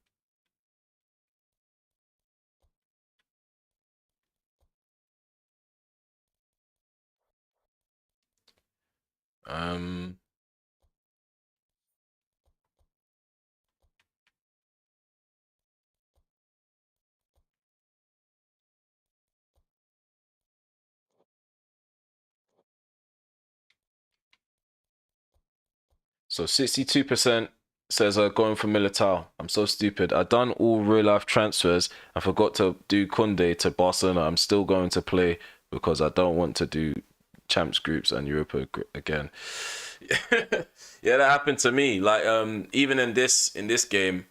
So 62% says going for Militao. I'm so stupid. I done all real life transfers and forgot to do Kunde to Barcelona. I'm still going to play because I don't want to do champs groups and Europa again. Yeah, that happened to me. Like even in this game,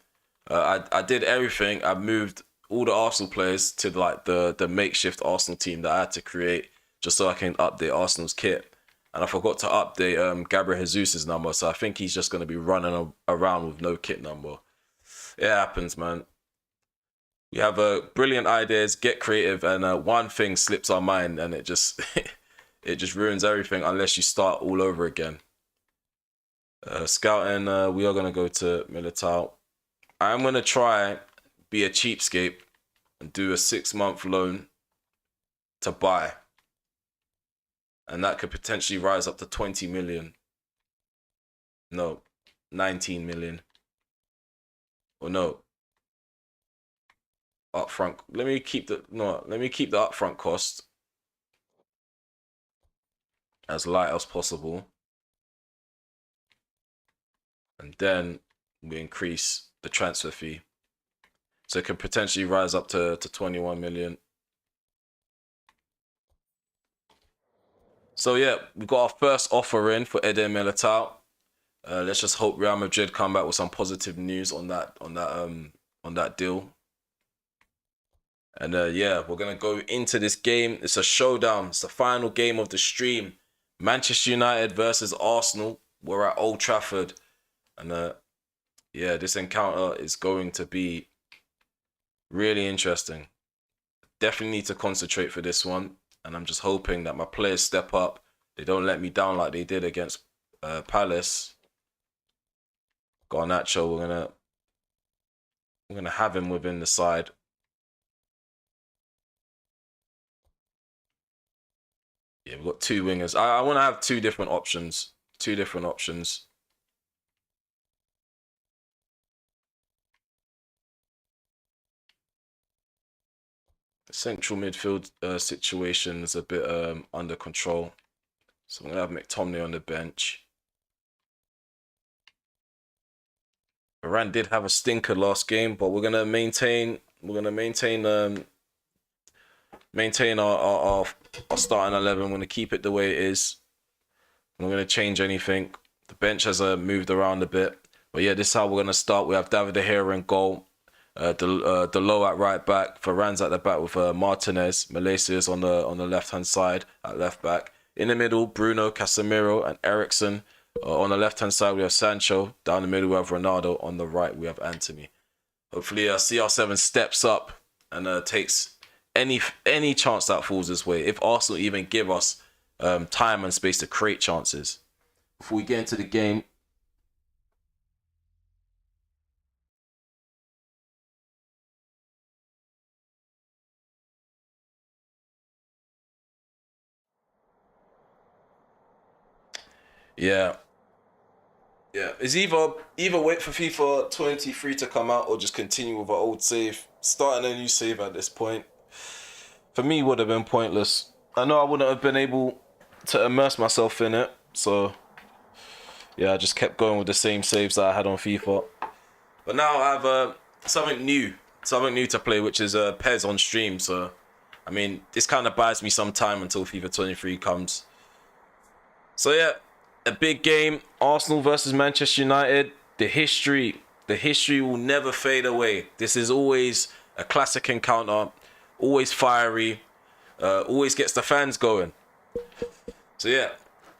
I did everything. I moved all the Arsenal players to like the makeshift Arsenal team that I had to create just so I can update Arsenal's kit. And I forgot to update Gabriel Jesus's number, so I think he's just going to be running around with no kit number. It happens, man. We have brilliant ideas, get creative, and one thing slips our mind, and it just it just ruins everything unless you start all over again. Scouting, we are going to go to Militao. I'm going to try be a cheapskate and do a 6-month loan to buy. And that could potentially rise up to 20 million. No, 19 million. Or no. Upfront. Let me keep the upfront cost as light as possible. And then we increase the transfer fee. So it can potentially rise up to 21 million. So yeah, we've got our first offer in for Eder Militao. Let's just hope Real Madrid come back with some positive news on that deal. And yeah, we're gonna go into this game. It's a showdown. It's the final game of the stream. Manchester United versus Arsenal. We're at Old Trafford, and yeah, this encounter is going to be really interesting. Definitely need to concentrate for this one. And I'm just hoping that my players step up. They don't let me down like they did against Palace. Garnacho, we're gonna have him within the side. Yeah, we've got two wingers. I want to have two different options. The central midfield situation is a bit under control. So I'm gonna have McTominay on the bench. Varane did have a stinker last game, but we're gonna maintain our starting 11. We're gonna keep it the way it is. I'm not gonna change anything. The bench has moved around a bit, but yeah, this is how we're gonna start. We have David De Gea in goal. Delo at right back, Varane's at the back with Martinez, Malaysia is on the left hand side at left back. In the middle, Bruno, Casemiro, and Eriksen. On the left-hand side, we have Sancho. Down the middle, we have Ronaldo. On the right, we have Anthony. Hopefully, CR7 steps up and takes any chance that falls his way. If Arsenal even give us time and space to create chances. Before we get into the game, yeah, it's either wait for FIFA 23 to come out or just continue with our old save. Starting a new save at this point, for me, would have been pointless. I know I wouldn't have been able to immerse myself in it, so yeah, I just kept going with the same saves that I had on FIFA. But now I have something new to play, which is PES on stream. So, I mean, this kind of buys me some time until FIFA 23 comes. So yeah, a big game, Arsenal versus Manchester United. The history will never fade away. This is always a classic encounter, always fiery, always gets the fans going. So yeah,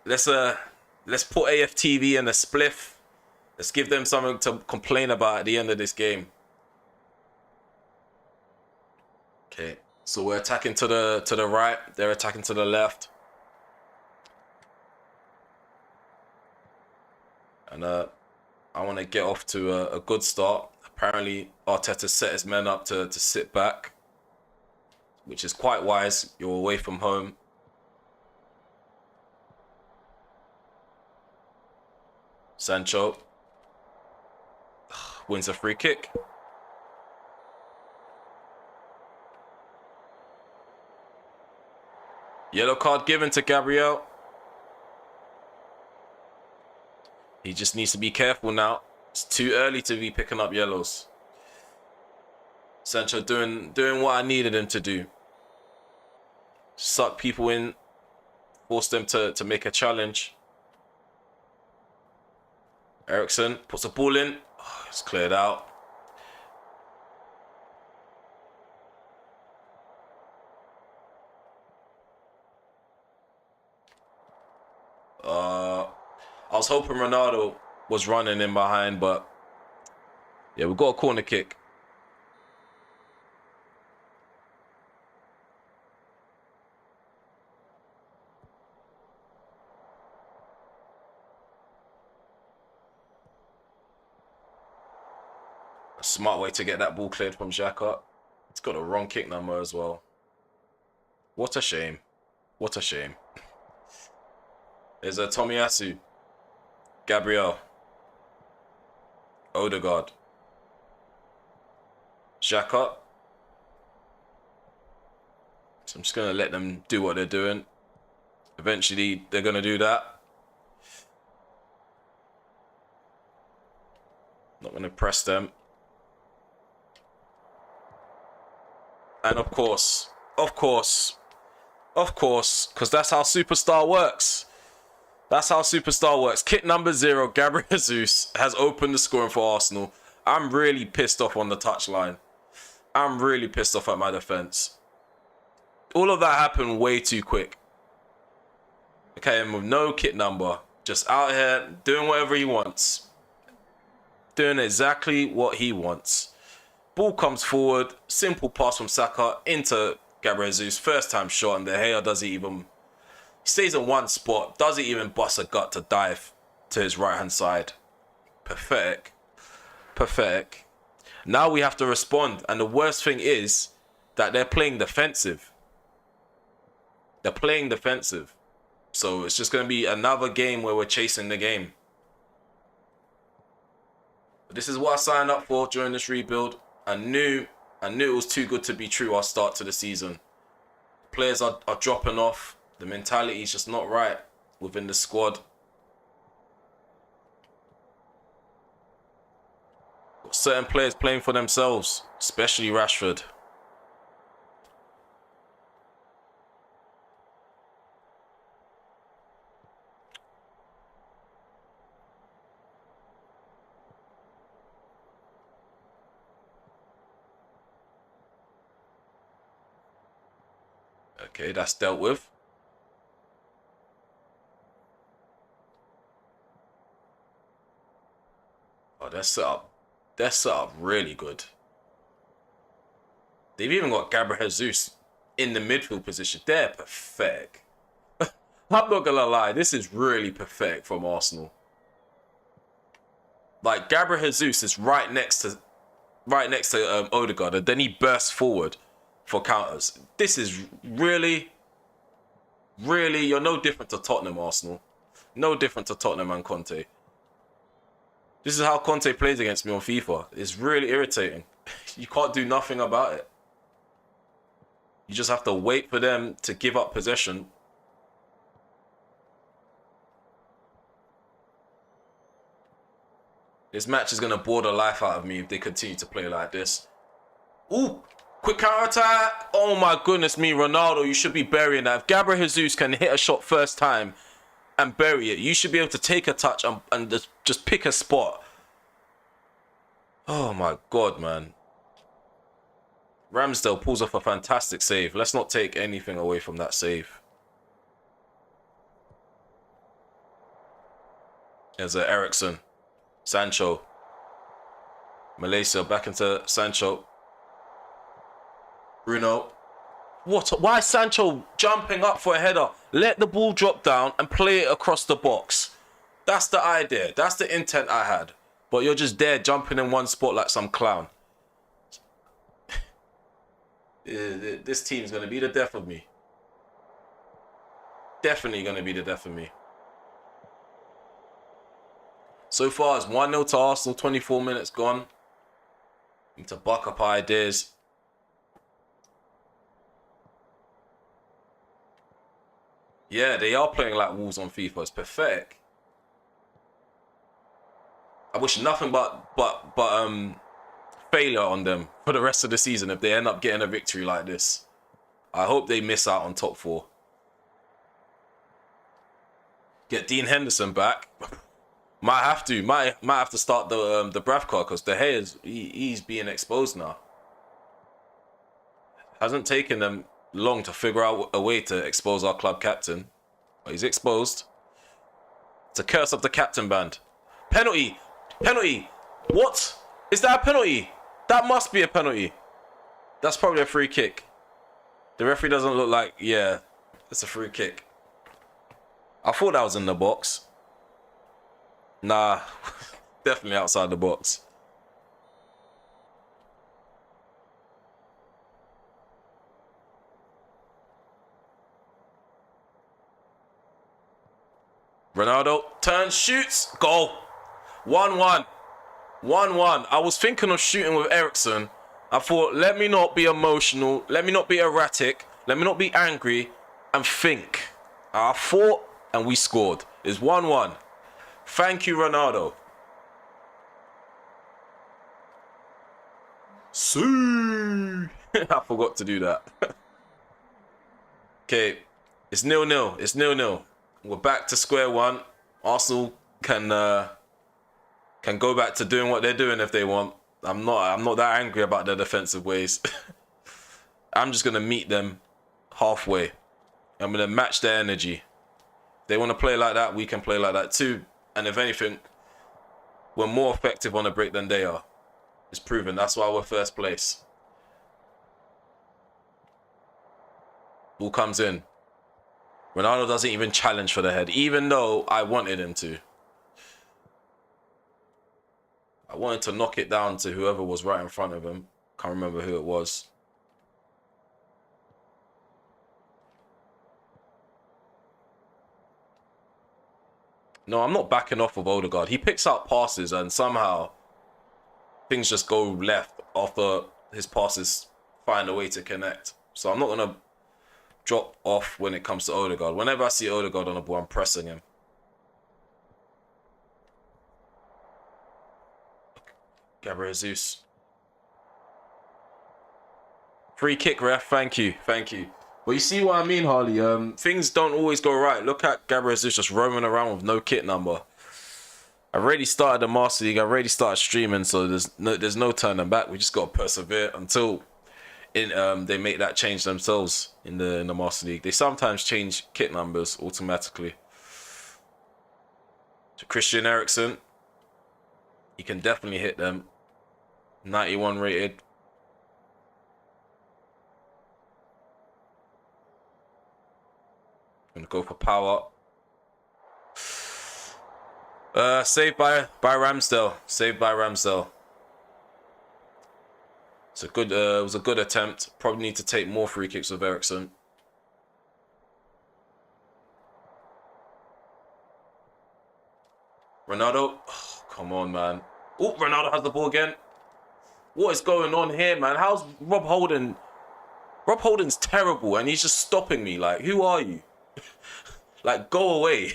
let's put AFTV in a spliff. Let's give them something to complain about at the end of this game. Okay, so we're attacking to the right. They're attacking to the left. And I want to get off to a good start. Apparently, Arteta set his men up to sit back, which is quite wise. You're away from home. Sancho wins a free kick. Yellow card given to Gabriel. He just needs to be careful now. It's too early to be picking up yellows. Sancho doing what I needed him to do. Suck people in. Force them to make a challenge. Eriksen puts the ball in. Oh, it's cleared out. I was hoping Ronaldo was running in behind, but yeah, we've got a corner kick. A smart way to get that ball cleared from Xhaka. It's got a wrong kick number as well. What a shame. What a shame. There's a Tomiyasu. Gabriel. Odegaard. Xhaka. So I'm just going to let them do what they're doing. Eventually, they're going to do that. Not going to press them. And of course, because that's how Superstar works. That's how Superstar works. Kit number 0, Gabriel Jesus, has opened the scoring for Arsenal. I'm really pissed off on the touchline. I'm really pissed off at my defense. All of that happened way too quick. Okay, and with no kit number, just out here doing whatever he wants. Doing exactly what he wants. Ball comes forward, simple pass from Saka into Gabriel Jesus. First time shot, and De Gea doesn't even... He stays in one spot, doesn't even bust a gut to dive to his right-hand side. Pathetic. Pathetic. Now we have to respond, and the worst thing is that they're playing defensive. They're playing defensive. So it's just going to be another game where we're chasing the game. But this is what I signed up for during this rebuild. I knew it was too good to be true our start to the season. Players are dropping off. The mentality is just not right within the squad. Got certain players playing for themselves, especially Rashford. Okay, that's dealt with. Oh, they're set up really good. They've even got Gabriel Jesus in the midfield position. They're pathetic. I'm not gonna lie, this is really pathetic from Arsenal. Like, Gabriel Jesus is right next to Odegaard, and then he bursts forward for counters. This is really, you're no different to Tottenham, Arsenal. No different to Tottenham and Conte. This is how Conte plays against me on FIFA. It's really irritating. You can't do nothing about it. You just have to wait for them to give up possession. This match is going to bore the life out of me if they continue to play like this. Ooh, quick counter attack. Oh my goodness me, Ronaldo, you should be burying that. If Gabriel Jesus can hit a shot first time and bury it, you should be able to take a touch and just pick a spot. Oh my God, man. Ramsdale pulls off a fantastic save. Let's not take anything away from that save. There's Ericsson. Sancho. Malaysia back into Sancho. Bruno. What? Why is Sancho jumping up for a header? Let the ball drop down and play it across the box. That's the idea. That's the intent I had. But you're just there jumping in one spot like some clown. This team's going to be the death of me. Definitely going to be the death of me. So far, it's 1-0 to Arsenal, 24 minutes gone. Need to buck up ideas. Yeah, they are playing like Wolves on FIFA. It's pathetic. I wish nothing but failure on them for the rest of the season if they end up getting a victory like this. I hope they miss out on top 4. Get Dean Henderson back. Might have to start the Brav card because De Gea he's being exposed now. Hasn't taken them long to figure out a way to expose our club captain, but he's exposed. It's a curse of the captain band. Penalty. What? Is that a penalty? That must be a penalty. That's probably a free kick. The referee doesn't look like... Yeah, it's a free kick. I thought that was in the box. Nah, definitely outside the box. Ronaldo turns, shoots, goal. 1-1. 1-1. I was thinking of shooting with Ericsson. I thought, let me not be emotional. Let me not be erratic. Let me not be angry and think. I fought and we scored. It's 1-1. Thank you, Ronaldo. See. I forgot to do that. Okay. It's 0-0. It's 0-0. We're back to square one. Arsenal can go back to doing what they're doing if they want. I'm not that angry about their defensive ways. I'm just gonna meet them halfway. I'm gonna match their energy. If they want to play like that, we can play like that too. And if anything, we're more effective on the break than they are. It's proven. That's why we're first place. Ball comes in. Ronaldo doesn't even challenge for the head, even though I wanted him to. I wanted to knock it down to whoever was right in front of him. Can't remember who it was. No, I'm not backing off of Odegaard. He picks out passes and somehow things just go left after his passes find a way to connect. So I'm not going to drop off when it comes to Odegaard. Whenever I see Odegaard on the ball, I'm pressing him. Gabriel Jesus. Free kick, ref. Thank you. Thank you. But you see what I mean, Harley? Things don't always go right. Look at Gabriel Jesus just roaming around with no kit number. I already started the Master League. I already started streaming, so there's no turning back. We just got to persevere until they make that change themselves in the Master League. They sometimes change kit numbers automatically. To Christian Eriksen. He can definitely hit them. 91 rated. Gonna go for power. Saved by Ramsdale. Saved by Ramsdale. It's a good. It was a good attempt. Probably need to take more free kicks with Eriksen. Ronaldo. Oh, come on, man. Oh, Ronaldo has the ball again. What is going on here, man? How's Rob Holding? Rob Holding's terrible, and he's just stopping me. Like, who are you? Like, go away.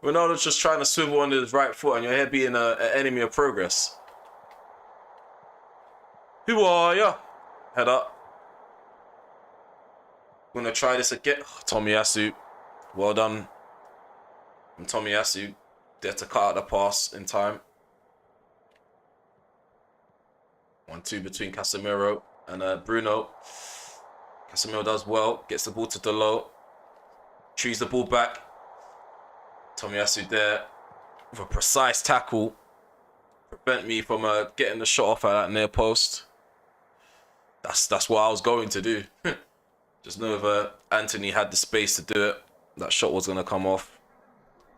Ronaldo's just trying to swivel on his right foot, and you're here being an enemy of progress. Who are ya? Head up. We're gonna try this again. Oh, Tomiyasu. Well done. And Tomiyasu. There to cut out the pass in time. 1-2 between Casemiro and Bruno. Casemiro does well. Gets the ball to Delo. Trees the ball back. Tomiyasu there with a precise tackle. Prevent me from getting the shot off at that near post. That's what I was going to do. Just know if Anthony had the space to do it, that shot was going to come off.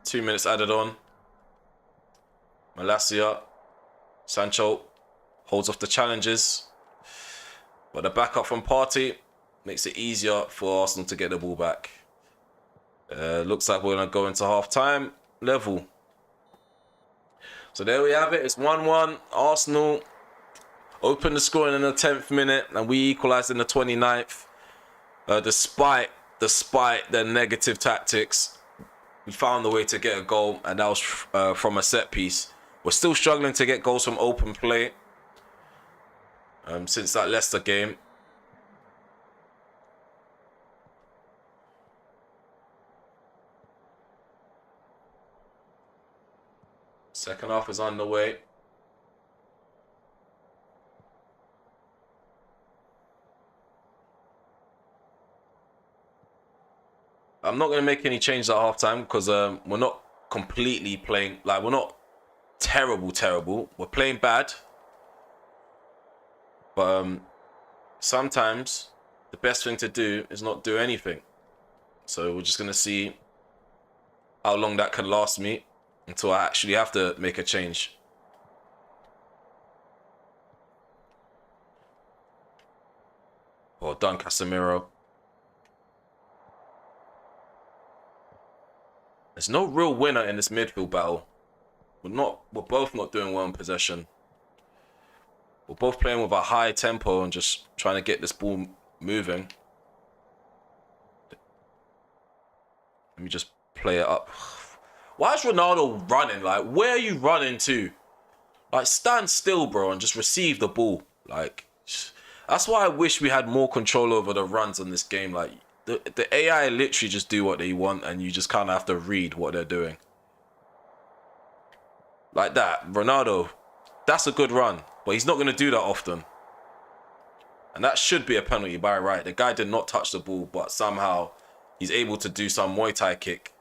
2 minutes added on. Malacia. Sancho holds off the challenges. But the backup from Partey makes it easier for Arsenal to get the ball back. Looks like we're going to go into half-time level. So there we have it. It's 1-1. Arsenal opened the scoring in the 10th minute, and we equalised in the 29th. Despite their negative tactics, we found the way to get a goal, and that was from a set piece. We're still struggling to get goals from open play since that Leicester game. Second half is underway. I'm not going to make any changes at halftime because we're not completely playing, like, we're not terrible. We're playing bad. But sometimes the best thing to do is not do anything. So we're just going to see how long that can last me until I actually have to make a change. Well done, Casemiro. There's no real winner in this midfield battle. We're both not doing well in possession. We're both playing with a high tempo and just trying to get this ball moving. Let me just play it up. Why is Ronaldo running? Like, where are you running to? Like, stand still, bro, and just receive the ball. Like, that's why I wish we had more control over the runs on this game. Like, the AI literally just do what they want, and you just kind of have to read what they're doing. Like that. Ronaldo, that's a good run, but he's not going to do that often. And that should be a penalty by right. The guy did not touch the ball, but somehow he's able to do some Muay Thai kick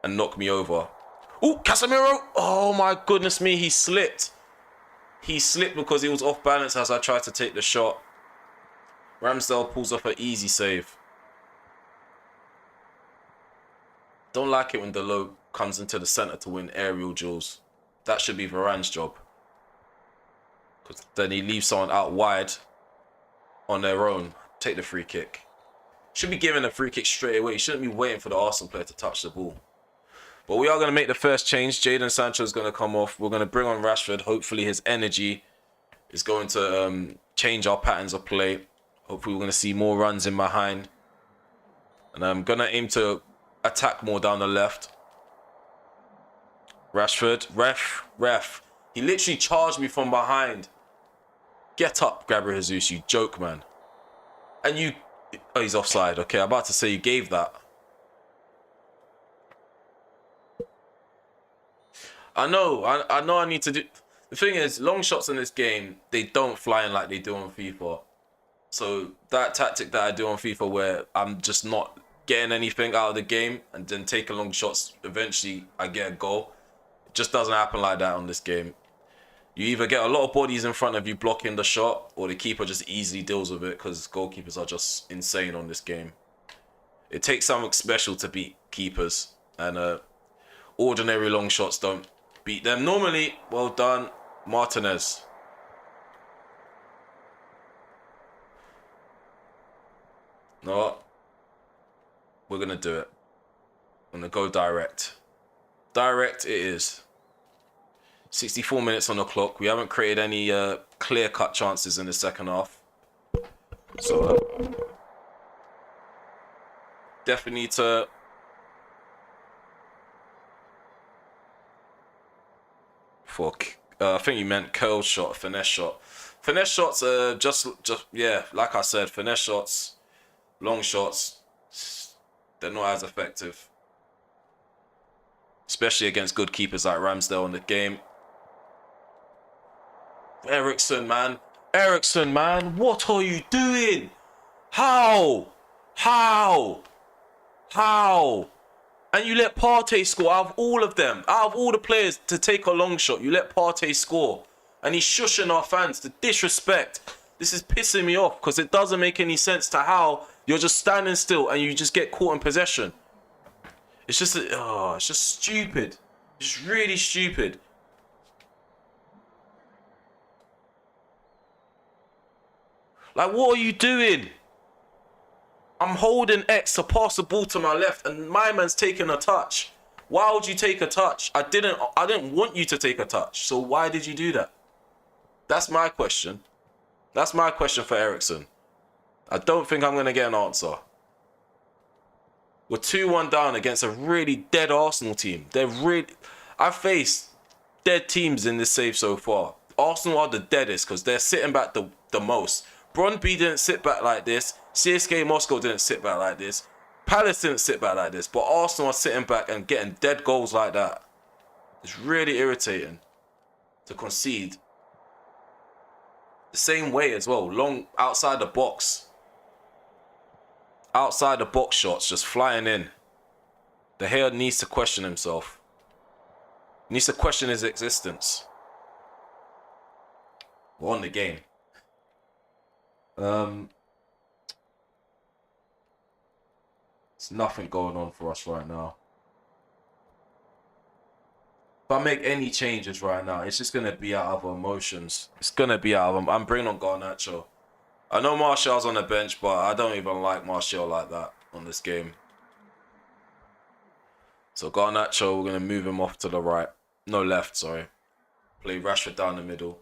and knock me over. Oh, Casemiro! Oh my goodness me, he slipped. He slipped because he was off balance as I tried to take the shot. Ramsdale pulls off an easy save. Don't like it when Delo comes into the centre to win aerial duels. That should be Varane's job. Because then he leaves someone out wide on their own. Take the free kick. Should be giving a free kick straight away. You shouldn't be waiting for the Arsenal player to touch the ball. But we are going to make the first change. Jadon Sancho is going to come off. We're going to bring on Rashford. Hopefully his energy is going to change our patterns of play. Hopefully we're going to see more runs in behind. And I'm going to aim to attack more down the left. Rashford. Ref. He literally charged me from behind. Get up, Gabriel Jesus, you joke, man. And you... Oh, he's offside. Okay, I'm about to say you gave that. I know I need to do... The thing is, long shots in this game, they don't fly in like they do on FIFA. So that tactic that I do on FIFA where I'm just not getting anything out of the game and then taking long shots, eventually I get a goal. It just doesn't happen like that on this game. You either get a lot of bodies in front of you blocking the shot, or the keeper just easily deals with it because goalkeepers are just insane on this game. It takes something special to beat keepers, and ordinary long shots don't beat them. Normally, well done, Martinez. No, we're going to do it. I'm going to go direct. Direct it is. 64 minutes on the clock. We haven't created any clear-cut chances in the second half. So, definitely need to... I think you meant curl shot, finesse shot. Finesse shots are just yeah, like I said, finesse shots, long shots, they're not as effective. Especially against good keepers like Ramsdale in the game. Eriksen, man. Eriksen, man. What are you doing? How? And you let Partey score out of all of them. Out of all the players to take a long shot, you let Partey score. And he's shushing our fans. The disrespect. This is pissing me off because it doesn't make any sense to how you're just standing still and you just get caught in possession. It's just stupid. It's really stupid. Like, what are you doing? I'm holding X to pass the ball to my left and my man's taking a touch. Why would you take a touch? I didn't want you to take a touch. So why did you do that? That's my question. That's my question for Eriksen. I don't think I'm going to get an answer. We're 2-1 down against a really dead Arsenal team. I've faced dead teams in this save so far. Arsenal are the deadest because they're sitting back the most. Brøndby didn't sit back like this. CSK Moscow didn't sit back like this. Palace didn't sit back like this. But Arsenal are sitting back and getting dead goals like that. It's really irritating to concede. The same way as well. Long outside the box. Outside the box shots just flying in. De Gea needs to question himself. He needs to question his existence. We're on the game. There's nothing going on for us right now. If I make any changes right now, it's just going to be out of emotions. It's going to be out of... I'm bringing on Garnacho. I know Martial's on the bench, but I don't even like Martial like that on this game. So Garnacho, we're going to move him off to the right. No, left, sorry. Play Rashford down the middle.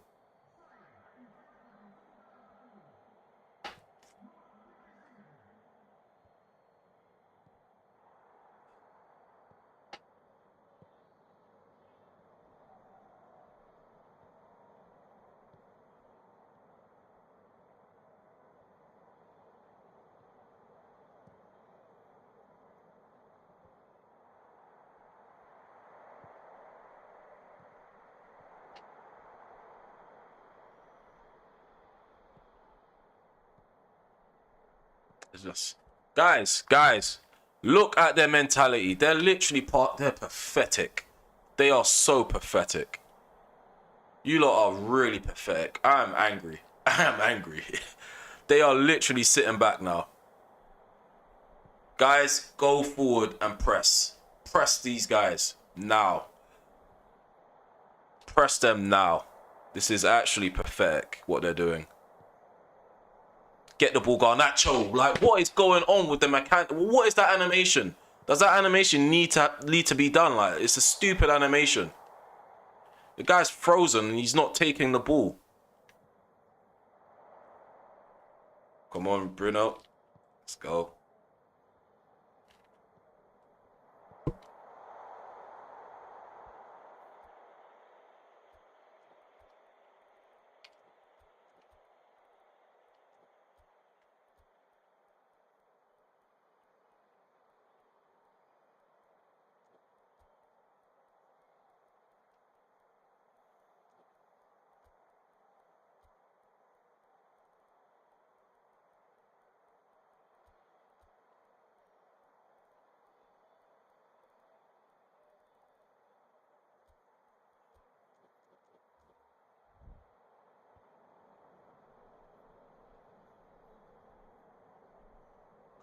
It's just... Guys, look at their mentality. They're literally they're pathetic. They are so pathetic. You lot are really pathetic. I am angry. They are literally sitting back now. Guys, go forward and press. Press these guys now. Press them now. This is actually pathetic what they're doing. Get the ball, Garnacho. Like, what is going on with the mechanic? What is that animation? Does that animation need to be done? Like, it's a stupid animation. The guy's frozen and he's not taking the ball. Come on, Bruno. Let's go.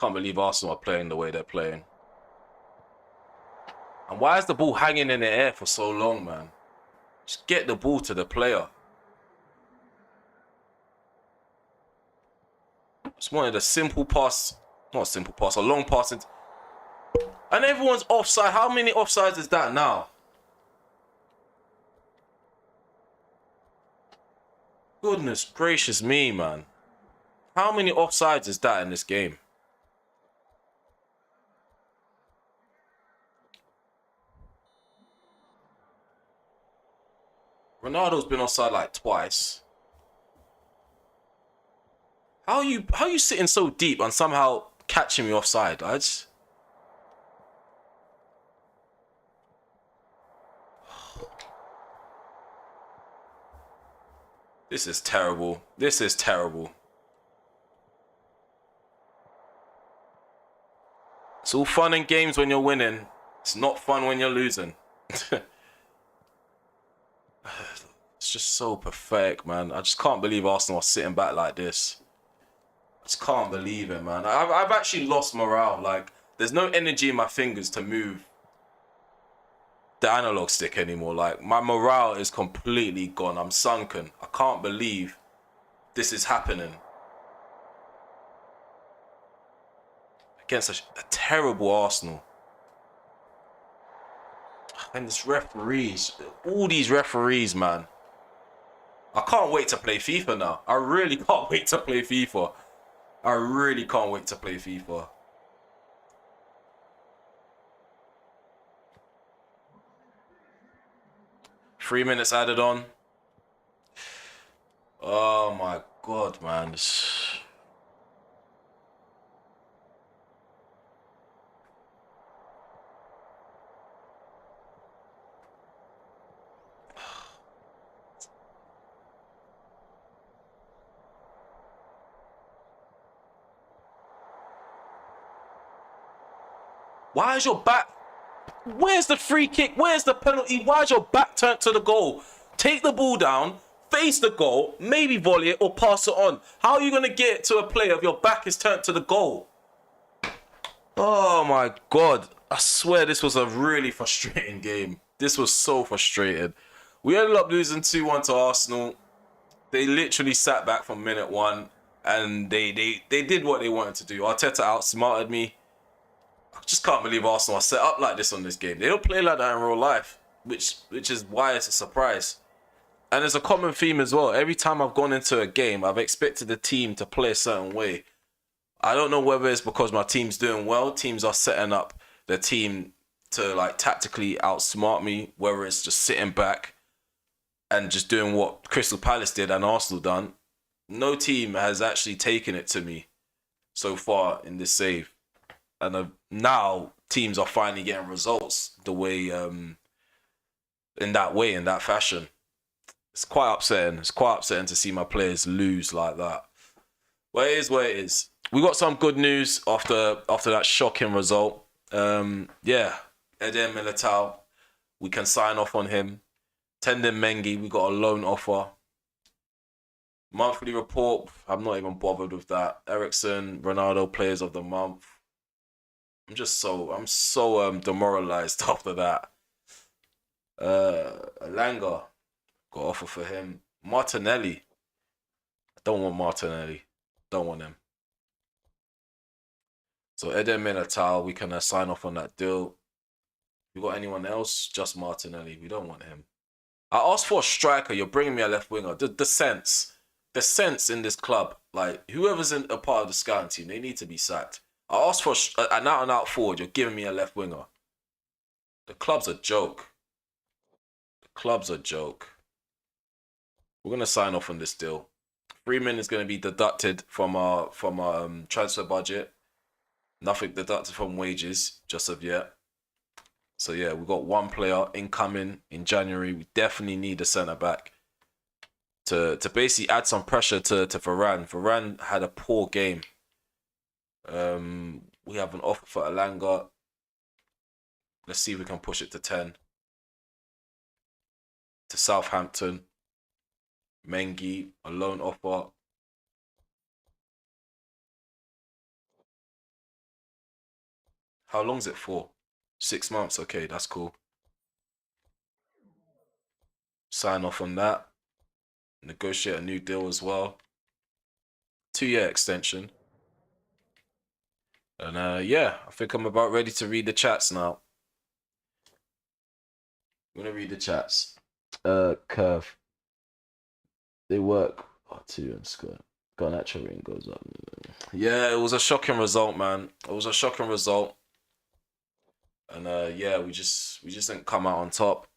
Can't believe Arsenal are playing the way they're playing. And why is the ball hanging in the air for so long, man? Just get the ball to the player. Just wanted a simple pass. Not a simple pass, a long pass. And everyone's offside. How many offsides is that now? Goodness gracious me, man. How many offsides is that in this game? Ronaldo's been offside like twice. How are you sitting so deep and somehow catching me offside, lads? This is terrible. This is terrible. It's all fun and games when you're winning. It's not fun when you're losing. It's just so pathetic, man. I just can't believe Arsenal are sitting back like this. I just can't believe it, man. I've actually lost morale. Like, there's no energy in my fingers to move the analog stick anymore. Like, my morale is completely gone. I'm sunken. I can't believe this is happening. Against a terrible Arsenal. And this referees, all these referees, man. I can't wait to play FIFA now. I really can't wait to play FIFA. I really can't wait to play FIFA. Three minutes added on. Oh my God, man. Why is your back? Where's the free kick? Where's the penalty? Why is your back turned to the goal? Take the ball down, face the goal, maybe volley it or pass it on. How are you going to get it to a player if your back is turned to the goal? Oh my God. I swear this was a really frustrating game. This was so frustrating. We ended up losing 2-1 to Arsenal. They literally sat back from minute one and they did what they wanted to do. Arteta outsmarted me. I just can't believe Arsenal are set up like this on this game. They don't play like that in real life, which is why it's a surprise. And there's a common theme as well. Every time I've gone into a game, I've expected the team to play a certain way. I don't know whether it's because my team's doing well. Teams are setting up their team to like tactically outsmart me, whether it's just sitting back and just doing what Crystal Palace did and Arsenal done. No team has actually taken it to me so far in this save. And now teams are finally getting results the way, in that fashion. It's quite upsetting. It's quite upsetting to see my players lose like that. Well, it is what it is. We got some good news after that shocking result. Yeah, Eden Militao, we can sign off on him. Tendon Mengi, we got a loan offer. Monthly report, I'm not even bothered with that. Ericsson, Ronaldo, players of the month. I'm so demoralized after that. Alanga, got offer for him. Martinelli, I don't want Martinelli. Don't want him. So Eden Militao, we can sign off on that deal. We got anyone else? Just Martinelli. We don't want him. I asked for a striker. You're bringing me a left winger. The sense in this club, like whoever's in a part of the scouting team, they need to be sacked. I asked for an out-and-out forward. You're giving me a left winger. The club's a joke. The club's a joke. We're gonna sign off on this deal. 3 million is gonna be deducted from our transfer budget. Nothing deducted from wages just of yet. So yeah, we got one player incoming in January. We definitely need a centre back to basically add some pressure to Varane. Varane had a poor game. We have an offer for Alanga. Let's see if we can push it to 10. To Southampton. Mengi, a loan offer. How long's it for? 6 months. Okay, that's cool. Sign off on that. Negotiate a new deal as well. 2-year extension. And yeah, I think I'm about ready to read the chats now. I'm gonna read the chats. Curve. They work. Oh, 2 and square. Got an actual ring goes up. Yeah, it was a shocking result, man. It was a shocking result. And yeah, we just didn't come out on top.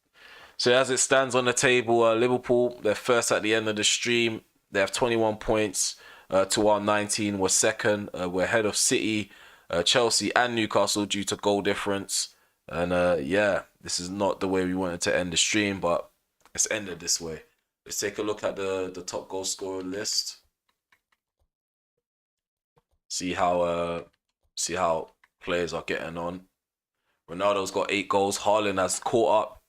So as it stands on the table, Liverpool, they're first at the end of the stream. They have 21 points to our 19. We're second. We're ahead of City, Chelsea and Newcastle due to goal difference. And yeah, this is not the way we wanted to end the stream, but it's ended this way. Let's take a look at the top goal scorer list. See how players are getting on. Ronaldo's got 8 goals. Haaland has caught up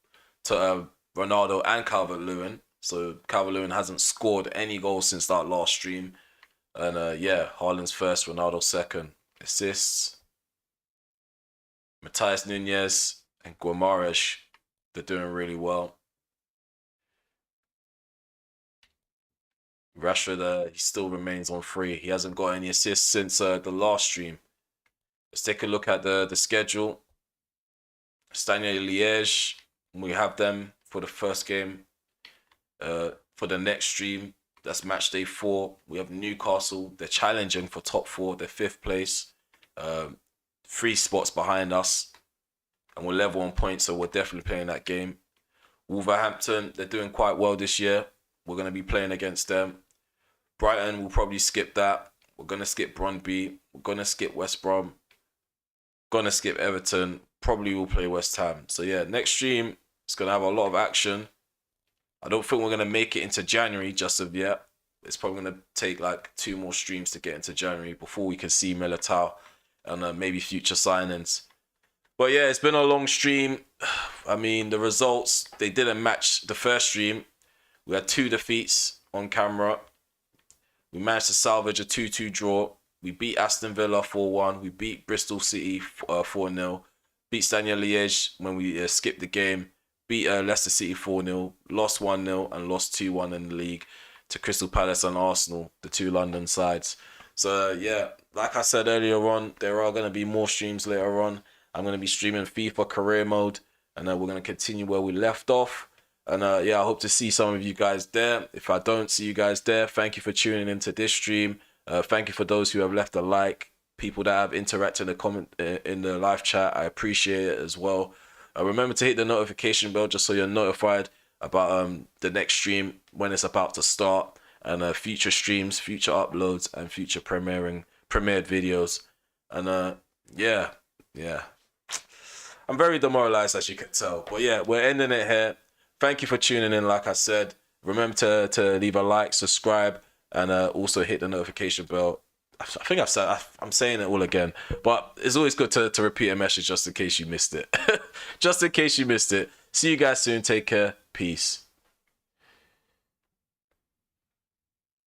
to Ronaldo and Calvert-Lewin. So Calvert-Lewin hasn't scored any goals since that last stream. And yeah, Haaland's first, Ronaldo second. Assists. Matthias Nunez and Guimaraes, they're doing really well. Rashford, he still remains on 3. He hasn't got any assists since the last stream. Let's take a look at the schedule. Stade Liège, we have them for the first game. For the next stream, that's match day 4. We have Newcastle. They're challenging for top 4. They're 5th place. 3 spots behind us. And we're level on points, so we're definitely playing that game. Wolverhampton, they're doing quite well this year. We're going to be playing against them. Brighton, we'll probably skip that. We're going to skip Brøndby. We're going to skip West Brom. Going to skip Everton. Probably will play West Ham. So yeah, next stream, it's going to have a lot of action. I don't think we're going to make it into January just of yet. It's probably going to take like 2 more streams to get into January before we can see Militao and maybe future signings. But yeah, it's been a long stream. I mean, the results, they didn't match the first stream. We had 2 defeats on camera. We managed to salvage a 2-2 draw. We beat Aston Villa 4-1. We beat Bristol City 4-0. Beat Stade Liège when we skipped the game. Beat Leicester City 4-0. Lost 1-0 and lost 2-1 in the league to Crystal Palace and Arsenal, the 2 London sides. So yeah, like I said earlier on, there are going to be more streams later on. I'm going to be streaming FIFA career mode. And we're going to continue where we left off. And yeah, I hope to see some of you guys there. If I don't see you guys there, thank you for tuning into this stream. Thank you for those who have left a like. People that have interacted in the comment in the live chat, I appreciate it as well. Remember to hit the notification bell just so you're notified about the next stream when it's about to start, and future streams, future uploads, and future premiered videos. And yeah, I'm very demoralized, as you can tell. But yeah, we're ending it here. Thank you for tuning in. Like I said, remember to leave a like, subscribe, and also hit the notification bell. I think I'm saying it all again, but it's always good to repeat a message just in case you missed it. Just in case you missed it. See you guys soon. Take care. Peace.